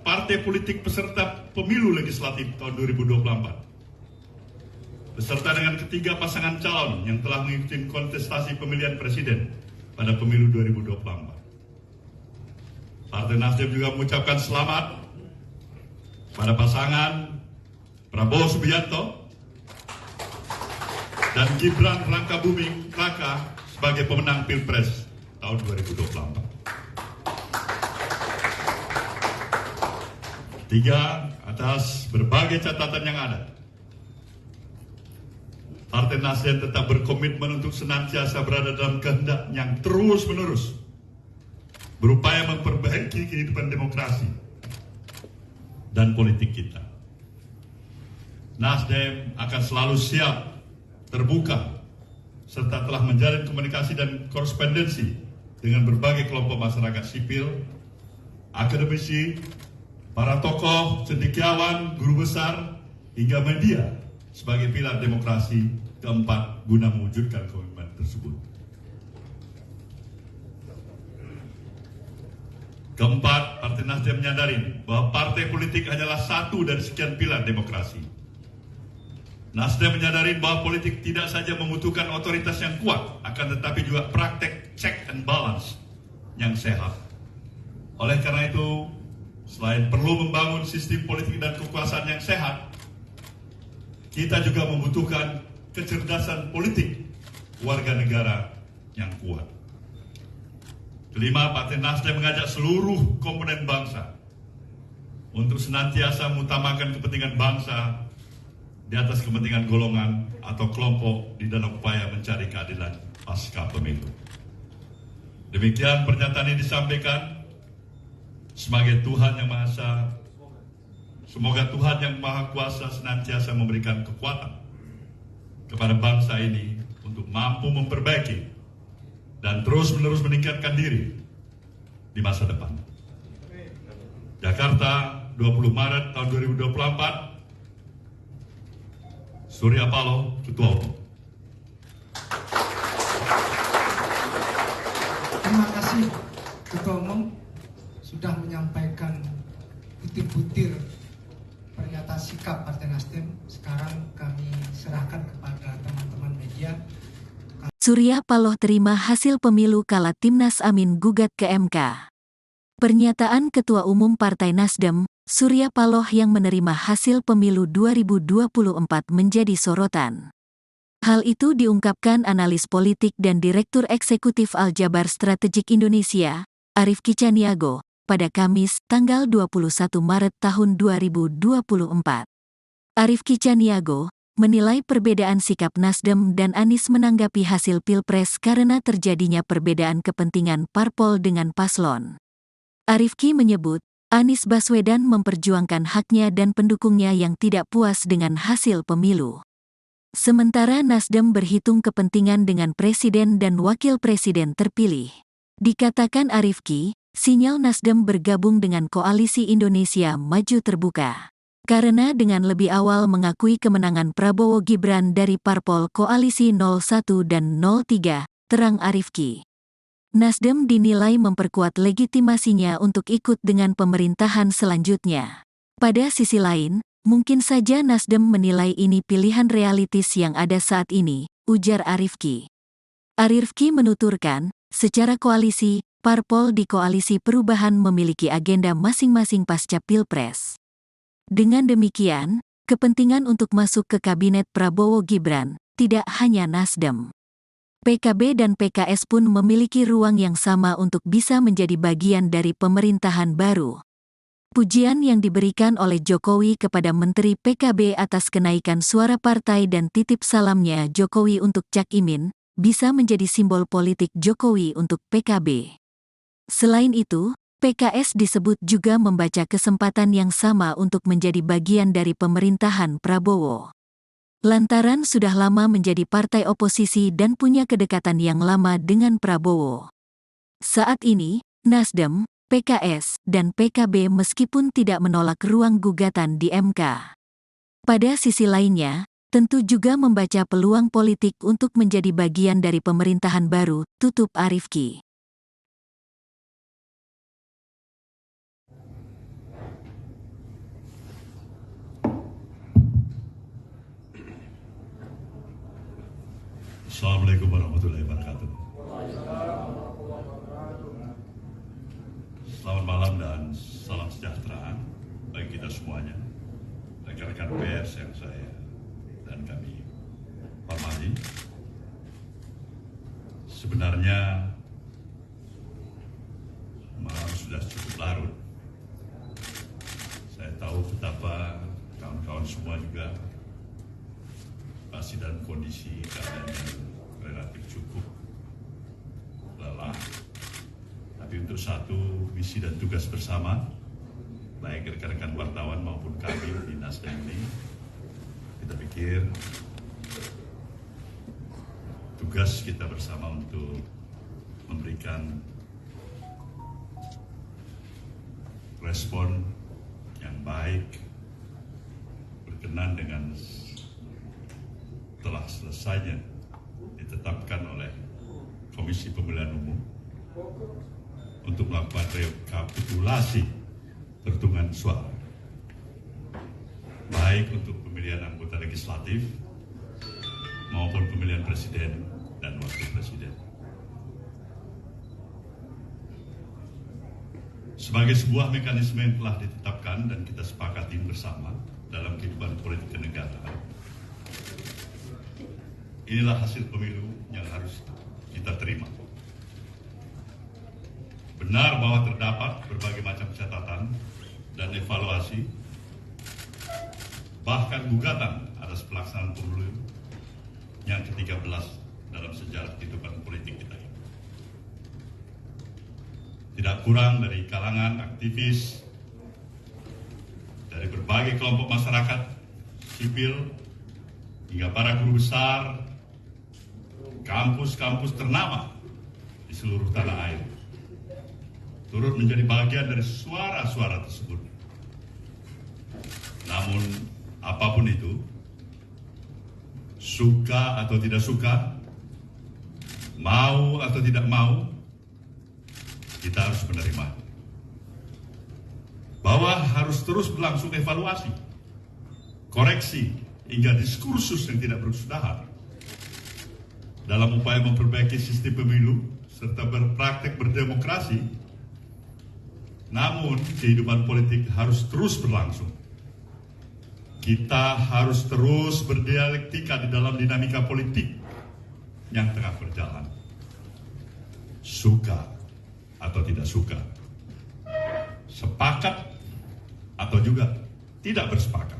partai politik peserta pemilu legislatif tahun 2024 beserta dengan ketiga pasangan calon yang telah mengikuti kontestasi pemilihan presiden pada pemilu 2024. Partai Nasdem juga mengucapkan selamat pada pasangan Prabowo Subianto dan Gibran Rakabuming Raka sebagai pemenang Pilpres tahun 2024. Tiga, atas berbagai catatan yang ada, Partai Nasdem tetap berkomitmen untuk senantiasa berada dalam kehendak yang terus-menerus berupaya memperbaiki kehidupan demokrasi dan politik kita. Nasdem akan selalu siap, terbuka, serta telah menjalin komunikasi dan korespondensi dengan berbagai kelompok masyarakat sipil, akademisi, para tokoh, cendekiawan, guru besar, hingga media sebagai pilar demokrasi keempat guna mewujudkan komitmen tersebut. Keempat, Partai Nasdem menyadari bahwa partai politik hanyalah satu dari sekian pilar demokrasi. Nasdem menyadari bahwa politik tidak saja membutuhkan otoritas yang kuat, akan tetapi juga praktek check and balance yang sehat. Oleh karena itu, selain perlu membangun sistem politik dan kekuasaan yang sehat, kita juga membutuhkan kecerdasan politik warga negara yang kuat. Kelima, Partai Nasdem mengajak seluruh komponen bangsa untuk senantiasa mengutamakan kepentingan bangsa di atas kepentingan golongan atau kelompok di dalam upaya mencari keadilan pasca pemilu. Demikian pernyataan ini disampaikan sebagai Tuhan yang Maha Esa. Semoga Tuhan yang Maha Kuasa senantiasa memberikan kekuatan kepada bangsa ini untuk mampu memperbaiki dan terus-menerus meningkatkan diri di masa depan. Jakarta, 20 Maret tahun 2024, Surya Paloh, Ketua Umum. Terima kasih Ketua Umum sudah menyampaikan butir-butir pernyataan sikap Partai Nasdem. Sekarang kami serahkan kepada teman-teman media. Surya Paloh terima hasil pemilu kala Timnas Amin gugat ke MK. Pernyataan Ketua Umum Partai Nasdem, Surya Paloh yang menerima hasil pemilu 2024 menjadi sorotan. Hal itu diungkapkan analis politik dan Direktur Eksekutif Aljabar Strategik Indonesia, Arief Kicaniago, pada Kamis, tanggal 21 Maret tahun 2024. Arief Kicaniago menilai perbedaan sikap Nasdem dan Anies menanggapi hasil Pilpres karena terjadinya perbedaan kepentingan parpol dengan paslon. Arief Ki menyebut, Anies Baswedan memperjuangkan haknya dan pendukungnya yang tidak puas dengan hasil pemilu. Sementara Nasdem berhitung kepentingan dengan presiden dan wakil presiden terpilih. Dikatakan Arief Ki, sinyal Nasdem bergabung dengan Koalisi Indonesia Maju terbuka. Karena dengan lebih awal mengakui kemenangan Prabowo Gibran dari parpol Koalisi 01 dan 03, terang Arief Ki. Nasdem dinilai memperkuat legitimasinya untuk ikut dengan pemerintahan selanjutnya. Pada sisi lain, mungkin saja Nasdem menilai ini pilihan realistis yang ada saat ini, ujar Arief Ki. Arief Ki menuturkan, secara koalisi, parpol di Koalisi Perubahan memiliki agenda masing-masing pasca Pilpres. Dengan demikian, kepentingan untuk masuk ke kabinet Prabowo Gibran, tidak hanya Nasdem. PKB dan PKS pun memiliki ruang yang sama untuk bisa menjadi bagian dari pemerintahan baru. Pujian yang diberikan oleh Jokowi kepada Menteri PKB atas kenaikan suara partai dan titip salamnya Jokowi untuk Cak Imin, bisa menjadi simbol politik Jokowi untuk PKB. Selain itu, PKS disebut juga membaca kesempatan yang sama untuk menjadi bagian dari pemerintahan Prabowo. Lantaran sudah lama menjadi partai oposisi dan punya kedekatan yang lama dengan Prabowo. Saat ini, Nasdem, PKS, dan PKB meskipun tidak menolak ruang gugatan di MK. Pada sisi lainnya, tentu juga membaca peluang politik untuk menjadi bagian dari pemerintahan baru, tutup Arief Ki. Assalamualaikum warahmatullahi wabarakatuh. Selamat malam dan salam sejahtera bagi kita semuanya, rekan-rekan pers yang saya dan kami hormati. Sebenarnya malam sudah cukup larut. Saya tahu betapa kawan-kawan semua juga masih dalam kondisi keadaan yang relatif cukup lelah. Tapi untuk satu misi dan tugas bersama, baik rekan-rekan wartawan maupun kami di Nasdem ini, kita pikir tugas kita bersama untuk memberikan respon yang baik berkenan dengan telah selesainya ditetapkan oleh Komisi Pemilihan Umum untuk melakukan rekapitulasi perhitungan suara, baik untuk pemilihan anggota legislatif maupun pemilihan presiden dan wakil presiden. Sebagai sebuah mekanisme yang telah ditetapkan dan kita sepakati bersama dalam kehidupan politik kenegaraan, inilah hasil pemilu yang harus kita terima. Benar bahwa terdapat berbagai macam catatan dan evaluasi, bahkan gugatan atas pelaksanaan pemilu yang ke-13 dalam sejarah kehidupan politik kita ini. Tidak kurang dari kalangan aktivis, dari berbagai kelompok masyarakat sipil, hingga para guru besar, kampus-kampus ternama di seluruh tanah air turut menjadi bagian dari suara-suara tersebut. Namun, apapun itu, suka atau tidak suka, mau atau tidak mau, kita harus menerima. Bahwa harus terus berlangsung evaluasi, koreksi, hingga diskursus yang tidak berkesudahan dalam upaya memperbaiki sistem pemilu serta berpraktek berdemokrasi. Namun, kehidupan politik harus terus berlangsung. kita harus terus berdialektika di dalam dinamika politik yang tengah berjalan. Suka atau tidak suka, sepakat atau juga tidak bersepakat.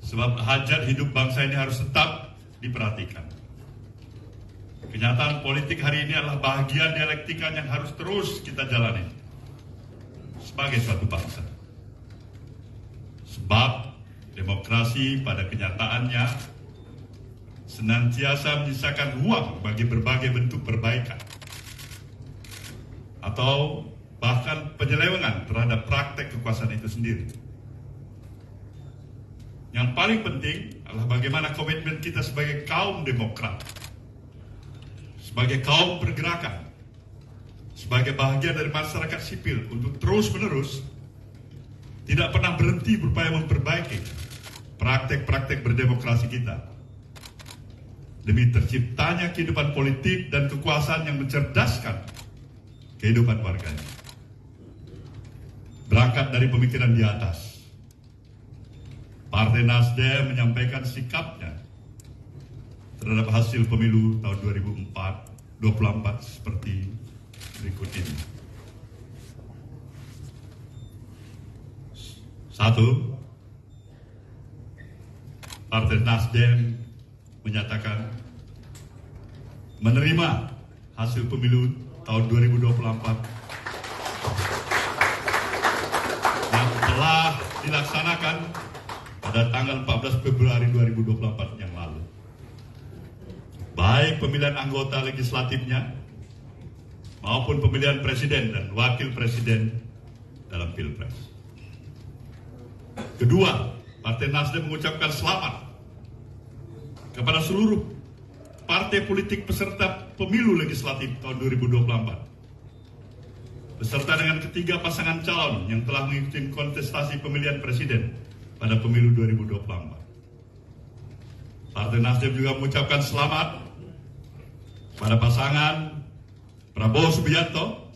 Sebab hajat hidup bangsa ini harus tetap diperhatikan. Kenyataan politik hari ini adalah bahagian dialektika yang harus terus kita jalani sebagai suatu bangsa. Sebab demokrasi pada kenyataannya senantiasa menyisakan ruang bagi berbagai bentuk perbaikan atau bahkan penyelewengan terhadap praktek kekuasaan itu sendiri. Yang paling penting adalah bagaimana komitmen kita sebagai kaum demokrat, sebagai kaum pergerakan, sebagai bahagian dari masyarakat sipil untuk terus-menerus tidak pernah berhenti berupaya memperbaiki praktek-praktek berdemokrasi kita demi terciptanya kehidupan politik dan kekuasaan yang mencerdaskan kehidupan warganya. Berangkat dari pemikiran di atas, Partai Nasdem menyampaikan sikapnya terhadap hasil pemilu tahun 2024 seperti berikut ini. 1. Partai Nasdem menyatakan menerima hasil pemilu tahun 2024 yang telah dilaksanakan pada tanggal 14 Februari 2024 yang lalu. Baik pemilihan anggota legislatifnya maupun pemilihan presiden dan wakil presiden dalam Pilpres. Kedua, Partai Nasdem mengucapkan selamat kepada seluruh partai politik peserta pemilu legislatif tahun 2024 beserta dengan ketiga pasangan calon yang telah mengikuti kontestasi pemilihan presiden pada pemilu 2024. Partai Nasdem juga mengucapkan selamat pada pasangan Prabowo Subianto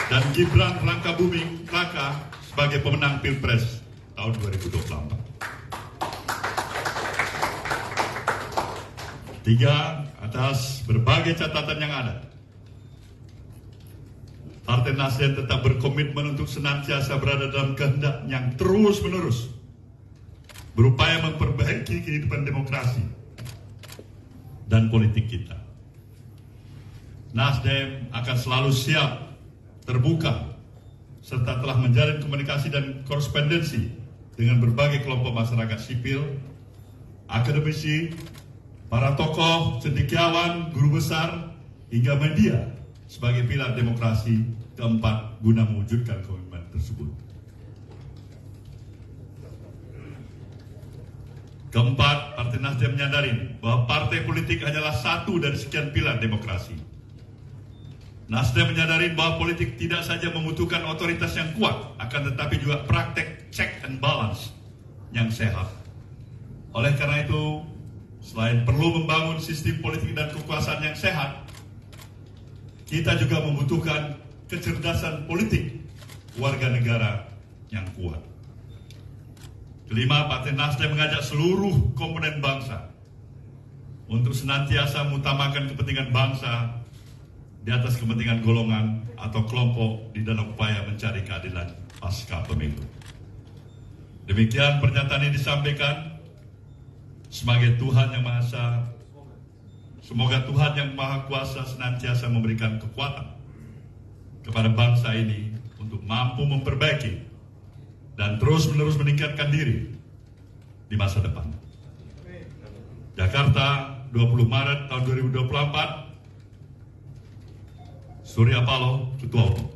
dan Gibran Rakabuming Raka sebagai pemenang Pilpres tahun 2024. 3. Atas berbagai catatan yang ada, Partai Nasdem tetap berkomitmen untuk senantiasa berada dalam kehendak yang terus-menerus berupaya memperbaiki kehidupan demokrasi dan politik kita. Nasdem akan selalu siap, terbuka, serta telah menjalin komunikasi dan korespondensi dengan berbagai kelompok masyarakat sipil, akademisi, para tokoh, cendekiawan, guru besar, hingga media sebagai pilar demokrasi keempat guna mewujudkan komitmen tersebut. Keempat, Partai Nasdem menyadari bahwa partai politik hanyalah satu dari sekian pilar demokrasi. Nasdem menyadari bahwa politik tidak saja membutuhkan otoritas yang kuat, akan tetapi juga praktek check and balance yang sehat. Oleh karena itu, selain perlu membangun sistem politik dan kekuasaan yang sehat, kita juga membutuhkan kecerdasan politik warga negara yang kuat. Kelima, Partai Nasdem mengajak seluruh komponen bangsa untuk senantiasa mengutamakan kepentingan bangsa di atas kepentingan golongan atau kelompok di dalam upaya mencari keadilan pasca pemilu. Demikian pernyataan ini disampaikan sebagai Tuhan Yang Maha Esa. Semoga Tuhan Yang Maha Kuasa senantiasa memberikan kekuatan kepada bangsa ini untuk mampu memperbaiki dan terus-menerus meningkatkan diri di masa depan. Jakarta, 20 Maret tahun 2024, Surya Paloh, Ketua Umum.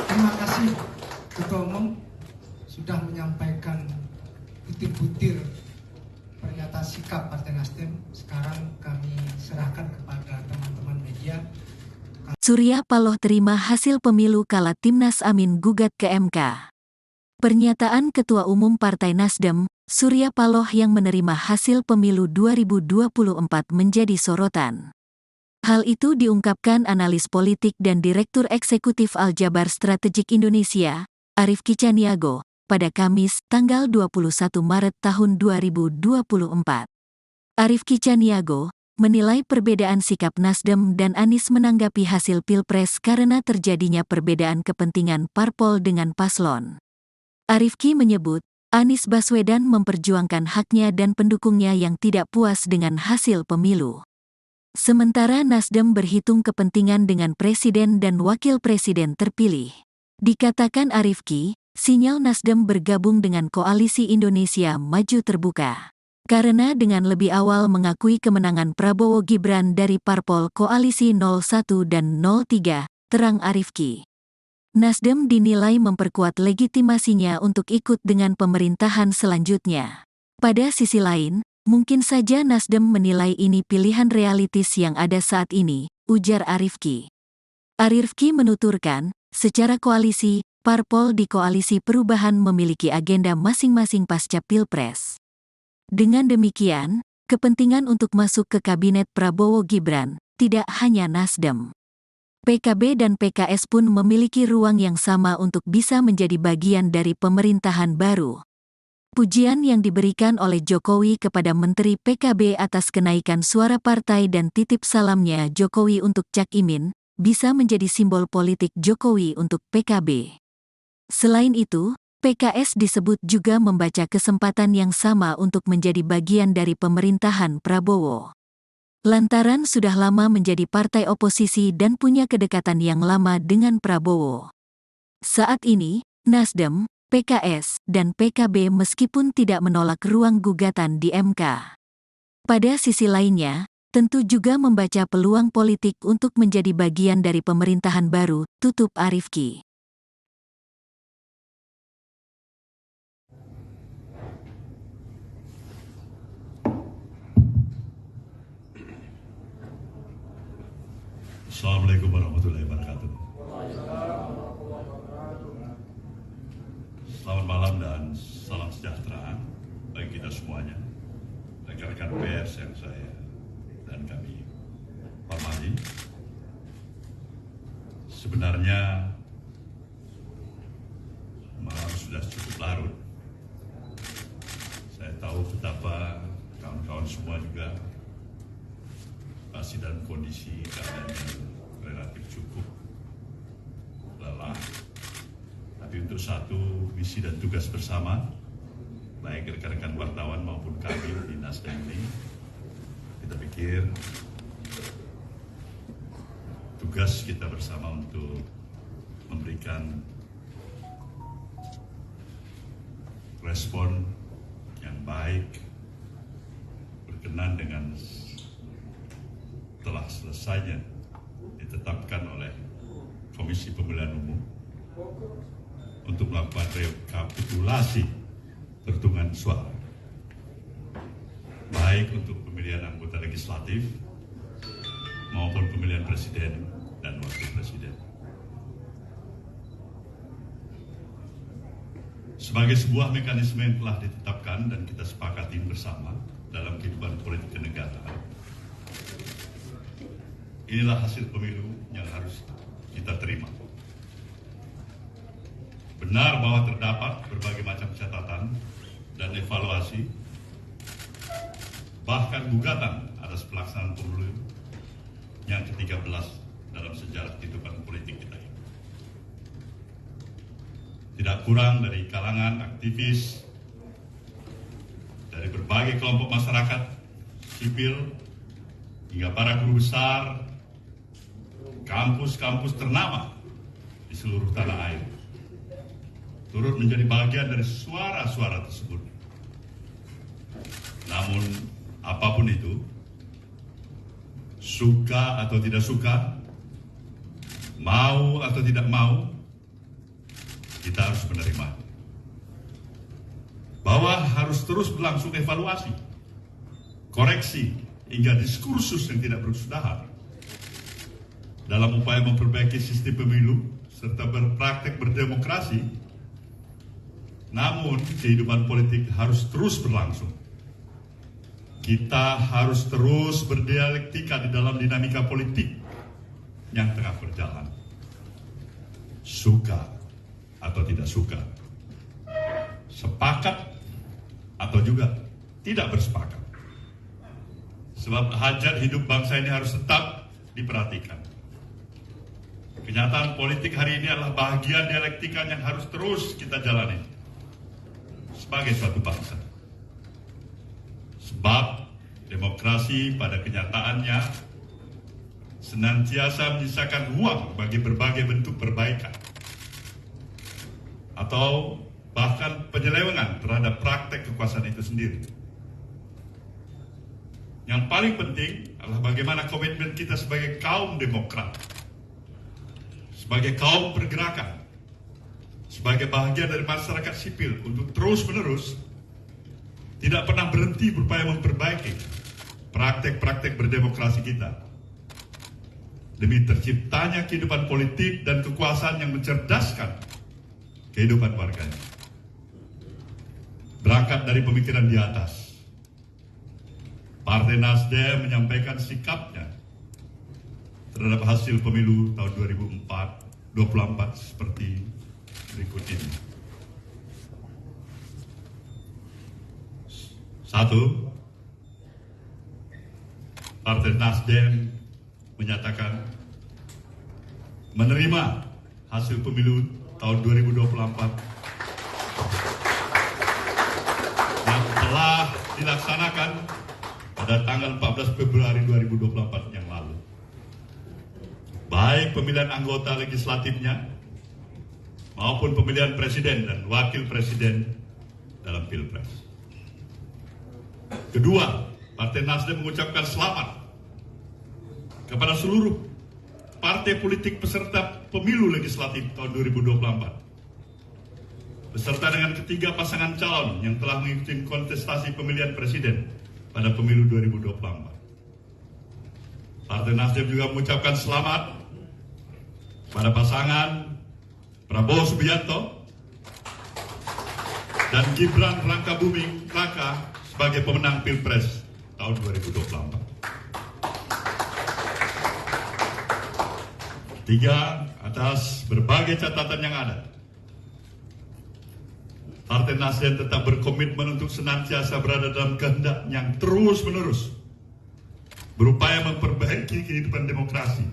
Terima kasih Ketua Umum sudah menyampaikan butir-butir pernyataan sikap Partai Nasdem. Sekarang kami serahkan kepada teman-teman media. Surya Paloh terima hasil pemilu kala Timnas Amin gugat ke MK. Pernyataan Ketua Umum Partai Nasdem, Surya Paloh yang menerima hasil pemilu 2024 menjadi sorotan. Hal itu diungkapkan analis politik dan Direktur Eksekutif Aljabar Strategik Indonesia, Arief Kicaniago, pada Kamis, tanggal 21 Maret tahun 2024. Arief Kicaniago menilai perbedaan sikap Nasdem dan Anies menanggapi hasil Pilpres karena terjadinya perbedaan kepentingan parpol dengan paslon. Arief Ki menyebut, Anies Baswedan memperjuangkan haknya dan pendukungnya yang tidak puas dengan hasil pemilu. Sementara Nasdem berhitung kepentingan dengan presiden dan wakil presiden terpilih. Dikatakan Arief Ki, sinyal Nasdem bergabung dengan Koalisi Indonesia Maju terbuka. Karena dengan lebih awal mengakui kemenangan Prabowo Gibran dari parpol Koalisi 01 dan 03, terang Arief Ki. Nasdem dinilai memperkuat legitimasinya untuk ikut dengan pemerintahan selanjutnya. Pada sisi lain, mungkin saja Nasdem menilai ini pilihan realistis yang ada saat ini, ujar Arief Ki. Arief Ki menuturkan, secara koalisi, parpol di Koalisi Perubahan memiliki agenda masing-masing pasca Pilpres. Dengan demikian, kepentingan untuk masuk ke kabinet Prabowo Gibran tidak hanya Nasdem. PKB dan PKS pun memiliki ruang yang sama untuk bisa menjadi bagian dari pemerintahan baru. Pujian yang diberikan oleh Jokowi kepada Menteri PKB atas kenaikan suara partai dan titip salamnya Jokowi untuk Cak Imin, bisa menjadi simbol politik Jokowi untuk PKB. Selain itu, PKS disebut juga membaca kesempatan yang sama untuk menjadi bagian dari pemerintahan Prabowo. Lantaran sudah lama menjadi partai oposisi dan punya kedekatan yang lama dengan Prabowo. Saat ini, Nasdem, PKS, dan PKB meskipun tidak menolak ruang gugatan di MK. Pada sisi lainnya, tentu juga membaca peluang politik untuk menjadi bagian dari pemerintahan baru, tutup Arief Ki. Assalamualaikum warahmatullahi wabarakatuh. Selamat malam dan salam sejahtera bagi kita semuanya, rekan-rekan pers yang saya dan kami hormati. Sebenarnya malam sudah cukup larut. Saya tahu betapa kawan-kawan semua juga masih dalam kondisi keadaan yang relatif cukup lelah. Tapi untuk satu misi dan tugas bersama, baik rekan-rekan wartawan maupun kami di Nasdem ini, kita pikir tugas kita bersama untuk memberikan respon yang baik berkenan dengan telah selesainya ditetapkan oleh Komisi Pemilihan Umum untuk melakukan rekapitulasi perhitungan suara, baik untuk pemilihan anggota legislatif maupun pemilihan presiden dan wakil presiden. Sebagai sebuah mekanisme yang telah ditetapkan dan kita sepakati bersama dalam kehidupan politik kenegaraan, inilah hasil pemilu yang harus kita terima. Benar bahwa terdapat berbagai macam catatan dan evaluasi, bahkan gugatan atas pelaksanaan pemilu yang ke-13 dalam sejarah kehidupan politik kita ini. Tidak kurang dari kalangan aktivis, dari berbagai kelompok masyarakat sipil, hingga para guru besar, kampus-kampus ternama di seluruh tanah air turut menjadi bagian dari suara-suara tersebut. Namun, apapun itu, suka atau tidak suka, mau atau tidak mau, kita harus menerima bahwa harus terus berlangsung evaluasi, koreksi, hingga diskursus yang tidak berkesudahan dalam upaya memperbaiki sistem pemilu serta berpraktek berdemokrasi. Namun, kehidupan politik harus terus berlangsung. kita harus terus berdialektika di dalam dinamika politik yang tengah berjalan. Suka atau tidak suka, sepakat atau juga tidak bersepakat. Sebab hajat hidup bangsa ini harus tetap diperhatikan. Kenyataan politik hari ini adalah bahagian dialektika yang harus terus kita jalani sebagai suatu bangsa. Sebab demokrasi pada kenyataannya senantiasa menyisakan ruang bagi berbagai bentuk perbaikan atau bahkan penyelewengan terhadap praktek kekuasaan itu sendiri. Yang paling penting adalah bagaimana komitmen kita sebagai kaum demokrat, sebagai kaum pergerakan, sebagai bahagian dari masyarakat sipil untuk terus-menerus tidak pernah berhenti berupaya memperbaiki praktek-praktek berdemokrasi kita demi terciptanya kehidupan politik dan kekuasaan yang mencerdaskan kehidupan warganya. Berangkat dari pemikiran di atas, Partai Nasdem menyampaikan sikapnya terhadap hasil pemilu tahun 2024 seperti berikut ini. 1. Partai Nasdem menyatakan menerima hasil pemilu tahun 2024 yang telah dilaksanakan pada tanggal 14 Februari 2024 yang lalu. Baik pemilihan anggota legislatifnya maupun pemilihan presiden dan wakil presiden dalam Pilpres. Kedua, Partai Nasdem mengucapkan selamat kepada seluruh partai politik peserta pemilu legislatif tahun 2024 beserta dengan ketiga pasangan calon yang telah mengikuti kontestasi pemilihan presiden pada pemilu 2024. Partai Nasdem juga mengucapkan selamat pada pasangan Prabowo Subianto dan Gibran Rakabuming Raka sebagai pemenang Pilpres tahun 2024. 3. Atas berbagai catatan yang ada, Partai Nasdem tetap berkomitmen untuk senantiasa berada dalam kehendak yang terus-menerus berupaya memperbaiki kehidupan demokrasi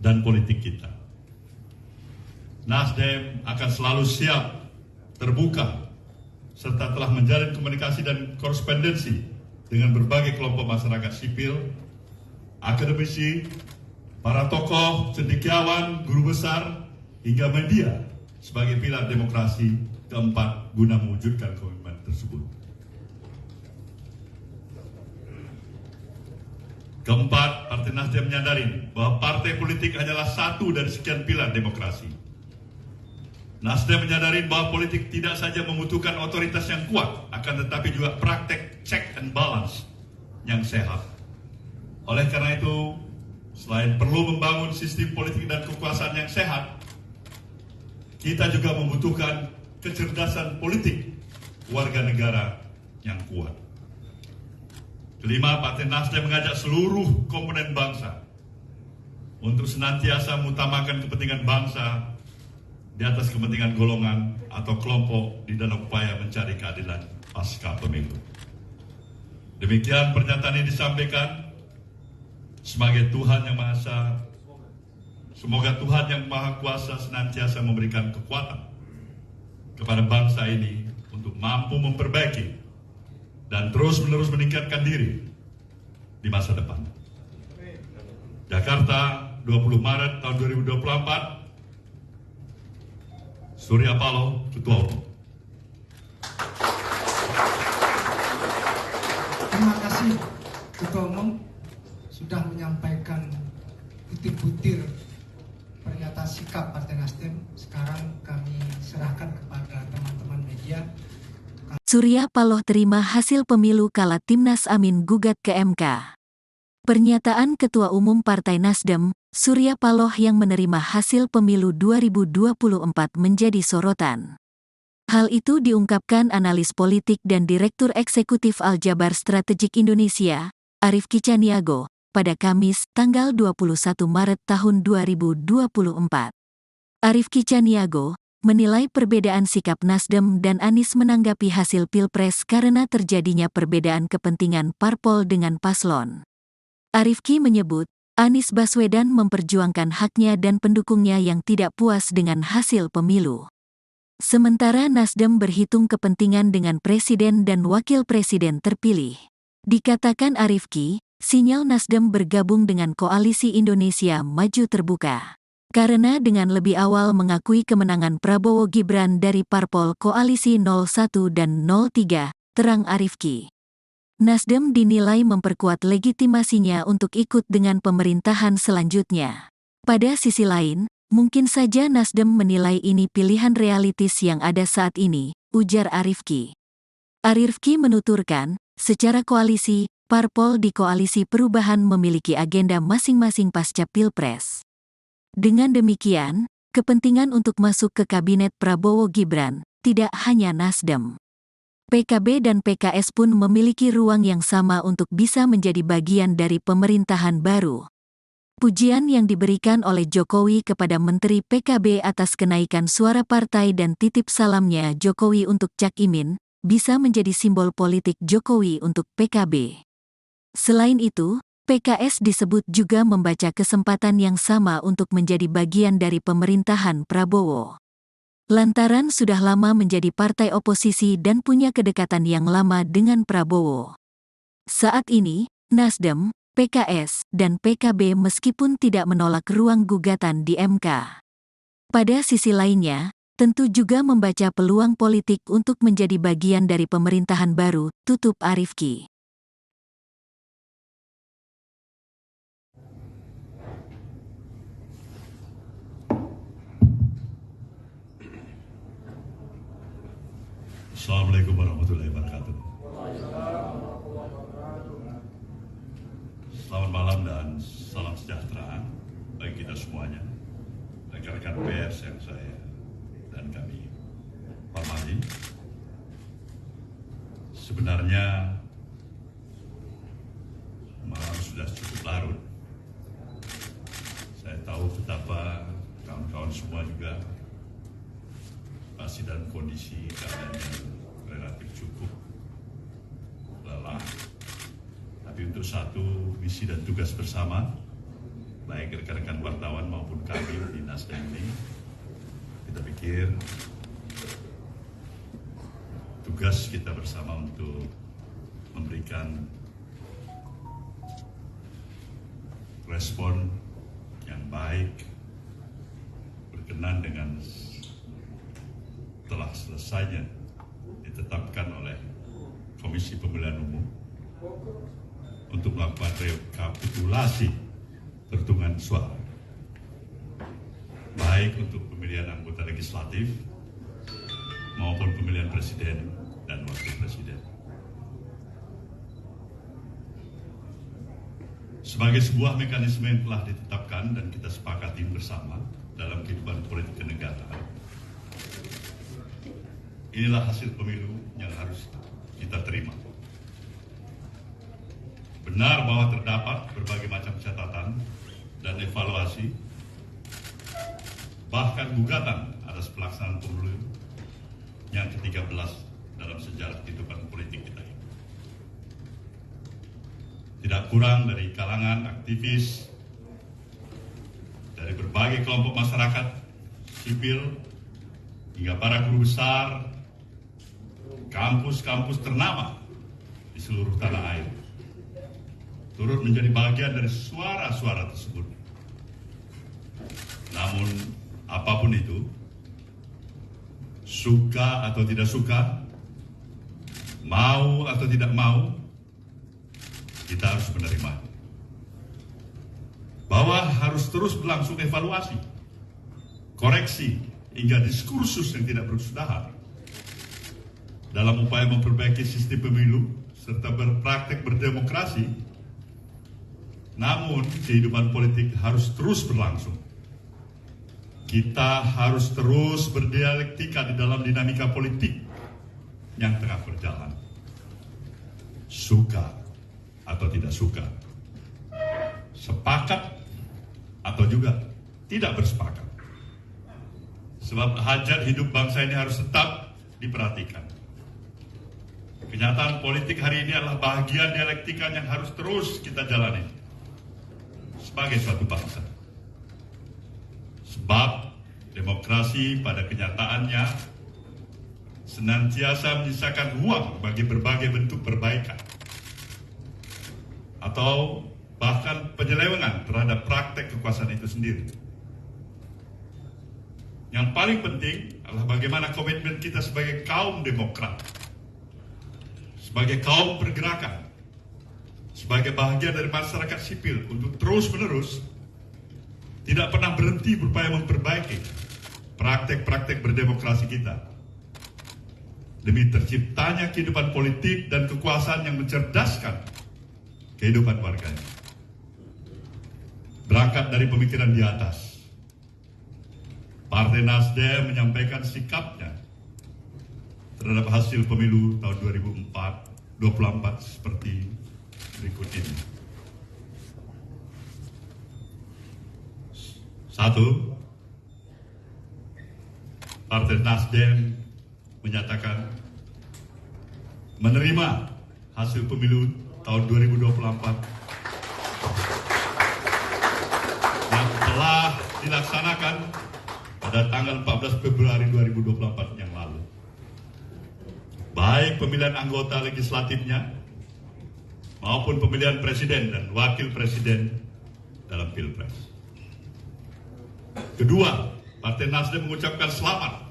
dan politik kita. Nasdem akan selalu siap, terbuka, serta telah menjalin komunikasi dan korespondensi dengan berbagai kelompok masyarakat sipil, akademisi, para tokoh, cendekiawan, guru besar, hingga media sebagai pilar demokrasi keempat guna mewujudkan komitmen tersebut. Keempat, Partai Nasdem menyadari bahwa partai politik hanyalah satu dari sekian pilar demokrasi. Nasdem menyadari bahwa politik tidak saja membutuhkan otoritas yang kuat, akan tetapi juga praktek check and balance yang sehat. Oleh karena itu, selain perlu membangun sistem politik dan kekuasaan yang sehat, kita juga membutuhkan kecerdasan politik warga negara yang kuat. Kelima, Partai Nasdem mengajak seluruh komponen bangsa untuk senantiasa mengutamakan kepentingan bangsa di atas kepentingan golongan atau kelompok di dalam upaya mencari keadilan pasca pemilu. Demikian pernyataan ini disampaikan sebagai Tuhan yang Maha Esa. Semoga Tuhan yang Maha Kuasa senantiasa memberikan kekuatan kepada bangsa ini untuk mampu memperbaiki dan terus-menerus meningkatkan diri di masa depan. Jakarta, 20 Maret tahun 2024, Surya Paloh, Ketua Umum. Terima kasih Ketua Umum sudah menyampaikan butir-butir pernyataan sikap Partai Nasdem. Sekarang kami serahkan kepada teman-teman media. Surya Paloh terima hasil pemilu kala Timnas Amin gugat ke MK. Pernyataan Ketua Umum Partai Nasdem, Surya Paloh yang menerima hasil pemilu 2024 menjadi sorotan. Hal itu diungkapkan analis politik dan Direktur Eksekutif Aljabar Strategik Indonesia, Arief Kicaniago, pada Kamis, tanggal 21 Maret tahun 2024. Arief Kicaniago menilai perbedaan sikap Nasdem dan Anies menanggapi hasil Pilpres karena terjadinya perbedaan kepentingan parpol dengan paslon. Arief Ki menyebut, Anies Baswedan memperjuangkan haknya dan pendukungnya yang tidak puas dengan hasil pemilu. Sementara Nasdem berhitung kepentingan dengan presiden dan wakil presiden terpilih. Dikatakan Arief Ki, sinyal Nasdem bergabung dengan Koalisi Indonesia Maju terbuka. Karena dengan lebih awal mengakui kemenangan Prabowo Gibran dari parpol Koalisi 01 dan 03, terang Arief Ki. Nasdem dinilai memperkuat legitimasinya untuk ikut dengan pemerintahan selanjutnya. Pada sisi lain, mungkin saja Nasdem menilai ini pilihan realistis yang ada saat ini, ujar Arief Ki. Arief Ki menuturkan, secara koalisi, parpol di Koalisi Perubahan memiliki agenda masing-masing pasca Pilpres. Dengan demikian, kepentingan untuk masuk ke kabinet Prabowo Gibran, tidak hanya Nasdem. PKB dan PKS pun memiliki ruang yang sama untuk bisa menjadi bagian dari pemerintahan baru. Pujian yang diberikan oleh Jokowi kepada Menteri PKB atas kenaikan suara partai dan titip salamnya Jokowi untuk Cak Imin, bisa menjadi simbol politik Jokowi untuk PKB. Selain itu, PKS disebut juga membaca kesempatan yang sama untuk menjadi bagian dari pemerintahan Prabowo. Lantaran sudah lama menjadi partai oposisi dan punya kedekatan yang lama dengan Prabowo. Saat ini, Nasdem, PKS, dan PKB meskipun tidak menolak ruang gugatan di MK. Pada sisi lainnya, tentu juga membaca peluang politik untuk menjadi bagian dari pemerintahan baru, tutup Arief Ki. Assalamualaikum warahmatullahi wabarakatuh. Selamat malam dan salam sejahtera bagi kita semuanya, rekan-rekan pers yang saya dan kami hormati. Sebenarnya malam sudah cukup larut. Saya tahu betapa kawan-kawan semua juga masih dalam kondisi keadaan yang relatif cukup lelah. Tapi untuk satu misi dan tugas bersama, baik rekan-rekan wartawan maupun kami di Nasdem ini, kita pikir tugas kita bersama untuk memberikan respon yang baik berkenan dengan telah selesainya ditetapkan oleh Komisi Pemilihan Umum untuk melakukan rekapitulasi perhitungan suara, baik untuk pemilihan anggota legislatif maupun pemilihan presiden dan wakil presiden. Sebagai sebuah mekanisme yang telah ditetapkan dan kita sepakati bersama dalam kehidupan politik kenegaraan, inilah hasil pemilu yang harus kita terima. Benar bahwa terdapat berbagai macam catatan dan evaluasi, bahkan gugatan atas pelaksanaan pemilu yang ke-13 dalam sejarah kehidupan politik kita ini. Tidak kurang dari kalangan aktivis, dari berbagai kelompok masyarakat sipil, hingga para guru besar, kampus-kampus ternama di seluruh tanah air turut menjadi bagian dari suara-suara tersebut. Namun, apapun itu, suka atau tidak suka, mau atau tidak mau, kita harus menerima bahwa harus terus berlangsung evaluasi, koreksi, hingga diskursus yang tidak berkesudahan dalam upaya memperbaiki sistem pemilu serta berpraktek berdemokrasi. Namun kehidupan politik harus terus berlangsung. kita harus terus berdialektika di dalam dinamika politik yang tengah berjalan. Suka atau tidak suka, sepakat atau juga tidak bersepakat. Sebab hajat hidup bangsa ini harus tetap diperhatikan. Kenyataan politik hari ini adalah bahagian dialektika yang harus terus kita jalani sebagai suatu bangsa. Sebab demokrasi pada kenyataannya senantiasa menyisakan ruang bagi berbagai bentuk perbaikan atau bahkan penyelewengan terhadap praktek kekuasaan itu sendiri. Yang paling penting adalah bagaimana komitmen kita sebagai kaum demokrat, sebagai kaum pergerakan, sebagai bahagian dari masyarakat sipil untuk terus-menerus tidak pernah berhenti berupaya memperbaiki praktek-praktek berdemokrasi kita demi terciptanya kehidupan politik dan kekuasaan yang mencerdaskan kehidupan warganya. Berangkat dari pemikiran di atas, Partai Nasdem menyampaikan sikapnya terhadap hasil pemilu tahun 2024 seperti berikut ini. 1. Partai Nasdem menyatakan menerima hasil pemilu tahun 2024 yang telah dilaksanakan pada tanggal 14 Februari 2024 yang lalu. Baik pemilihan anggota legislatifnya maupun pemilihan presiden dan wakil presiden dalam Pilpres. Kedua, Partai Nasdem mengucapkan selamat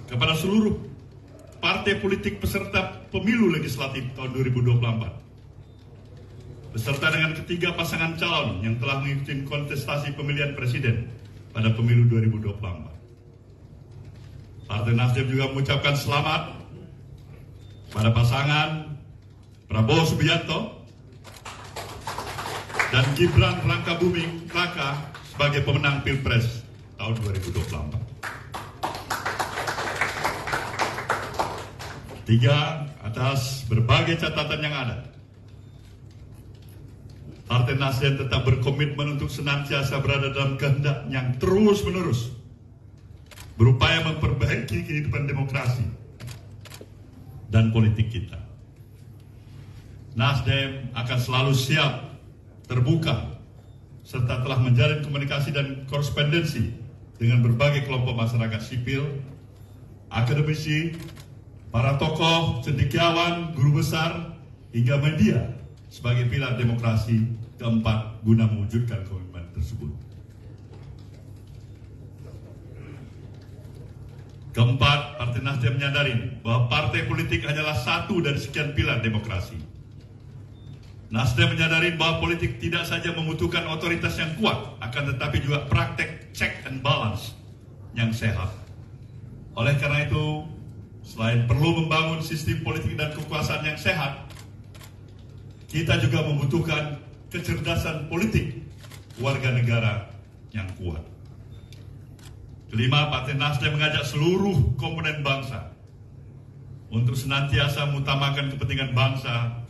kepada seluruh partai politik peserta pemilu legislatif tahun 2024 beserta dengan ketiga pasangan calon yang telah mengikuti kontestasi pemilihan presiden pada pemilu 2024. Partai Nasdem juga mengucapkan selamat pada pasangan Prabowo Subianto dan Gibran Rakabuming Raka sebagai pemenang Pilpres tahun 2024. Tiga, atas berbagai catatan yang ada, Partai Nasdem tetap berkomitmen untuk senantiasa berada dalam kehendak yang terus-menerus berupaya memperbaiki kehidupan demokrasi dan politik kita. Nasdem akan selalu siap, terbuka, serta telah menjalin komunikasi dan korespondensi dengan berbagai kelompok masyarakat sipil, akademisi, para tokoh, cendekiawan, guru besar, hingga media sebagai pilar demokrasi keempat guna mewujudkan komitmen tersebut. Keempat, Partai Nasdem menyadari bahwa partai politik hanyalah satu dari sekian pilar demokrasi. Nasdem menyadari bahwa politik tidak saja membutuhkan otoritas yang kuat, akan tetapi juga praktek check and balance yang sehat. Oleh karena itu, selain perlu membangun sistem politik dan kekuasaan yang sehat, kita juga membutuhkan kecerdasan politik warga negara yang kuat. Kelima, Partai Nasdem mengajak seluruh komponen bangsa untuk senantiasa mengutamakan kepentingan bangsa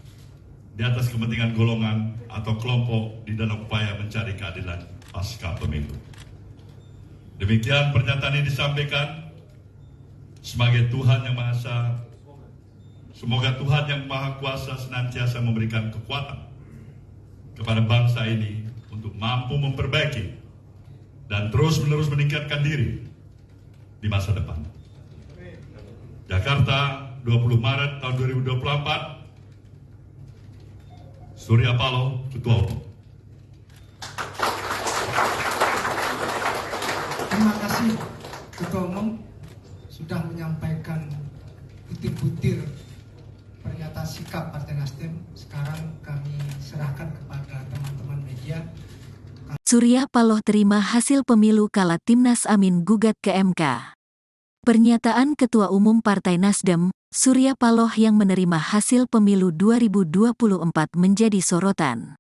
di atas kepentingan golongan atau kelompok di dalam upaya mencari keadilan pasca pemilu. Demikian pernyataan ini disampaikan sebagai Tuhan yang Maha Esa. Semoga Tuhan yang Maha Kuasa senantiasa memberikan kekuatan kepada bangsa ini untuk mampu memperbaiki dan terus-menerus meningkatkan diri di masa depan. Jakarta, 20 Maret tahun 2024, Surya Paloh, Ketua Umum. Terima kasih Ketua Umum sudah menyampaikan butir-butir pernyataan sikap Partai Nasdem. Sekarang kami serahkan kepada teman-teman media. Surya Paloh terima hasil pemilu kala Timnas Amin gugat ke MK. Pernyataan Ketua Umum Partai Nasdem, Surya Paloh yang menerima hasil pemilu 2024 menjadi sorotan.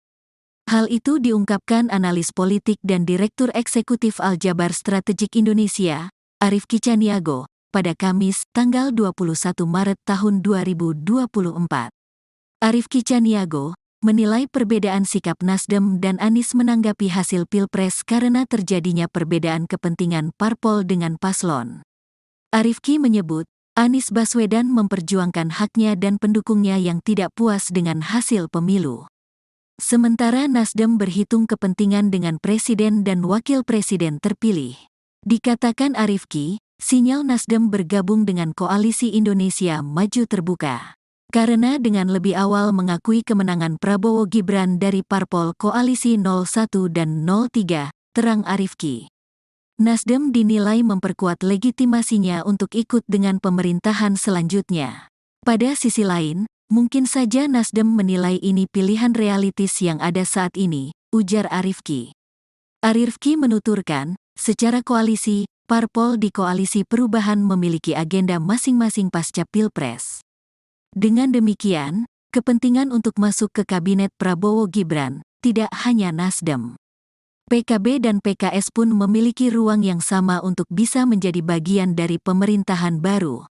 Hal itu diungkapkan analis politik dan Direktur Eksekutif Aljabar Strategik Indonesia, Arief Kicaniago, pada Kamis, tanggal 21 Maret tahun 2024. Arief Kicaniago menilai perbedaan sikap Nasdem dan Anies menanggapi hasil Pilpres karena terjadinya perbedaan kepentingan parpol dengan paslon. Arief Ki menyebut, Anies Baswedan memperjuangkan haknya dan pendukungnya yang tidak puas dengan hasil pemilu. Sementara Nasdem berhitung kepentingan dengan presiden dan wakil presiden terpilih. Dikatakan Arief Ki, sinyal Nasdem bergabung dengan Koalisi Indonesia Maju terbuka. Karena dengan lebih awal mengakui kemenangan Prabowo Gibran dari parpol Koalisi 01 dan 03, terang Arief Ki. Nasdem dinilai memperkuat legitimasinya untuk ikut dengan pemerintahan selanjutnya. Pada sisi lain, mungkin saja Nasdem menilai ini pilihan realistis yang ada saat ini, ujar Arief Ki. Arief Ki menuturkan, secara koalisi, parpol di Koalisi Perubahan memiliki agenda masing-masing pasca Pilpres. Dengan demikian, kepentingan untuk masuk ke kabinet Prabowo Gibran tidak hanya Nasdem. PKB dan PKS pun memiliki ruang yang sama untuk bisa menjadi bagian dari pemerintahan baru.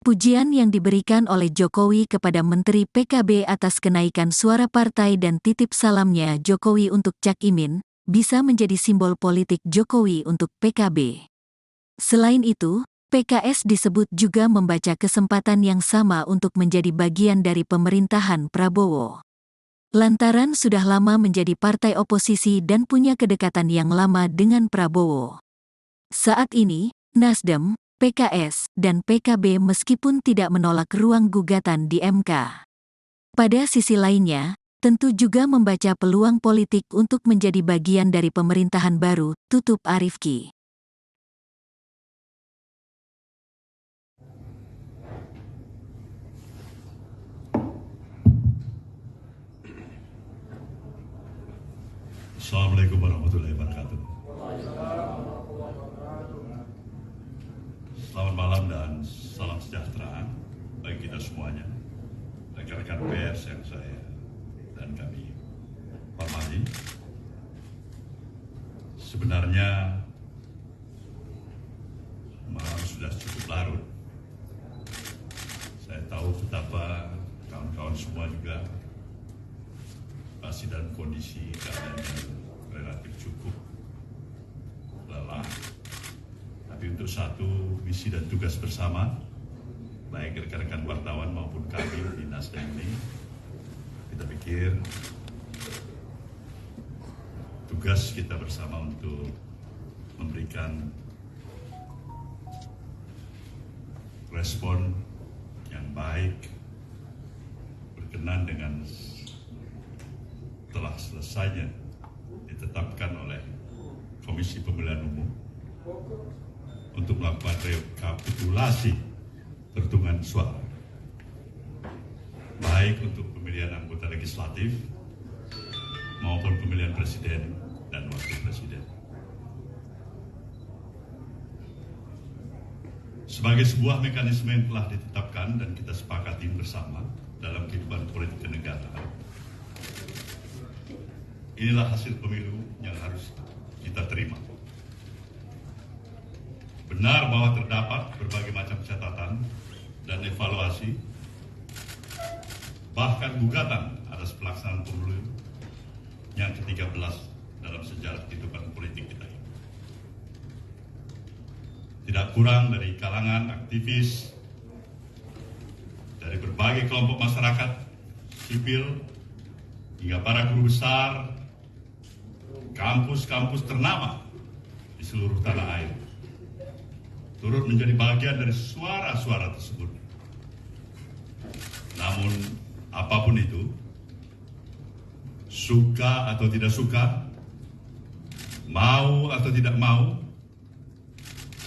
Pujian yang diberikan oleh Jokowi kepada Menteri PKB atas kenaikan suara partai dan titip salamnya Jokowi untuk Cak Imin, bisa menjadi simbol politik Jokowi untuk PKB. Selain itu, PKS disebut juga membaca kesempatan yang sama untuk menjadi bagian dari pemerintahan Prabowo. Lantaran sudah lama menjadi partai oposisi dan punya kedekatan yang lama dengan Prabowo. Saat ini, Nasdem, PKS, dan PKB meskipun tidak menolak ruang gugatan di MK. Pada sisi lainnya, tentu juga membaca peluang politik untuk menjadi bagian dari pemerintahan baru, tutup Arief Ki. Assalamualaikum warahmatullahi wabarakatuh. Selamat malam dan salam sejahtera bagi kita semuanya, rekan-rekan pers yang saya dan kami hormati. Sebenarnya malam sudah cukup larut. Saya tahu betapa kawan-kawan semua juga masih dalam kondisi keadaan yang relatif cukup lelah. Tapi untuk satu misi dan tugas bersama, baik rekan-rekan wartawan maupun kami di Nasdem ini, kita pikir tugas kita bersama untuk memberikan respon yang baik berkenan dengan telah selesainya ditetapkan oleh Komisi Pemilihan Umum untuk melakukan rekapitulasi perhitungan suara, baik untuk pemilihan anggota legislatif maupun pemilihan presiden dan wakil presiden. Sebagai sebuah mekanisme yang telah ditetapkan dan kita sepakati bersama dalam kehidupan politik kenegaraan, inilah hasil pemilu yang harus kita terima. Benar bahwa terdapat berbagai macam catatan dan evaluasi, bahkan gugatan atas pelaksanaan pemilu yang ke-13 dalam sejarah kehidupan politik kita ini. Tidak kurang dari kalangan aktivis, dari berbagai kelompok masyarakat sipil, hingga para guru besar, kampus-kampus ternama di seluruh tanah air turut menjadi bagian dari suara-suara tersebut. Namun, apapun itu, suka atau tidak suka, mau atau tidak mau,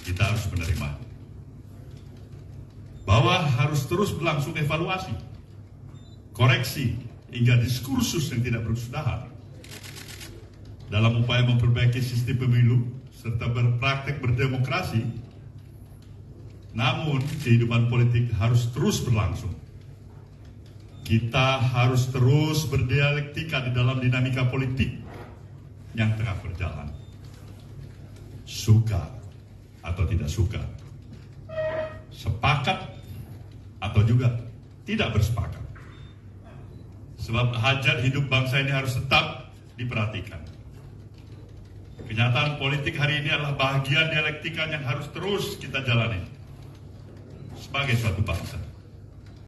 kita harus menerima bahwa harus terus berlangsung evaluasi, koreksi, hingga diskursus yang tidak berkesudahan dalam upaya memperbaiki sistem pemilu serta berpraktek berdemokrasi. Namun, kehidupan politik harus terus berlangsung. kita harus terus berdialektika di dalam dinamika politik yang tengah berjalan. Suka atau tidak suka, sepakat atau juga tidak bersepakat. Sebab hajat hidup bangsa ini harus tetap diperhatikan. Kenyataan politik hari ini adalah bahagian dialektika yang harus terus kita jalani sebagai suatu bangsa.